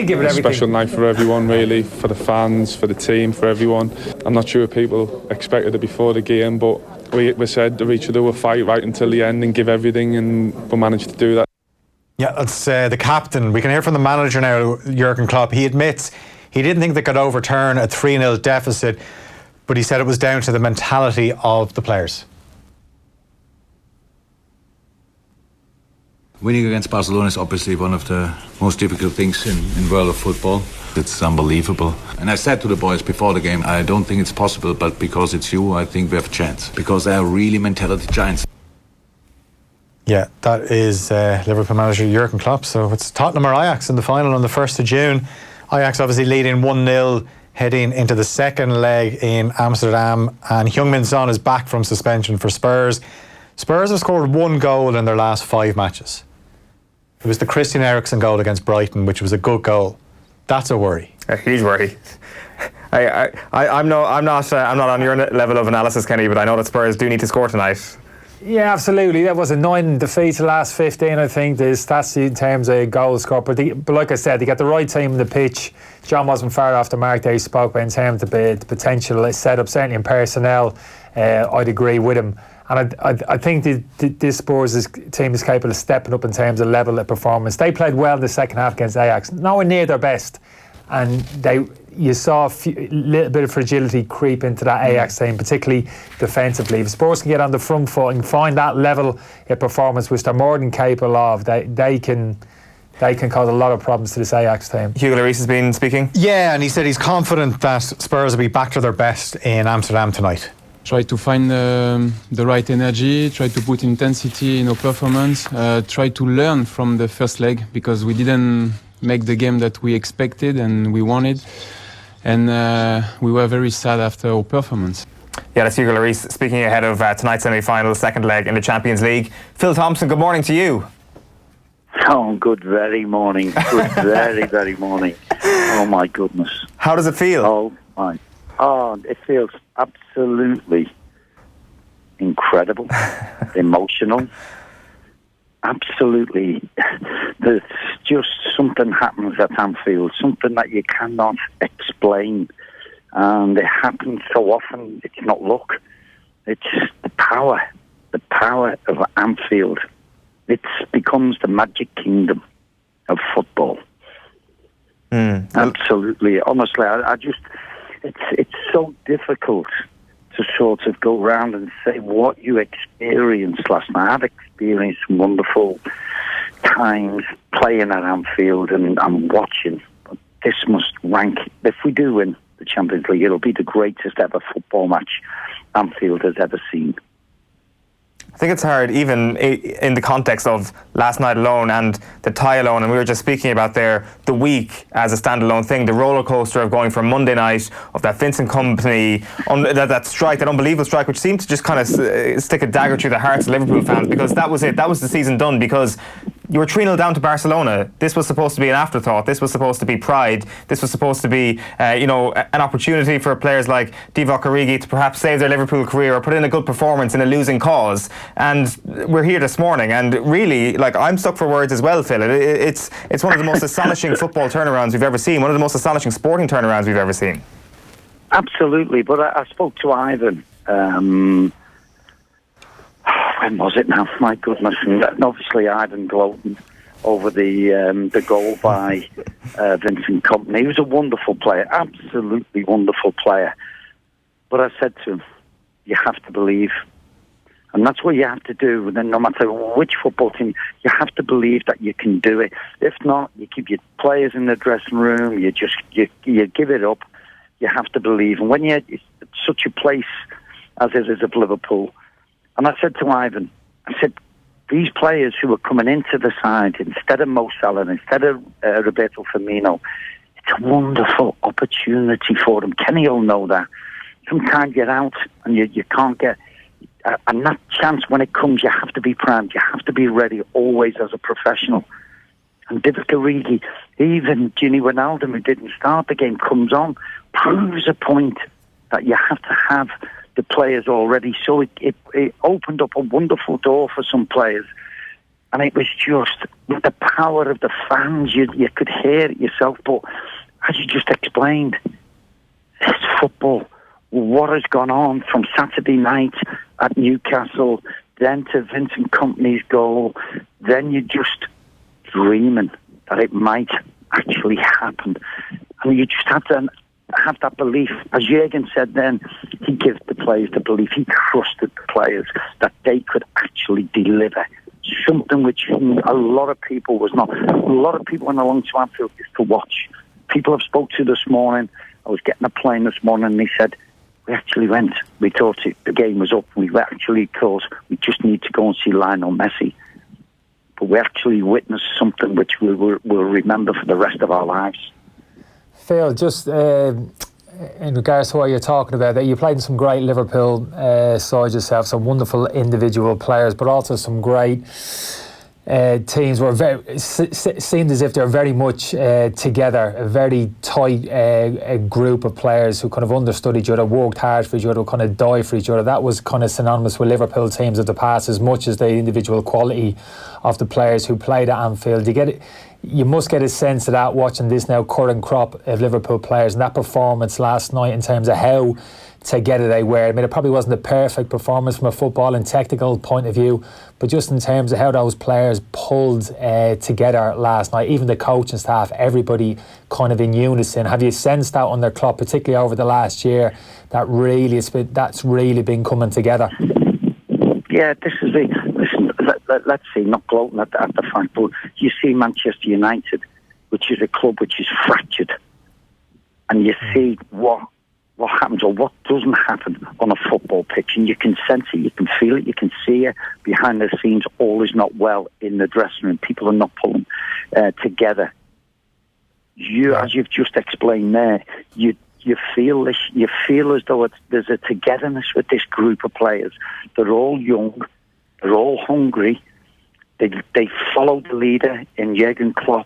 give it everything. Special night for everyone, really, for the fans, for the team, for everyone. I'm not sure if people expected it before the game, but we said to each other we'll fight right until the end and give everything, and we managed to do that. Yeah, that's the captain. We can hear from the manager now, Jurgen Klopp. He admits he didn't think they could overturn a 3-0 deficit, but he said it was down to the mentality of the players. Winning against Barcelona is obviously one of the most difficult things in world of football. It's unbelievable. And I said to the boys before the game, I don't think it's possible, but because it's you, I think we have a chance. Because they are really mentality giants. Yeah, that is Liverpool manager Jurgen Klopp. So it's Tottenham or Ajax in the final on the 1st of June. Ajax obviously leading 1-0 heading into the second leg in Amsterdam. And Heung-min Son is back from suspension for Spurs. Spurs have scored 1 goal in their last 5 matches. It was the Christian Eriksen goal against Brighton, which was a good goal. That's a worry. A huge worry. I'm not on your level of analysis, Kenny, but I know that Spurs do need to score tonight. Yeah, absolutely. That was a 9 defeats the last 15, I think. The stats in terms of goals scored. But like I said, they got the right team on the pitch. John wasn't far off the mark there. He spoke about in terms of the potential set up, certainly in personnel. I'd agree with him. And I think this Spurs team is capable of stepping up in terms of level of performance. They played well in the second half against Ajax, nowhere near their best. And you saw a little bit of fragility creep into that Ajax team, particularly defensively. If Spurs can get on the front foot and find that level of performance, which they're more than capable of, they can cause a lot of problems to this Ajax team. Hugo Lloris has been speaking. Yeah, and he said he's confident that Spurs will be back to their best in Amsterdam tonight. Try to find the right energy, try to put intensity in our performance, try to learn from the first leg, because we didn't make the game that we expected and we wanted, and we were very sad after our performance. Yeah, that's Hugo Lloris speaking ahead of tonight's semi-final, second leg in the Champions League. Phil Thompson, good morning to you. Oh, good very morning. Good very, very morning. Oh, my goodness. How does it feel? Oh, my. Oh, it feels absolutely incredible, emotional. Absolutely. There's just something happens at Anfield, something that you cannot explain. And it happens so often, it's not luck. It's the power of Anfield. It becomes the magic kingdom of football. Absolutely. Honestly, I just... It's so difficult to sort of go around and say what you experienced last night. I've experienced some wonderful times playing at Anfield and watching. But this must rank, if we do win the Champions League, it'll be the greatest ever football match Anfield has ever seen. I think it's hard, even in the context of last night alone and the tie alone, and we were just speaking about there the week as a standalone thing, the roller coaster of going from Monday night, of that Vincent Kompany, that strike, that unbelievable strike, which seemed to just kind of stick a dagger through the hearts of Liverpool fans, because that was it, that was the season done, because you were 3-0 down to Barcelona. This was supposed to be an afterthought. This was supposed to be pride. This was supposed to be, an opportunity for players like Divock Origi to perhaps save their Liverpool career or put in a good performance in a losing cause. And we're here this morning, and really, I'm stuck for words as well, Phil. It's one of the most astonishing football turnarounds we've ever seen. One of the most astonishing sporting turnarounds we've ever seen. Absolutely, but I spoke to Ivan. When was it now? My goodness. And obviously Ivan gloating over the goal by Vincent Kompany. He was a wonderful player, absolutely wonderful player. But I said to him, you have to believe. And that's what you have to do. And then no matter which football team, you have to believe that you can do it. If not, you keep your players in the dressing room, you give it up. You have to believe. And when you're such a place as it is of Liverpool, and I said to Ivan, I said, these players who are coming into the side, instead of Mo Salah, instead of Roberto Firmino, it's a wonderful opportunity for them. Kenny will know that. Sometimes you're out and you can't get... And that chance, when it comes, you have to be primed. You have to be ready always as a professional. And Divock Origi, even Gini Wijnaldum, who didn't start the game, comes on, proves a point that you have to have the players already. So it opened up a wonderful door for some players. And it was just, with the power of the fans, you could hear it yourself. But as you just explained, it's football. What has gone on from Saturday night at Newcastle, then to Vincent Kompany's goal, then you're just dreaming that it might actually happen. And you just have to have that belief. As Jürgen said then, he gave the players the belief. He trusted the players that they could actually deliver something which a lot of people was not. A lot of people went along to Anfield just to watch. People I've spoke to this morning, I was getting a plane this morning and they said, we actually went. We thought the game was up. We actually thought we just need to go and see Lionel Messi. But we actually witnessed something which we'll remember for the rest of our lives. Phil, just in regards to what you're talking about, that you played in some great Liverpool sides yourself, some wonderful individual players, but also some great teams were seemed as if they're very much together, a very tight group of players who kind of understood each other, worked hard for each other, kind of died for each other. That was kind of synonymous with Liverpool teams of the past, as much as the individual quality of the players who played at Anfield. You must get a sense of that watching this now current crop of Liverpool players, and that performance last night in terms of how together they were. I mean, it probably wasn't a perfect performance from a football and technical point of view, but just in terms of how those players pulled together last night, even the coaching staff, everybody kind of in unison. Have you sensed that under Klopp, particularly over the last year, that that's really been coming together? Yeah, this is the... Listen, let's see, not gloating at the fact, but you see Manchester United, which is a club which is fractured, and you see what happens or what doesn't happen on a football pitch, and you can sense it, you can feel it, you can see it behind the scenes. All is not well in the dressing room. People are not pulling together. As you've just explained there, you feel this. You feel as though there's a togetherness with this group of players. They're all young, they're all hungry. They follow the leader in Jürgen Klopp.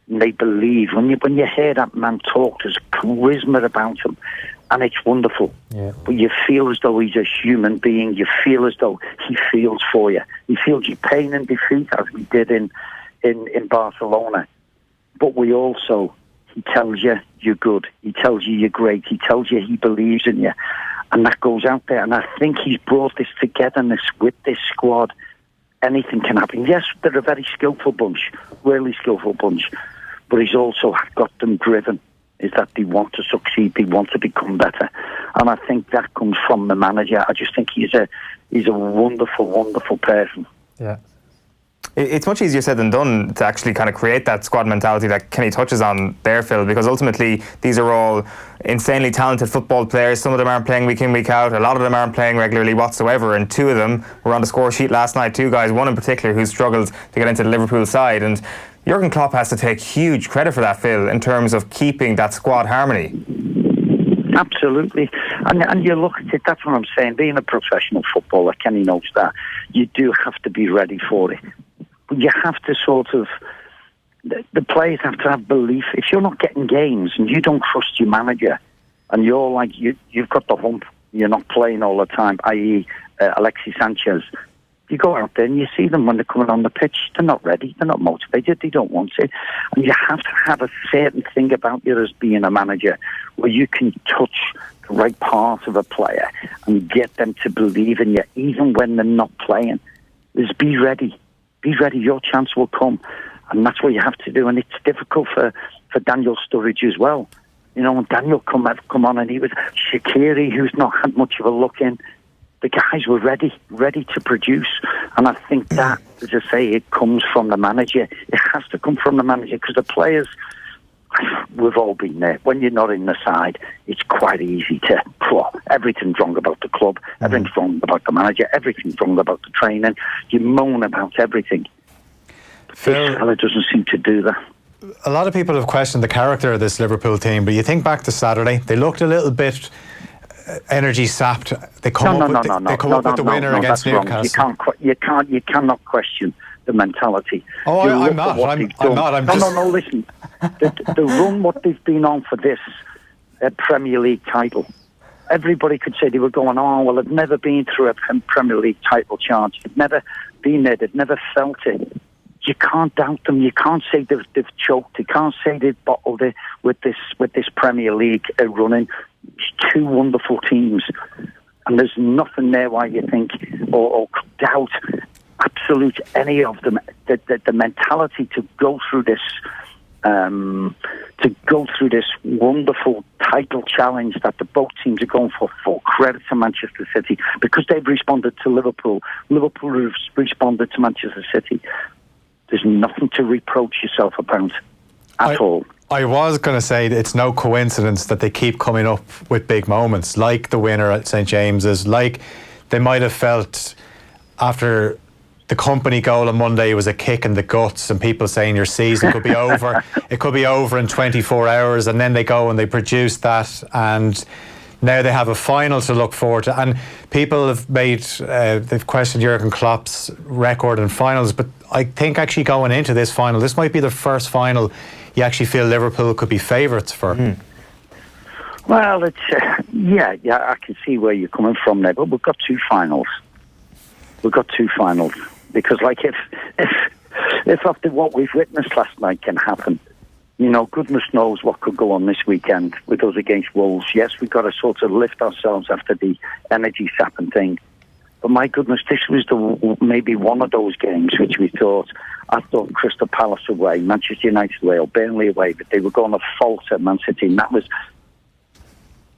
And they believe. When you hear that man talk, there's charisma about him, and it's wonderful. Yeah. But you feel as though he's a human being. You feel as though he feels for you. He feels your pain and defeat, as we did in Barcelona. But he tells you you're good. He tells you you're great. He tells you he believes in you. And that goes out there. And I think he's brought this togetherness with this squad. Anything can happen. Yes, they're a very skillful bunch, really skillful bunch, but he's also got them driven, is that they want to succeed, they want to become better. And I think that comes from the manager. I just think he's a wonderful, wonderful person. Yeah. It's much easier said than done to actually kind of create that squad mentality that Kenny touches on there, Phil, because ultimately these are all insanely talented football players. Some of them aren't playing week in, week out. A lot of them aren't playing regularly whatsoever, and two of them were on the score sheet last night. Two guys, one in particular, who struggled to get into the Liverpool side. And Jürgen Klopp has to take huge credit for that, Phil, in terms of keeping that squad harmony. Absolutely. And you look at it, that's what I'm saying. Being a professional footballer, Kenny knows that. You do have to be ready for it. But you have to the players have to have belief. If you're not getting games and you don't trust your manager, and you're like, you've got the hump, you're not playing all the time, i.e. Alexis Sanchez, you go out there and you see them when they're coming on the pitch, they're not ready, they're not motivated, they don't want it. And you have to have a certain thing about you as being a manager where you can touch the right part of a player and get them to believe in you, even when they're not playing. Be ready. Be ready, your chance will come. And that's what you have to do. And it's difficult for Daniel Sturridge as well. You know, when Daniel come on, and he was Shaqiri, who's not had much of a look in. The guys were ready to produce. And I think that, as I say, it comes from the manager. It has to come from the manager, because the players, we've all been there. When you're not in the side, it's quite easy to, everything's wrong about the club, everything's wrong about the manager, everything's wrong about the training. You moan about everything. Phil, this fella doesn't seem to do that. A lot of people have questioned the character of this Liverpool team, but you think back to Saturday, they looked a little bit energy sapped. They come up with the winner against Newcastle. You cannot question the mentality. Oh, I'm not. I'm just... No, listen. The run what they've been on for this Premier League title, everybody could say they were going, they've never been through a Premier League title chance. They've never been there. They've never felt it. You can't doubt them. You can't say they've choked. You can't say they've bottled it with this Premier League running. It's two wonderful teams, and there's nothing there why you think or doubt absolute any of them. The mentality to go through this wonderful title challenge that the both teams are going for. Full credit to Manchester City, because they've responded to Liverpool. Liverpool have responded to Manchester City. There's nothing to reproach yourself about at all. I was going to say that it's no coincidence that they keep coming up with big moments, like the winner at St James's, like they might have felt after the Company goal on Monday was a kick in the guts, and people saying your season could be over. It could be over in 24 hours, and then they go and they produce that, and now they have a final to look forward to. And people have they've questioned Jurgen Klopp's record in finals, but I think actually going into this final, this might be the first final you actually feel Liverpool could be favourites for. Well, it's I can see where you're coming from there, but we've got two finals. Because, like, if after what we've witnessed last night can happen, you know, goodness knows what could go on this weekend with us against Wolves. Yes, we've got to sort of lift ourselves after the energy sapping thing. But my goodness, this was maybe one of those games which I thought Crystal Palace away, Manchester United away, or Burnley away, but they were going to falter Man City. And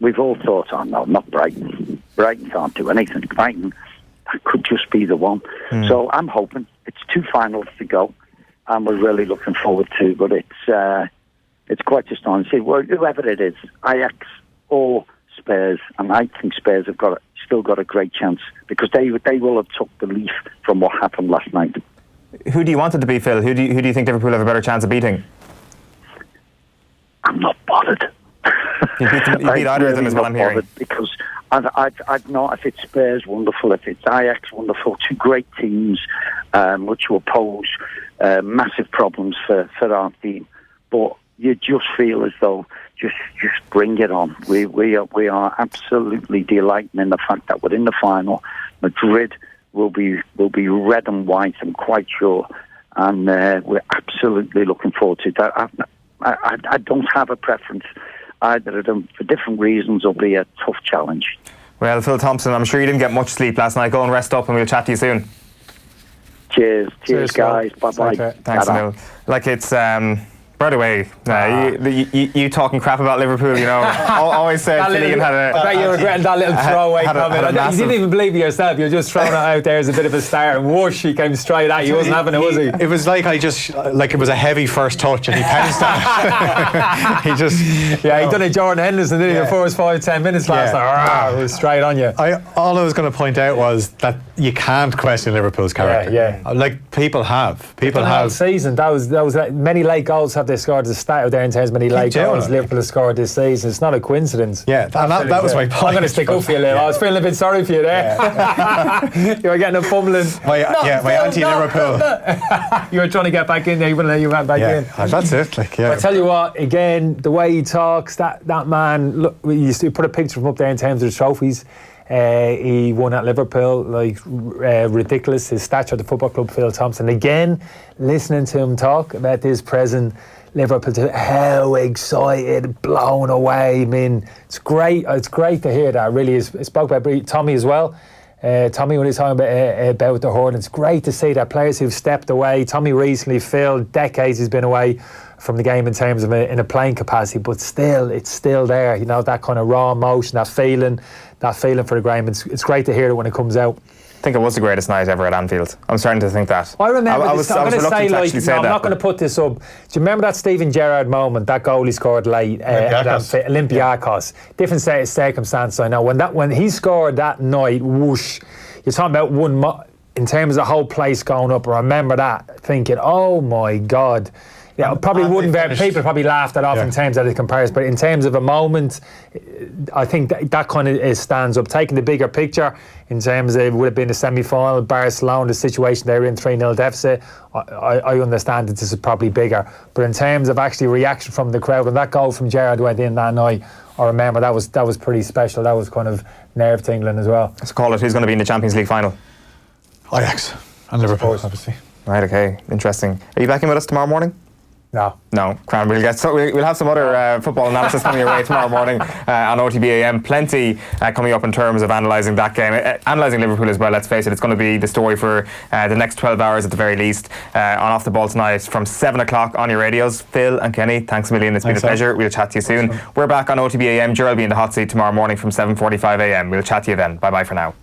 we've all thought, no, not Brighton. Brighton can't do anything. Brighton, that could just be the one. So I'm hoping it's two finals to go, and we're really looking forward to. But it's quite astonishing. Well, whoever it is, Ajax or Spurs, and I think Spurs have still got a great chance, because they will have took the leaf from what happened last night. Who do you want it to be, Phil? Who do you think Liverpool have a better chance of beating? I'm not bothered. You beat either of them, is what I'm hearing. Because I'd know if it's Spurs, wonderful. If it's Ajax, wonderful. Two great teams, which will pose massive problems for our team. But you just feel as though just bring it on. We are absolutely delighting in the fact that we're in the final. Madrid will be red and white, I'm quite sure, and we're absolutely looking forward to that. I don't have a preference. Either of them, for different reasons, will be a tough challenge. Well, Phil Thompson, I'm sure you didn't get much sleep last night. Go and rest up, and we'll chat to you soon. Cheers, guys. Bye-bye. Thanks, Emil. Like, it's... By the way, you talking crap about Liverpool, you know, always said Finnegan had a... I bet you're regretting that little throwaway comment. You didn't even believe it yourself. You're just throwing it out there as a bit of a star, and whoosh, he came straight at you. He wasn't having it, was he? It was like it was a heavy first touch, and he pounced on it. He done it Jordan Henderson, didn't he? The first 5-10 minutes last night. It was straight on you. All I was going to point out was that you can't question Liverpool's character. Like, people have. Season, that was like, many late goals have they scored at the start of there in terms of many late goals Liverpool have scored this season. It's not a coincidence. Yeah, and that was my point. I'm going to stick up for you, Leo. I was feeling a bit sorry for you there. You were getting a fumbling. My anti-Liverpool. You were trying to get back in there, you wouldn't let you went back in. That's it. I tell you what, again, the way he talks, that man, look, we used to put a picture of him up there in terms of the trophies. He won at Liverpool, like ridiculous. His stature at the football club, Phil Thompson. Again, listening to him talk about this present Liverpool, how excited, blown away. I mean, it's great. It's great to hear that. Really, I spoke about Tommy as well. Tommy, when he's talking about the hurling, it's great to see that players who've stepped away. Tommy recently, Phil, decades he's been away from the game in terms of in a playing capacity, but still, it's still there. You know, that kind of raw emotion, that feeling for the game. It's great to hear it when it comes out. I think it was the greatest night ever at Anfield. I'm starting to think that. I remember I'm not going to put this up. Do you remember that Steven Gerrard moment, that goal he scored late at Olympiacos? Different set of circumstances, I know. When he scored that night, whoosh, you're talking about in terms of the whole place going up. I remember that, thinking, oh my God. Yeah, probably wouldn't. People probably laughed it off in terms of the comparison, but in terms of a moment, I think that kind of stands up. Taking the bigger picture, in terms of it would have been the semi-final, Barcelona, the situation they were in 3-0 deficit. I understand that this is probably bigger, but in terms of actually reaction from the crowd, when that goal from Gerrard went in that night, I remember that was pretty special. That was kind of nerve-tingling as well. Let's call it. Who's going to be in the Champions League final? Ajax and Liverpool, obviously. Right. Okay. Interesting. Are you back in with us tomorrow morning? No, Cran. We'll have some other football analysis coming your way tomorrow morning on OTB AM. Plenty coming up in terms of analysing that game, analysing Liverpool as well. Let's face it, it's going to be the story for the next 12 hours at the very least. On Off the Ball tonight from 7 o'clock on your radios. Phil and Kenny, thanks a million. It's been a pleasure. We'll chat to you soon. We're back on OTB AM. Gerald will be in the hot seat tomorrow morning from 7:45 AM. We'll chat to you then. Bye bye for now.